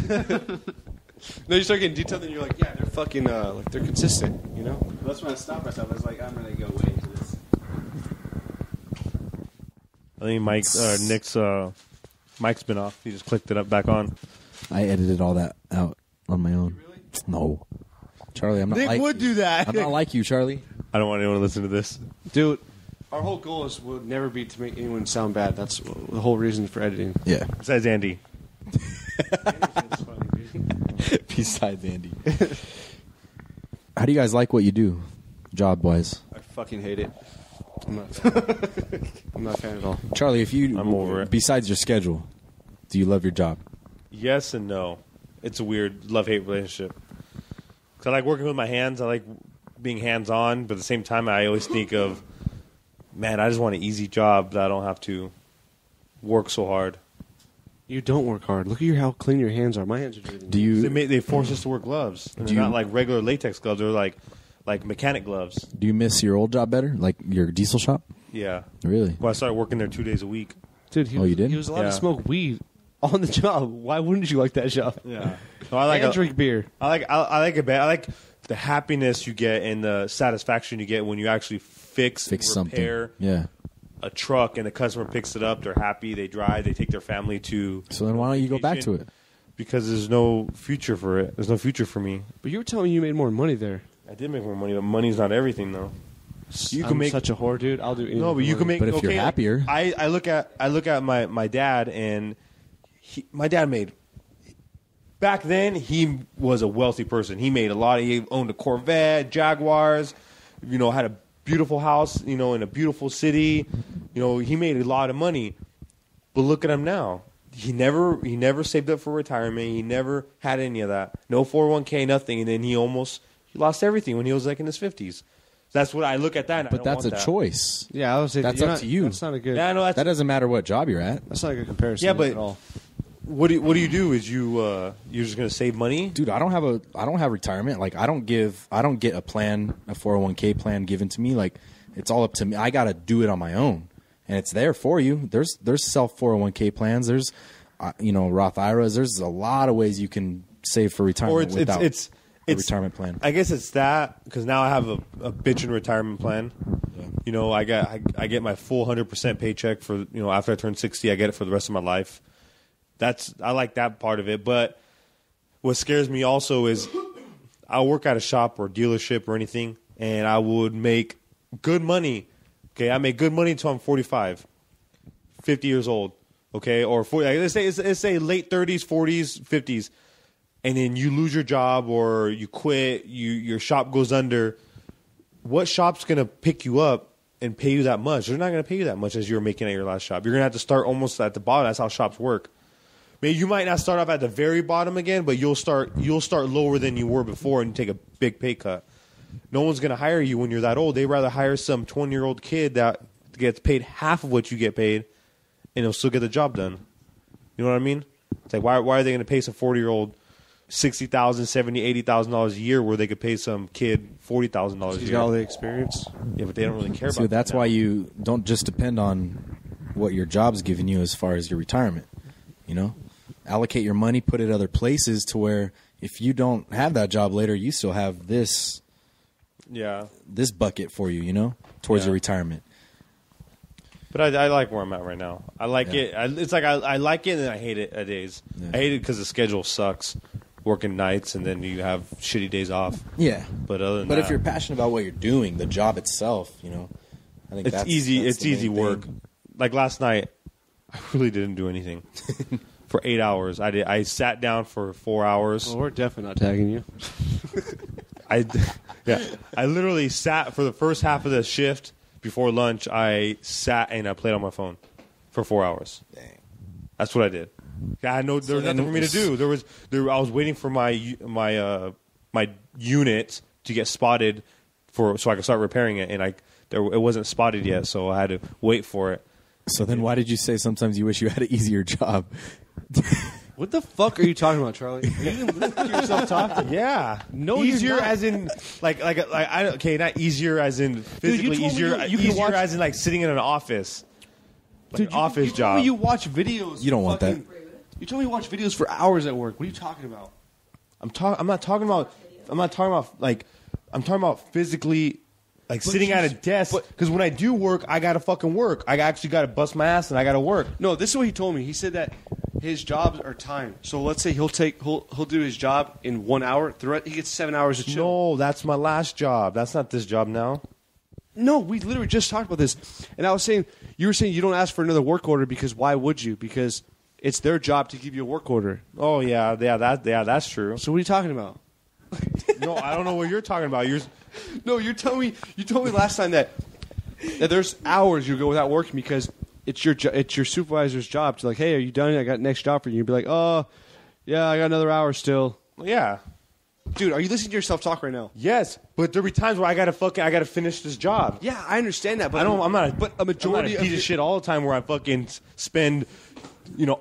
Speaker 1: No, you start getting detailed, and you're like, yeah, they're fucking, like they're consistent, you know?
Speaker 3: That's when I stopped myself. I was like, I'm going to go way into this.
Speaker 2: I think Nick's mic's been off. He just clicked it up back on.
Speaker 4: I edited all that out on my own.
Speaker 3: Really?
Speaker 4: No, Charlie, I'm not.
Speaker 2: Nick
Speaker 4: like
Speaker 2: would
Speaker 4: you.
Speaker 2: do that.
Speaker 4: I'm not like you, Charlie.
Speaker 2: I don't want anyone to listen to this.
Speaker 1: Dude, our whole goal would never be to make anyone sound bad. That's the whole reason for editing.
Speaker 4: Yeah.
Speaker 2: Besides Andy.
Speaker 1: It's funny, dude.
Speaker 4: Besides Andy. How do you guys like what you do, job wise?
Speaker 3: I fucking hate it.
Speaker 1: I'm not a fan at all.
Speaker 4: Charlie, if you
Speaker 2: I'm over it.
Speaker 4: Besides your schedule, do you love your job?
Speaker 2: Yes and no. It's a weird love-hate relationship. 'Cause I like working with my hands. I like being hands-on, but at the same time, I always think of, man, I just want an easy job that I don't have to work so hard.
Speaker 1: You don't work hard. Look at how clean your hands are. My hands are dirty.
Speaker 4: Do you
Speaker 2: They force us to wear gloves. And
Speaker 4: Do
Speaker 2: they're
Speaker 4: you-
Speaker 2: not like regular latex gloves. They're like mechanic gloves.
Speaker 4: do you miss your old job better, like your diesel shop?
Speaker 2: Yeah.
Speaker 4: Really?
Speaker 2: Well, I started working there 2 days a week.
Speaker 1: Dude,
Speaker 4: Oh, you did?
Speaker 1: He was allowed
Speaker 2: Yeah.
Speaker 1: to smoke weed on the job. Why wouldn't you like that job?
Speaker 2: Yeah. So I like
Speaker 1: And drink beer.
Speaker 2: I like it bad. I like the happiness you get and the satisfaction you get when you actually fix repair
Speaker 4: something. Yeah.
Speaker 2: a truck and the customer picks it up. They're happy. They drive. They take their family to.
Speaker 4: So then why don't you go back to it?
Speaker 2: Because there's no future for it. There's no future for me.
Speaker 1: But you were telling me you made more money there.
Speaker 2: I did make more money, but money's not everything, though. You can
Speaker 1: I'm
Speaker 2: make
Speaker 1: such a whore, dude. I'll do anything.
Speaker 2: no, but you
Speaker 1: for
Speaker 2: can
Speaker 1: money.
Speaker 2: make.
Speaker 4: But if you're
Speaker 2: okay,
Speaker 4: happier-
Speaker 2: I look at my dad, and my dad made. Back then, he was a wealthy person. He made a lot. He owned a Corvette, Jaguars. Had a beautiful house. In a beautiful city. He made a lot of money. But look at him now. He never saved up for retirement. He never had any of that. No 401k, nothing. And then he lost everything when he was like in his 50s. That's what I look at that. And I
Speaker 4: But
Speaker 2: don't
Speaker 4: that's
Speaker 2: want
Speaker 4: a
Speaker 2: that.
Speaker 4: choice.
Speaker 1: Yeah, I was saying
Speaker 4: That's
Speaker 1: you're
Speaker 4: up
Speaker 1: not-
Speaker 4: to you.
Speaker 1: That's not a good.
Speaker 2: Yeah, I know
Speaker 4: That doesn't matter what job you're at.
Speaker 1: That's not a good comparison.
Speaker 2: Yeah, but
Speaker 1: at all.
Speaker 2: what do you do? Is you're just gonna save money?
Speaker 4: Dude, I don't have retirement. Like I don't get a 401k plan given to me. Like it's all up to me. I got to do it on my own. And it's there for you. There's self 401k plans. There's Roth IRAs. There's a lot of ways you can save for retirement without a retirement plan.
Speaker 2: I guess it's that because now I have a bitchin' retirement plan. Yeah. I get my full 100% paycheck for after I turn 60. I get it for the rest of my life. I like that part of it. But what scares me also is I'll work at a shop or dealership or anything, and I would make good money. Okay, I make good money until I'm 45, 50 years old. Okay, or 40, let's say late 30s, 40s, 50s, and then you lose your job or you quit, your shop goes under. What shop's gonna pick you up and pay you that much? They're not gonna pay you that much as you were making at your last shop. You're gonna have to start almost at the bottom. That's how shops work. Maybe you might not start off at the very bottom again, but you'll start lower than you were before and take a big pay cut. No one's gonna hire you when you're that old. They'd rather hire some 20-year-old kid that gets paid half of what you get paid, and he'll still get the job done. You know what I mean? It's like, why are they going to pay some 40-year-old $60,000, $70,000, $80,000 a year where they could pay some kid $40,000 a
Speaker 1: He's
Speaker 2: year?
Speaker 1: got all the experience.
Speaker 2: Yeah, but they don't really care about
Speaker 4: So
Speaker 2: that
Speaker 4: that's
Speaker 2: now.
Speaker 4: why you don't just depend on what your job's giving you as far as your retirement. You know, allocate your money, put it other places to where if you don't have that job later, you still have this bucket for you. You know, towards your retirement.
Speaker 2: But I like where I'm at right now. I like it. It's like I like it and I hate it at days.
Speaker 4: Yeah.
Speaker 2: I hate it because the schedule sucks. Working nights and then you have shitty days off.
Speaker 4: Yeah,
Speaker 2: But other than
Speaker 4: but
Speaker 2: that,
Speaker 4: if you're passionate about what you're doing, the job itself, you know, I think
Speaker 2: it's
Speaker 4: that's
Speaker 2: easy.
Speaker 4: that's
Speaker 2: It's
Speaker 4: the
Speaker 2: easy
Speaker 4: main
Speaker 2: work.
Speaker 4: thing.
Speaker 2: Like last night, I really didn't do anything for 8 hours. I sat down for 4 hours.
Speaker 1: Well, we're definitely not tagging you.
Speaker 2: I literally sat for the first half of the shift before lunch. I sat and I played on my phone for 4 hours.
Speaker 4: Dang.
Speaker 2: That's what I did. I had there was
Speaker 4: then
Speaker 2: nothing for me to do. I was waiting for my unit to get spotted so I could start repairing it, and it wasn't spotted yet, so I had to wait for it.
Speaker 4: So then, why did you say sometimes you wish you had an easier job?
Speaker 1: What the fuck are you talking about, Charlie? You didn't listen to yourself talking.
Speaker 2: Yeah,
Speaker 1: No,
Speaker 2: easier
Speaker 1: you're not.
Speaker 2: as in not easier as in physically
Speaker 1: told me
Speaker 2: easier.
Speaker 1: you can
Speaker 2: Easier
Speaker 1: watch-
Speaker 2: as in like sitting in an office, like
Speaker 1: Dude,
Speaker 2: an office
Speaker 1: you
Speaker 2: job.
Speaker 1: told me you watch videos.
Speaker 4: You don't want that.
Speaker 1: You told me you watch videos for hours at work. What are you talking about?
Speaker 2: I'm not talking about physically like sitting at a desk. Because when I do work, I gotta fucking work. I actually gotta bust my ass and I gotta work.
Speaker 1: No, this is what he told me. He said that his jobs are timed. So let's say he'll do his job in 1 hour. He gets 7 hours of chill.
Speaker 2: No, that's my last job. That's not this job now.
Speaker 1: No, we literally just talked about this, and I was saying you were saying you don't ask for another work order because why would you? Because it's their job to give you a work order.
Speaker 2: Oh yeah, that's true.
Speaker 1: So what are you talking about?
Speaker 2: No, I don't know what you're talking about.
Speaker 1: No, you told me last time that there's hours you go without working because it's your supervisor's job to like, hey, are you done? I got next job for you. You'd be like, oh, yeah, I got another hour still.
Speaker 2: Yeah.
Speaker 1: Dude, are you listening to yourself talk right now?
Speaker 2: Yes, but there'll be times where I gotta finish this job.
Speaker 1: Yeah, I understand that, but
Speaker 2: I'm not
Speaker 1: a majority
Speaker 2: a piece of shit all the time where I fucking spend,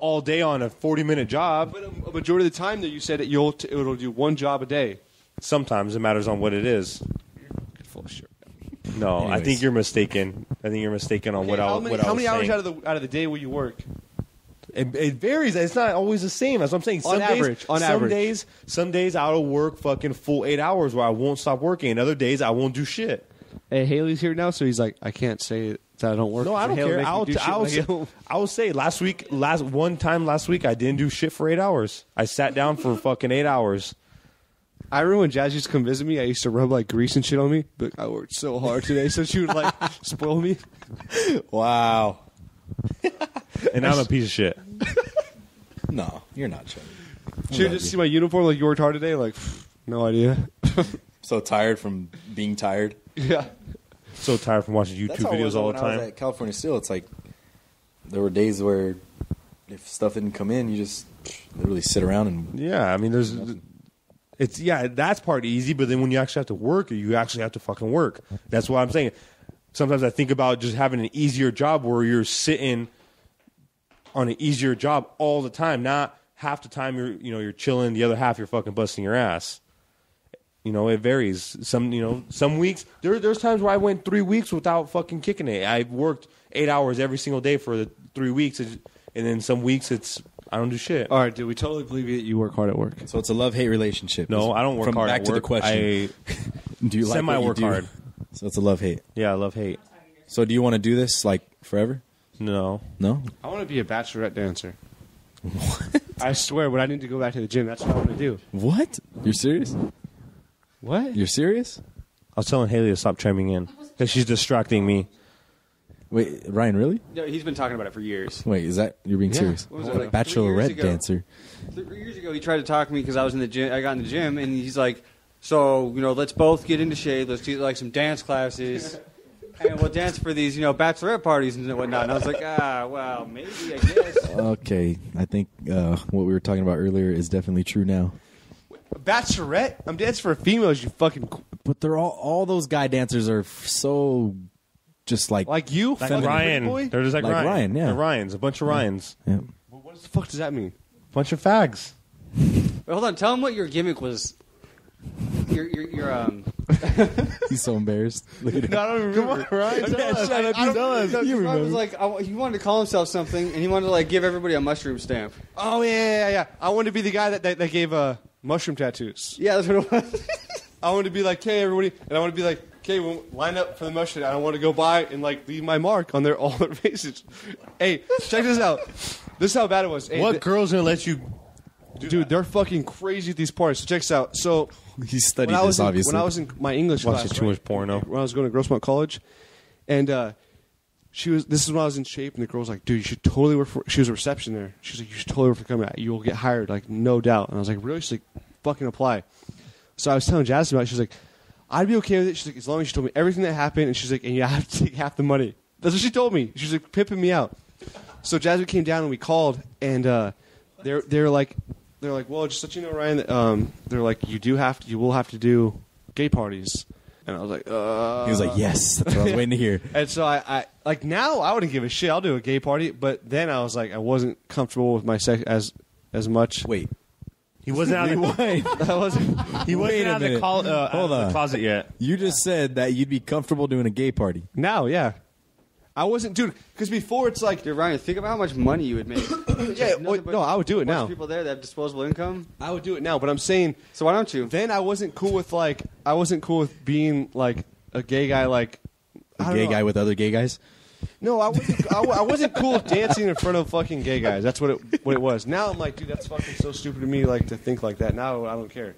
Speaker 2: all day on a 40-minute job.
Speaker 1: But a majority of the time that you said that it'll do one job a day.
Speaker 2: Sometimes it matters on what it is.
Speaker 1: You're full of shit.
Speaker 2: No,
Speaker 4: Anyways.
Speaker 2: I think you're mistaken. on what I was
Speaker 1: How many hours
Speaker 2: saying.
Speaker 1: out of the day will you work?
Speaker 2: It varies. It's not always the same. That's what I'm saying.
Speaker 1: On average.
Speaker 2: Some days I'll work fucking full 8 hours where I won't stop working. And other days I won't do shit.
Speaker 1: Hey, Haley's here now, so he's like, I can't say that I don't work.
Speaker 2: No, I don't
Speaker 1: Haley
Speaker 2: care.
Speaker 1: makes me do shit like-
Speaker 2: I will say last week I didn't do shit for 8 hours. I sat down for fucking 8 hours.
Speaker 1: I remember when Jazz used to come visit me, I used to rub like grease and shit on me, but I worked so hard today, so she would like spoil me.
Speaker 4: Wow.
Speaker 2: And I'm a piece of shit.
Speaker 4: No, you're not, Chuck.
Speaker 1: She would just see my uniform, like, you worked hard today, like, no idea.
Speaker 4: So tired from being tired.
Speaker 1: Yeah.
Speaker 2: So tired from watching YouTube videos all the
Speaker 4: When I was
Speaker 2: time.
Speaker 4: at California Steel, it's like there were days where if stuff didn't come in, you just literally sit around and
Speaker 2: Yeah, I mean, that's part easy, but then when you actually have to work, you actually have to fucking work. That's what I'm saying. Sometimes I think about just having an easier job where you're sitting on an easier job all the time. Not half the time you're chilling, the other half you're fucking busting your ass. It varies. Some weeks there's times where I went 3 weeks without fucking kicking it. I worked 8 hours every single day for the 3 weeks, and then some weeks I don't do shit.
Speaker 1: All right, dude, we totally believe that you work hard at work.
Speaker 4: so it's a love-hate relationship.
Speaker 2: No, I don't work
Speaker 4: From
Speaker 2: hard
Speaker 4: back
Speaker 2: at
Speaker 4: to
Speaker 2: work.
Speaker 4: the question. Do you like
Speaker 2: semi
Speaker 4: what you
Speaker 2: work
Speaker 4: do?
Speaker 2: hard.
Speaker 4: So it's a love-hate.
Speaker 2: Yeah, I love hate.
Speaker 4: So do you want to do this like forever?
Speaker 2: No.
Speaker 4: No?
Speaker 1: I want to be a bachelorette dancer. What? I swear, when I need to go back to the gym, that's what I want to do.
Speaker 4: What? You're serious?
Speaker 1: What?
Speaker 4: You're serious?
Speaker 2: I was telling Haley to stop chiming in because she's distracting me.
Speaker 4: Wait, Ryan, really?
Speaker 3: Yeah, he's been talking about it for years.
Speaker 4: Wait, is that you're being
Speaker 1: Yeah.
Speaker 4: serious?
Speaker 3: What was it, like 3 years
Speaker 4: Bachelorette
Speaker 3: ago?
Speaker 4: dancer.
Speaker 3: 3 years ago, he tried to talk to me because I was in the gym. I got in the gym, and he's like, "So, let's both get into shape. Let's do like some dance classes, and we'll dance for these, bachelorette parties and whatnot." And I was like, well, maybe I guess.
Speaker 4: Okay, I think what we were talking about earlier is definitely true now.
Speaker 1: A bachelorette? I'm dancing for females, you fucking...
Speaker 4: But they're all those guy dancers are so just like
Speaker 1: you,
Speaker 2: Like
Speaker 1: fucking
Speaker 2: Ryan.
Speaker 1: boy.
Speaker 2: They're just like
Speaker 4: Ryan, yeah.
Speaker 2: They're Ryans. A bunch of Ryans.
Speaker 4: yeah.
Speaker 1: What the fuck does that mean?
Speaker 2: Bunch of fags.
Speaker 3: Wait, hold on. Tell him what your gimmick was. Your
Speaker 4: He's so embarrassed. Look at him.
Speaker 1: No, I don't remember.
Speaker 2: Come on, Ryan.
Speaker 4: Yeah, shut up.
Speaker 1: I
Speaker 4: Tell us.
Speaker 3: No,
Speaker 4: You
Speaker 3: Ryan was
Speaker 4: remember.
Speaker 3: like, he wanted to call himself something, and he wanted to like give everybody a mushroom stamp.
Speaker 1: Oh yeah. I wanted to be the guy that gave mushroom tattoos.
Speaker 3: Yeah, that's what it was.
Speaker 1: I wanted to be like, hey everybody, and I want to be like, okay, we'll line up for the mushroom. I want to go by and like leave my mark on all their faces. Hey, check this out. This is how bad it was. Hey,
Speaker 2: What girl's gonna let you?
Speaker 1: dude, they're fucking crazy at these parties. So check this out. So
Speaker 4: He studied
Speaker 1: when I was
Speaker 4: this, obviously.
Speaker 1: when I was in my English
Speaker 2: Watching
Speaker 1: class,
Speaker 2: too
Speaker 1: right?
Speaker 2: much porno.
Speaker 1: When I was going to Grossmont College, and this is when I was in shape, and the girl was like, dude, you should totally work for. She was a reception there. She was like, you should totally work for Combat. You will get hired, like no doubt. And I was like, really? She's like, fucking apply. So I was telling Jazz about it. She was like, I'd be okay with it. She's like, as long as she told me everything that happened, and she's like, and you have to take half the money. That's what she told me. She's like pimping me out. So Jasmine came down and we called, and they're like, well, just let you know, Ryan, that they're like, you will have to do gay parties. And I was like,
Speaker 4: He was like, yes. That's what I was waiting to hear.
Speaker 1: And so I like now I wouldn't give a shit. I'll do a gay party. But then I was like, I wasn't comfortable with my sex as much.
Speaker 4: Wait.
Speaker 2: He wasn't out of
Speaker 4: Wait.
Speaker 1: I wasn't.
Speaker 2: He wasn't
Speaker 4: Wait a
Speaker 2: out of the,
Speaker 4: minute.
Speaker 2: out
Speaker 4: Hold
Speaker 2: of the
Speaker 4: on.
Speaker 2: closet yet.
Speaker 4: You just said that you'd be comfortable doing a gay party.
Speaker 1: Now, yeah. I wasn't, dude, because before it's like,
Speaker 3: Dude, Ryan, think about how much money you would make.
Speaker 1: yeah, no, I would do it now.
Speaker 3: People there that have disposable income.
Speaker 1: I would do it now, but I'm saying
Speaker 3: So why don't you?
Speaker 1: then I wasn't cool with being like a gay guy, like
Speaker 4: A
Speaker 1: I don't
Speaker 4: gay
Speaker 1: know.
Speaker 4: guy with other gay guys?
Speaker 1: No, I wasn't. I wasn't cool with dancing in front of fucking gay guys. That's what it was. Now I'm like, dude, that's fucking so stupid to me, like to think like that. Now I don't care.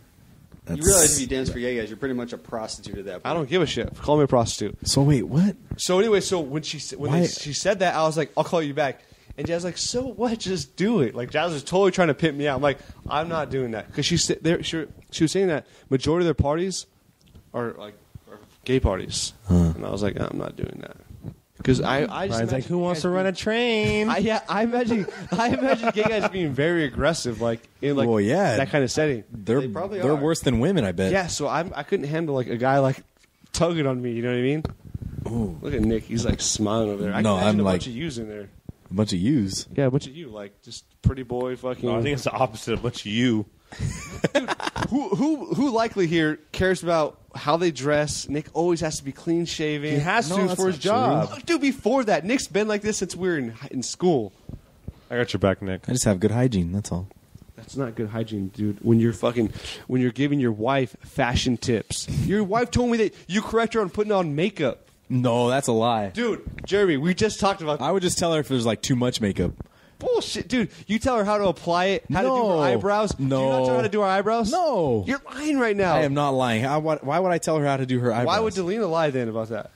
Speaker 3: You realize if you dance for gay guys, you're pretty much a prostitute at that point.
Speaker 1: I don't give a shit. Call me a prostitute.
Speaker 4: So wait, what?
Speaker 1: So anyway, so when she
Speaker 4: Why-
Speaker 1: she said that, I was like, I'll call you back. And Jazz was like, so what? Just do it. Like Jazz was totally trying to pimp me out. I'm like, I'm not doing that because she was saying that majority of their parties are gay parties, and I was like, I'm not doing that because I just
Speaker 2: Ryan's like,
Speaker 1: imagine
Speaker 2: who wants
Speaker 1: guys
Speaker 2: to run a train?
Speaker 1: I imagine gay guys being very aggressive, like in like
Speaker 4: Well, yeah.
Speaker 1: that kind of setting.
Speaker 4: They're
Speaker 3: probably
Speaker 4: they're
Speaker 3: are.
Speaker 4: worse than women, I bet.
Speaker 1: Yeah, so I couldn't handle like a guy like tugging on me. You know what I mean?
Speaker 4: Ooh,
Speaker 1: Look at Nick; he's like smiling over there. I
Speaker 4: No,
Speaker 1: can imagine
Speaker 4: I'm
Speaker 1: a
Speaker 4: like-
Speaker 1: bunch of yous in there.
Speaker 4: a bunch of yous.
Speaker 1: Yeah, a bunch of you, like just pretty boy, fucking.
Speaker 2: No, I think it's the opposite. A bunch of you.
Speaker 1: who likely here cares about how they dress? Nick always has to be clean shaven.
Speaker 2: He has
Speaker 4: No,
Speaker 2: to
Speaker 4: that's
Speaker 2: for his
Speaker 4: not
Speaker 2: job.
Speaker 4: true.
Speaker 1: Dude, before that, Nick's been like this since we were in school.
Speaker 2: I got your back, Nick.
Speaker 4: I just have good hygiene. That's all.
Speaker 1: That's not good hygiene, dude. When you're giving your wife fashion tips. Your wife told me that you correct her on putting on makeup.
Speaker 4: No, that's a lie.
Speaker 1: Dude, Jeremy, we just talked about
Speaker 4: I would just tell her if there's like too much makeup.
Speaker 1: bullshit. Dude, you tell her how to apply it, how to do her
Speaker 4: No.
Speaker 1: eyebrows. Do you not
Speaker 4: No.
Speaker 1: tell her how to do her eyebrows?
Speaker 4: No.
Speaker 1: You're lying right now.
Speaker 4: I am not lying. Why would I tell her how to do her eyebrows?
Speaker 1: Why would Delina lie then about that?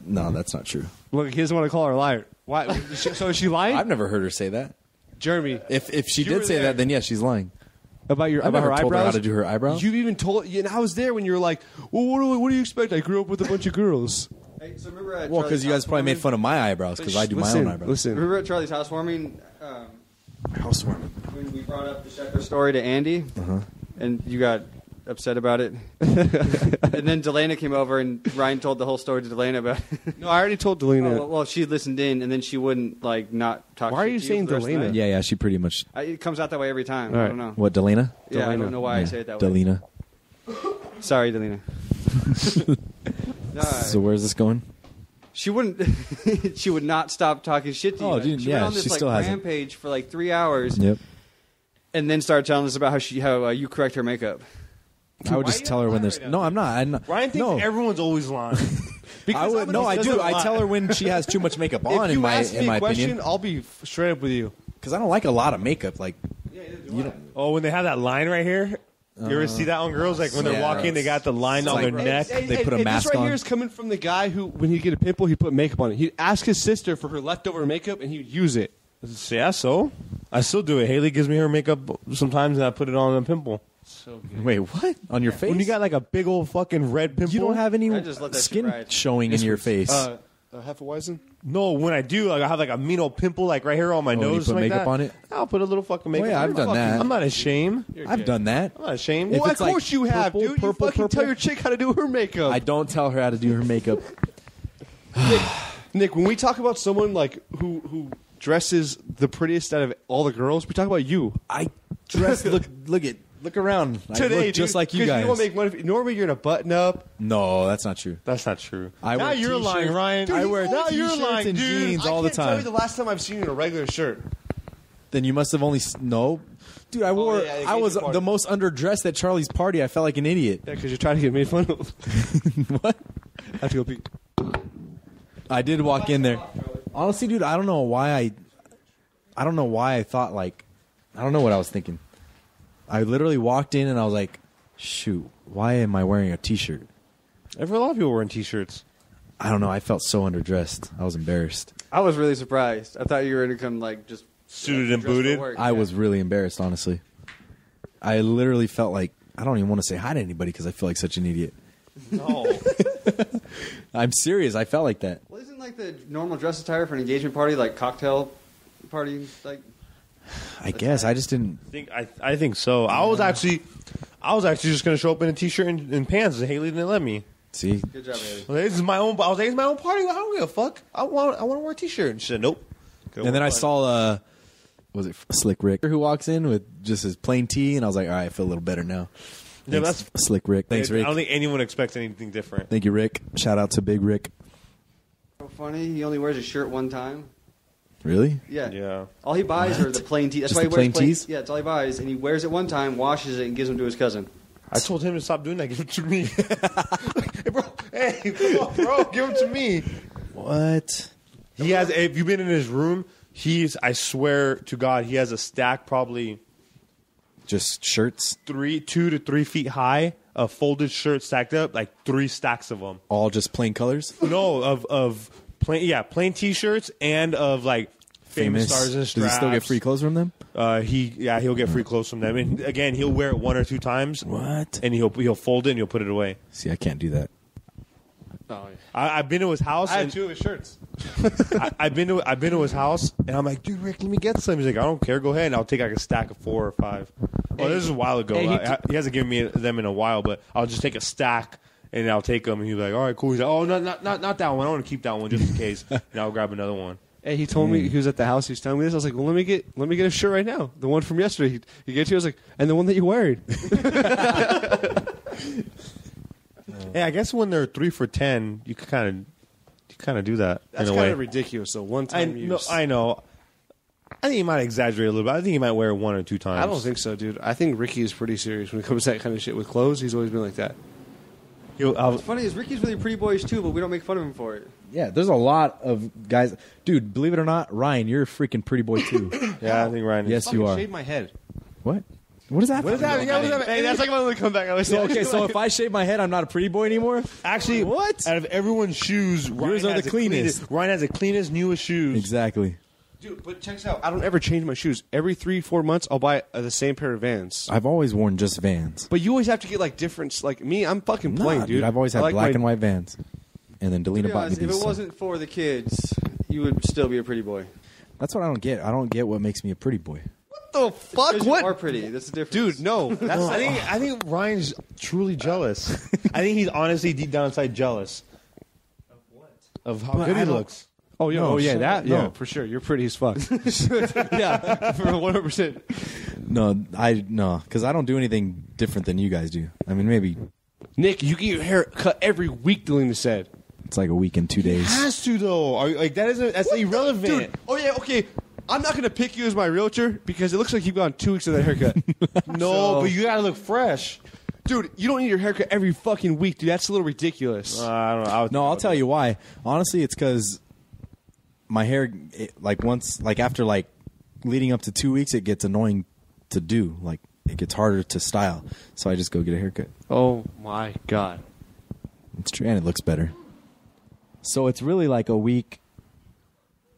Speaker 4: No, that's not true.
Speaker 1: Look, he doesn't want to call her a liar. Why? So is she lying?
Speaker 4: I've never heard her say that.
Speaker 1: Jeremy,
Speaker 4: If she
Speaker 1: You were
Speaker 4: did say
Speaker 1: there.
Speaker 4: that, then yes, she's lying.
Speaker 1: about
Speaker 4: I've
Speaker 1: about
Speaker 4: never
Speaker 1: her
Speaker 4: told her
Speaker 1: eyebrows.
Speaker 4: how to do her eyebrows.
Speaker 1: You've even told, and I was there when you were like, "Well, what do you expect? I grew up with a bunch of girls."
Speaker 3: Hey, so remember at
Speaker 4: Well, because you guys probably made fun of my eyebrows because I do my own eyebrows.
Speaker 1: Listen,
Speaker 3: Remember at Charlie's housewarming
Speaker 4: Housewarming.
Speaker 3: when we brought up the Sheckler story to Andy, and you got upset about it, and then Delana came over and Ryan told the whole story to Delana about it.
Speaker 1: no, I already told Delina.
Speaker 3: Well, she listened in, and then she wouldn't not talk.
Speaker 1: Why are
Speaker 3: shit
Speaker 1: you
Speaker 3: to
Speaker 1: saying
Speaker 3: for the rest of the
Speaker 1: Delana?
Speaker 3: night.
Speaker 4: Yeah, she pretty much.
Speaker 3: It comes out that way every time.
Speaker 1: All
Speaker 3: I
Speaker 1: right.
Speaker 3: don't know.
Speaker 4: What, Delina?
Speaker 3: Yeah, I
Speaker 1: Delana.
Speaker 3: don't know why I say it that way.
Speaker 4: Delina.
Speaker 3: Sorry, Delina.
Speaker 4: So where's this going?
Speaker 3: She wouldn't. She would not stop talking shit to you.
Speaker 4: Oh, dude,
Speaker 3: she
Speaker 4: yeah,
Speaker 3: went on this
Speaker 4: she still hasn't.
Speaker 3: rampage for like 3 hours,
Speaker 4: Yep.
Speaker 3: and then started telling us about how you correct her makeup.
Speaker 4: I would
Speaker 2: Why
Speaker 4: just
Speaker 2: you
Speaker 4: tell her when
Speaker 2: lying
Speaker 4: there's.
Speaker 2: right
Speaker 4: No, I'm not. I'm not.
Speaker 2: Ryan thinks
Speaker 4: no.
Speaker 2: everyone's always lying.
Speaker 4: I would, no, I do. I tell her when she has too much makeup on.
Speaker 1: If you
Speaker 4: in my
Speaker 1: ask me
Speaker 4: in my
Speaker 1: a question,
Speaker 4: opinion,
Speaker 1: I'll be straight up with you.
Speaker 4: because I don't like a lot of makeup. Like, you don't.
Speaker 2: Oh, when they have that line right here. You ever see that on girls? Like when they're
Speaker 4: Yeah.
Speaker 2: walking, they got the line
Speaker 4: It's
Speaker 2: on
Speaker 4: like-
Speaker 2: their neck.
Speaker 4: They put a mask
Speaker 1: This right
Speaker 4: on.
Speaker 1: here is coming from the guy who, when he'd get a pimple, he'd put makeup on it. He'd ask his sister for her leftover makeup, and he would use it.
Speaker 2: Yeah, so I still do it. Haley gives me her makeup sometimes, and I put it on a pimple.
Speaker 1: So good.
Speaker 4: Wait, what? On your face?
Speaker 2: When you got like a big old fucking red pimple,
Speaker 4: you don't have any
Speaker 3: I just let that shit
Speaker 4: skin
Speaker 3: ride.
Speaker 4: showing in your face.
Speaker 1: Hefeweizen?
Speaker 2: No, when I do, like I have like a mean old pimple like right here on my
Speaker 4: you
Speaker 2: nose.
Speaker 4: put
Speaker 2: like
Speaker 4: makeup
Speaker 2: that.
Speaker 4: on it?
Speaker 2: I'll put a little fucking makeup.
Speaker 4: yeah,
Speaker 2: on
Speaker 4: I've
Speaker 2: it.
Speaker 4: done
Speaker 2: Fuck
Speaker 4: that.
Speaker 2: I'm not ashamed.
Speaker 4: I've done that.
Speaker 2: I'm not ashamed.
Speaker 4: If
Speaker 1: Well, of
Speaker 4: it's like
Speaker 1: course you have,
Speaker 4: purple,
Speaker 1: dude. You
Speaker 4: purple,
Speaker 1: fucking
Speaker 4: purple.
Speaker 1: tell your chick how to do her makeup.
Speaker 4: I don't tell her how to do her makeup.
Speaker 1: Nick, when we talk about someone like who dresses the prettiest out of all the girls, we talk about you.
Speaker 4: I dress. Look around.
Speaker 1: Today,
Speaker 4: I look just like you
Speaker 1: 'cause
Speaker 4: guys.
Speaker 1: You don't make money. Normally, you're in a button up.
Speaker 4: No, that's not true.
Speaker 2: That's not true.
Speaker 4: I
Speaker 2: now
Speaker 4: wear
Speaker 2: you're lying,
Speaker 4: t-shirts.
Speaker 2: Ryan.
Speaker 4: I wear
Speaker 2: now you're
Speaker 4: t-shirts
Speaker 2: lying,
Speaker 4: and
Speaker 2: dude.
Speaker 4: jeans all the
Speaker 1: I can't tell
Speaker 4: time.
Speaker 1: you the last time I've seen you in a regular shirt.
Speaker 4: Then you must have only no. Dude, I wore.
Speaker 1: yeah,
Speaker 4: I was
Speaker 1: engagement party.
Speaker 4: the most underdressed at Charlie's party. I felt like an idiot.
Speaker 1: Yeah, because you're trying to get made fun of.
Speaker 4: What?
Speaker 1: I have to go pee.
Speaker 4: I did walk in there. Honestly, dude, I don't know why I thought like, I don't know what I was thinking. I literally walked in and I was like, shoot, why am I wearing a t-shirt?
Speaker 2: A lot of people wearing t-shirts.
Speaker 4: I don't know. I felt so underdressed. I was embarrassed.
Speaker 3: I was really surprised. I thought you were going to come like just
Speaker 2: Suited and
Speaker 3: dressed for
Speaker 2: booted?
Speaker 3: work.
Speaker 4: I was really embarrassed, honestly. I literally felt like I don't even want to say hi to anybody because I feel like such an idiot.
Speaker 2: No.
Speaker 4: I'm serious. I felt like that.
Speaker 3: Well, isn't like the normal dress attire for an engagement party like cocktail party? Like
Speaker 4: I guess I just didn't.
Speaker 2: I think so. I was actually just gonna show up in a t-shirt and pants, and Haley didn't let me.
Speaker 4: See,
Speaker 3: good job, Haley.
Speaker 2: Well, this is my own. I was like, it's my own party. I don't give a fuck. I want to wear a t-shirt. And she said, nope.
Speaker 4: and then I saw was it Slick Rick who walks in with just his plain tee, and I was like, all right, I feel a little better now.
Speaker 2: Yeah,
Speaker 4: Thanks,
Speaker 2: that's
Speaker 4: Slick Rick. Thanks,
Speaker 2: I
Speaker 4: Rick.
Speaker 2: don't think anyone expects anything different.
Speaker 4: Thank you, Rick. Shout out to Big Rick.
Speaker 3: So funny. He only wears a shirt one time.
Speaker 4: Really?
Speaker 3: Yeah.
Speaker 2: Yeah.
Speaker 3: All he buys are the plain tees. That's
Speaker 4: Just
Speaker 3: why he
Speaker 4: the
Speaker 3: wears
Speaker 4: plain tees?
Speaker 3: Yeah, that's all he buys, and he wears it one time, washes it, and gives them to his cousin.
Speaker 2: I told him to stop doing that. Give it to me. Hey, come on, bro. Give it to me.
Speaker 4: What?
Speaker 2: He has. If you've been in his room, I swear to God, he has a stack probably
Speaker 4: Just shirts,
Speaker 2: 2 to 3 feet high of folded shirts stacked up, like 3 stacks of them.
Speaker 4: all just plain colors.
Speaker 2: No, of plain t-shirts and of like famous stars and
Speaker 4: Does
Speaker 2: straps.
Speaker 4: he still get free clothes from them?
Speaker 2: He'll get free clothes from them. And again, he'll wear it 1 or 2 times.
Speaker 4: What?
Speaker 2: And he'll fold it and he'll put it away.
Speaker 4: See, I can't do that.
Speaker 1: Oh, yeah.
Speaker 2: I've been to his house.
Speaker 1: I
Speaker 2: and
Speaker 1: have 2 of his shirts.
Speaker 2: I've been to his house, and I'm like, dude, Rick, let me get some. He's like, I don't care, go ahead, and I'll take like a stack of 4 or 5. Well, this is a while ago.
Speaker 1: Hey,
Speaker 2: he hasn't given me them in a while, but I'll just take a stack and I'll take them. And he's like, all right, cool. He's like, oh, not that one. I want to keep that one just in case, and I'll grab another one.
Speaker 1: Hey, he told me he was at the house. He was telling me this. I was like, "Well, let me get a shirt right now. The one from yesterday." He gave it to you. I was like, "And the one that you wearing?"
Speaker 2: Hey, I guess when they're 3 for $10, you kind of do that.
Speaker 1: That's
Speaker 2: in a
Speaker 1: kind
Speaker 2: way.
Speaker 1: of ridiculous. So one time use.
Speaker 2: I know. I think he might exaggerate a little bit. I think he might wear it 1 or 2 times.
Speaker 1: I don't think so, dude. I think Ricky is pretty serious when it comes to that kind of shit with clothes. He's always been like that.
Speaker 3: What's funny is Ricky's really pretty boyish too, but we don't make fun of him for it.
Speaker 4: Yeah, there's a lot of guys. Dude, believe it or not, Ryan, you're a freaking pretty boy too.
Speaker 2: Yeah, I think Ryan is.
Speaker 4: Yes, you are.
Speaker 1: Shave my head.
Speaker 4: What? What is that?
Speaker 2: What is that? Yeah, what is that?
Speaker 1: Hey, that's like when we come back. I was
Speaker 4: So, okay, so if I shave my head, I'm not a pretty boy anymore?
Speaker 2: Actually,
Speaker 4: What?
Speaker 2: Out of everyone's shoes,
Speaker 4: Yours are
Speaker 2: has
Speaker 4: the cleanest.
Speaker 2: Ryan has the cleanest, newest shoes.
Speaker 4: Exactly.
Speaker 1: dude. But check this out. I don't ever change my shoes. Every 3-4 months, I'll buy the same pair of Vans.
Speaker 4: I've always worn just Vans.
Speaker 1: But you always have to get like different. Like me, I'm fucking plain,
Speaker 4: Nah,
Speaker 1: dude.
Speaker 4: I've always
Speaker 1: I
Speaker 4: had
Speaker 1: like
Speaker 4: black
Speaker 1: my-
Speaker 4: and white Vans. And then
Speaker 3: To
Speaker 4: Delina
Speaker 3: be
Speaker 4: bought me
Speaker 3: honest, if
Speaker 4: these.
Speaker 3: it
Speaker 4: so-
Speaker 3: wasn't for the kids, you would still be a pretty boy.
Speaker 4: That's what I don't get. I don't get what makes me a pretty boy.
Speaker 1: What the fuck?
Speaker 3: Because you
Speaker 1: What?
Speaker 3: are pretty. That's the difference.
Speaker 1: Dude, no. That's
Speaker 2: I think Ryan's truly jealous. I think he's honestly deep down inside jealous. Of what? Of how good he looks.
Speaker 1: Oh yeah,
Speaker 4: No,
Speaker 1: oh yeah,
Speaker 4: shut
Speaker 1: that
Speaker 4: up.
Speaker 1: yeah,
Speaker 4: No.
Speaker 1: for sure. You're pretty as fuck. Yeah, for 100%.
Speaker 4: No, because I don't do anything different than you guys do. I mean, maybe
Speaker 1: Nick, you get your hair cut every week. Delina said.
Speaker 4: it's like a week and 2 days.
Speaker 2: Has to though. Like that's irrelevant.
Speaker 1: Dude, oh yeah, okay. I'm not gonna pick you as my realtor because it looks like you've gone 2 weeks without a haircut.
Speaker 2: No,
Speaker 1: So-
Speaker 2: but you gotta look fresh.
Speaker 1: Dude, you don't need your haircut every fucking week, dude. That's a little ridiculous.
Speaker 2: I don't know.
Speaker 4: No, I'll tell you why. Honestly, it's because my hair, after leading up to 2 weeks, it gets annoying to do. Like, it gets harder to style. So I just go get a haircut.
Speaker 1: Oh my god.
Speaker 4: It's true, and it looks better. So it's really like a week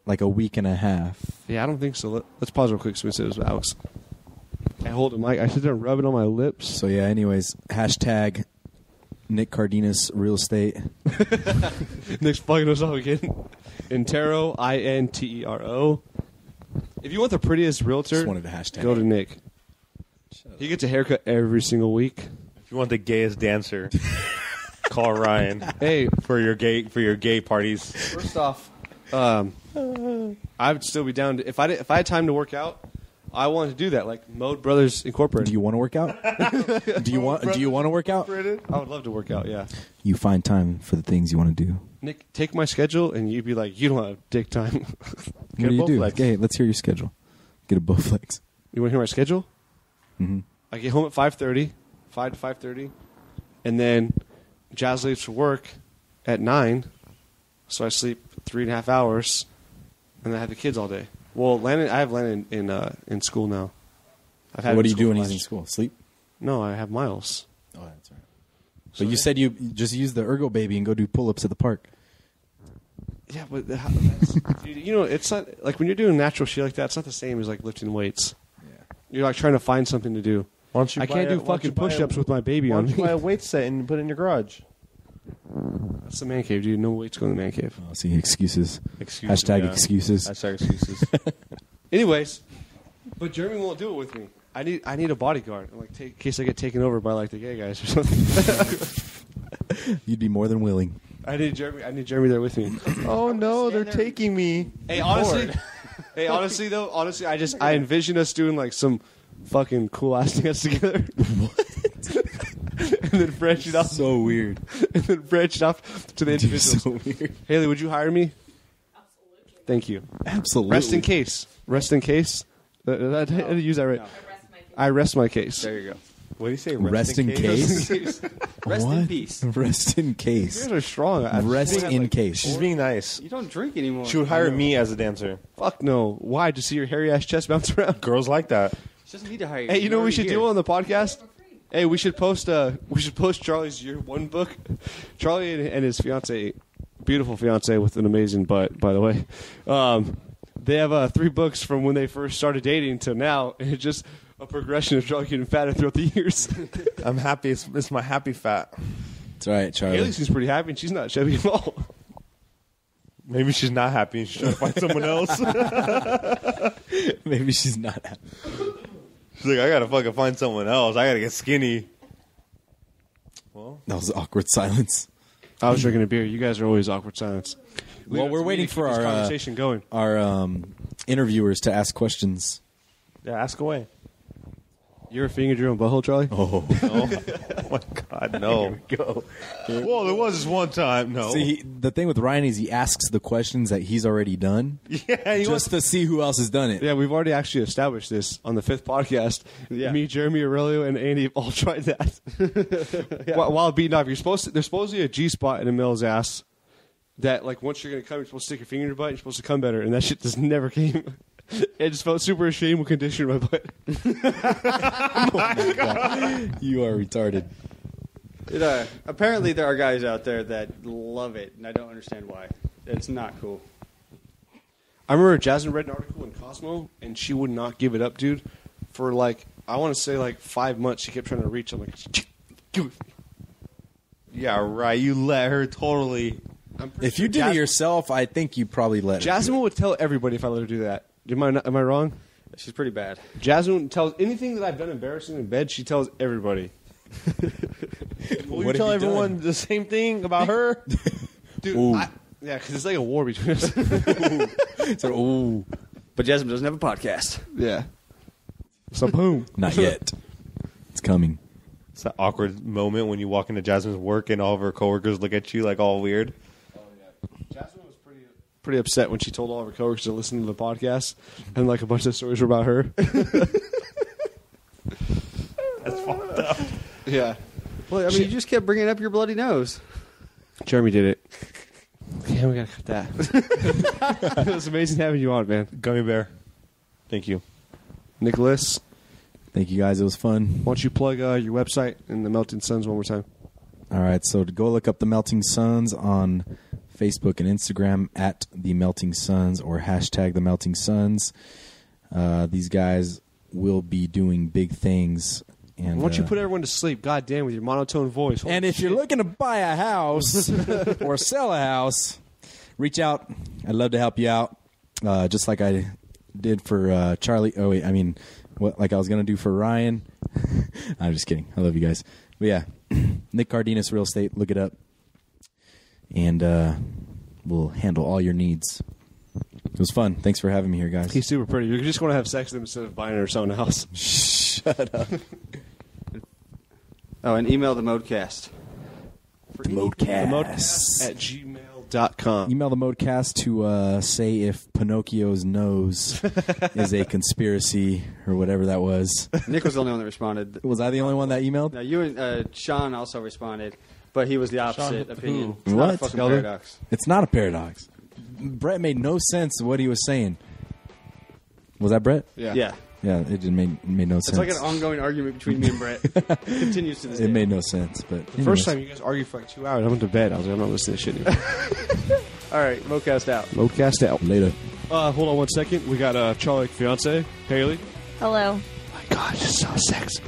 Speaker 4: and a half.
Speaker 1: Yeah, I don't think so. Let's pause real quick so we say this with Alex. I hold it, Mike. I sit there and rub it on my lips.
Speaker 4: So yeah, anyways, hashtag Nick Cardenas Real Estate.
Speaker 1: Nick's fucking us up again. Intero, Intero. If you want the prettiest realtor,
Speaker 4: Just wanted to hashtag
Speaker 1: go
Speaker 4: it.
Speaker 1: to Nick. He gets a haircut every single week.
Speaker 2: If you want the gayest dancer, Call Ryan
Speaker 1: Hey,
Speaker 2: for your gay parties.
Speaker 1: first off, I would still be down to, if I had time to work out, I wanted to do that, like Mode Brothers Incorporated.
Speaker 4: Do you want to work out? Do you want to work out?
Speaker 1: I would love to work out. Yeah,
Speaker 4: You find time for the things you want to do.
Speaker 1: Nick, take my schedule, and you'd be like, you don't have dick time.
Speaker 4: What do you do? Okay, let's hear your schedule. Get a Bowflex.
Speaker 1: You want to hear my schedule?
Speaker 4: Mm-hmm.
Speaker 1: I get home at 5:30, 5 to 5:30, and then Jazz leaves for work at 9, so I sleep 3.5 hours, and then I have the kids all day. Well, I have Landon in school now. I've had
Speaker 4: What
Speaker 1: him
Speaker 4: do you do when
Speaker 1: for
Speaker 4: he's in
Speaker 1: last-
Speaker 4: school? Sleep?
Speaker 1: No, I have Miles.
Speaker 4: Oh, that's right. But you said you just use the Ergo Baby and go do pull-ups at the park.
Speaker 1: Yeah, but dude, it's not like when you're doing natural shit like that. It's not the same as like lifting weights.
Speaker 4: Yeah.
Speaker 1: You're like trying to find something to do.
Speaker 2: Why don't you
Speaker 1: I can't do fucking push-ups with my baby
Speaker 2: Why
Speaker 1: on
Speaker 2: don't you
Speaker 1: me.
Speaker 2: buy a weight set and put it in your garage?
Speaker 1: That's the man cave, dude. No weights go in the man cave.
Speaker 4: Oh, see, excuses.
Speaker 2: Excuses,
Speaker 4: Hashtag
Speaker 2: yeah.
Speaker 4: excuses.
Speaker 2: Hashtag excuses.
Speaker 1: Anyways, but Jeremy won't do it with me. I need a bodyguard, like in case I get taken over by like the gay guys or something.
Speaker 4: You'd be more than willing.
Speaker 1: I need Jeremy there with me.
Speaker 2: Oh no, they're taking me.
Speaker 1: Hey, honestly, I envision us doing like some fucking cool ass dance together. And then branch it off.
Speaker 4: So weird.
Speaker 1: And then branch it off to the individuals.
Speaker 4: So weird.
Speaker 1: Haley, would you hire me?
Speaker 6: Absolutely.
Speaker 1: Thank you.
Speaker 4: Absolutely.
Speaker 1: Rest in case. Rest in case. I didn't use that right.
Speaker 6: I rest my case.
Speaker 1: I rest my case.
Speaker 3: There you go.
Speaker 2: What do you say?
Speaker 4: Rest in case?
Speaker 3: Rest
Speaker 4: What?
Speaker 3: in peace.
Speaker 4: Rest in
Speaker 1: You
Speaker 4: case.
Speaker 1: guys are strong.
Speaker 4: Rest in case.
Speaker 2: She's being nice.
Speaker 3: You don't drink anymore.
Speaker 2: She would hire me as a dancer.
Speaker 1: Fuck no. Why? To see your hairy ass chest bounce around?
Speaker 2: Girls like that.
Speaker 3: She doesn't need to hire you.
Speaker 1: Hey, you know what we
Speaker 3: You're
Speaker 1: should
Speaker 3: already
Speaker 1: do
Speaker 3: here.
Speaker 1: on the podcast? Hey, we should post Charlie's year one book. Charlie and his fiance, beautiful fiance with an amazing butt, by the way. They have 3 books from when they first started dating to now, and it's just a progression of Charlie getting fatter throughout the years.
Speaker 2: I'm happy. It's my happy fat.
Speaker 4: It's all right, Charlie.
Speaker 1: Haley seems pretty happy, and she's not chubby at all.
Speaker 2: Maybe she's not happy and she's trying to find someone else.
Speaker 4: Maybe she's not happy.
Speaker 2: She's like, I gotta fucking find someone else. I gotta get skinny. Well,
Speaker 4: That was awkward silence.
Speaker 1: I was drinking a beer. You guys are always awkward silence.
Speaker 4: Well, we're waiting for
Speaker 1: our
Speaker 4: our
Speaker 1: conversation going.
Speaker 4: our interviewers to ask questions.
Speaker 2: yeah, ask away.
Speaker 1: You ever fingered your own butthole, Charlie?
Speaker 4: Oh.
Speaker 2: Oh my god, no.
Speaker 4: Go.
Speaker 2: Well, there was this one time. No.
Speaker 4: See, the thing with Ryan is he asks the questions that he's already done
Speaker 2: yeah, he
Speaker 4: just to see who else has done it.
Speaker 1: Yeah, we've already actually established this on the 5th podcast.
Speaker 3: Yeah.
Speaker 1: Me, Jeremy, Aurelio, and Andy have all tried that. While beating off, there's supposed to be a G spot in a male's ass that, like, once you're going to come, you're supposed to stick your finger in your butt, and you're supposed to come better, and that shit just never came. It just felt super ashamed with condition in my butt.
Speaker 4: You are retarded.
Speaker 3: Apparently, there are guys out there that love it, and I don't understand why. It's not cool.
Speaker 1: I remember Jasmine read an article in Cosmo, and she would not give it up, dude. For, like, I want to say, like, 5 months, she kept trying to reach. I'm like, give it.
Speaker 2: Yeah, right. You let her totally.
Speaker 1: I'm pretty
Speaker 4: If
Speaker 1: sure
Speaker 4: you did it
Speaker 1: Jasmine-
Speaker 4: yourself, I think you probably let
Speaker 1: Jasmine would tell everybody if I let her do that. Am I wrong?
Speaker 3: She's pretty bad.
Speaker 1: Jasmine tells anything that I've done embarrassing in bed. She tells everybody.
Speaker 2: Will
Speaker 4: What
Speaker 2: you
Speaker 4: have
Speaker 2: tell
Speaker 4: you
Speaker 2: everyone
Speaker 4: done?
Speaker 2: the same thing about her?
Speaker 1: Dude,
Speaker 4: Ooh.
Speaker 1: yeah, because it's like a war between us.
Speaker 4: it. So, ooh,
Speaker 3: But Jasmine doesn't have a podcast.
Speaker 1: Yeah. So boom.
Speaker 4: not yet. It's coming.
Speaker 2: It's that awkward moment when you walk into Jasmine's work and all of her coworkers look at you like all weird.
Speaker 1: Oh yeah. Jasmine was pretty upset when she told all of her coworkers to listen to the podcast, and like a bunch of stories were about her.
Speaker 2: That's fucked up.
Speaker 1: Yeah.
Speaker 3: Well, I mean, you just kept bringing up your bloody nose.
Speaker 1: Jeremy did it. Yeah, we gotta cut that. It was amazing having you on, man.
Speaker 2: Gummy bear. Thank you.
Speaker 1: Nicholas,
Speaker 4: Thank you guys. It was fun.
Speaker 1: why don't you plug your website and the Melting Suns one more time?
Speaker 4: All right, so to go look up the Melting Suns on Facebook and Instagram at the Melting Suns or hashtag the Melting Suns. These guys will be doing big things. And
Speaker 1: Why don't you put everyone to sleep? God damn, with your monotone voice. Holy
Speaker 4: and if you're
Speaker 1: shit.
Speaker 4: looking to buy a house or sell a house, reach out. I'd love to help you out, just like I did for Charlie. Oh wait, I mean, what like I was gonna do for Ryan. I'm just kidding. I love you guys. But yeah, Nick Cardenas Real Estate. Look it up, and we'll handle all your needs. It was fun. Thanks for having me here, guys.
Speaker 1: He's super pretty. You're just going to have sex with him instead of buying or selling a house.
Speaker 4: Shut up.
Speaker 3: Oh, and email the ModeCast.
Speaker 4: ModeCast.
Speaker 1: At gmail.com.
Speaker 4: Email the ModeCast to say if Pinocchio's nose is a conspiracy or whatever that was.
Speaker 3: Nick was the only one that responded.
Speaker 4: Was I the only one that emailed?
Speaker 3: No, you and Sean also responded, but he was the opposite
Speaker 1: Sean,
Speaker 3: opinion.
Speaker 1: who?
Speaker 3: It's not a
Speaker 4: What?
Speaker 3: fucking
Speaker 1: Skelter?
Speaker 3: paradox.
Speaker 4: It's not a paradox. Brett made no sense of what he was saying. Was that Brett?
Speaker 1: Yeah.
Speaker 3: Yeah.
Speaker 4: Yeah, it just made no sense.
Speaker 3: It's like an ongoing argument between me and Brett. It continues to this day.
Speaker 4: It made no sense, but
Speaker 1: The first time you guys argued for like 2 hours, I went to bed. I was like, I'm not listening to shit anymore.
Speaker 3: All right, ModeCast out.
Speaker 1: ModeCast out.
Speaker 4: later.
Speaker 1: Hold on 1 second. We got Charlie, fiance, Haley.
Speaker 6: Hello.
Speaker 1: My God, just so sexy.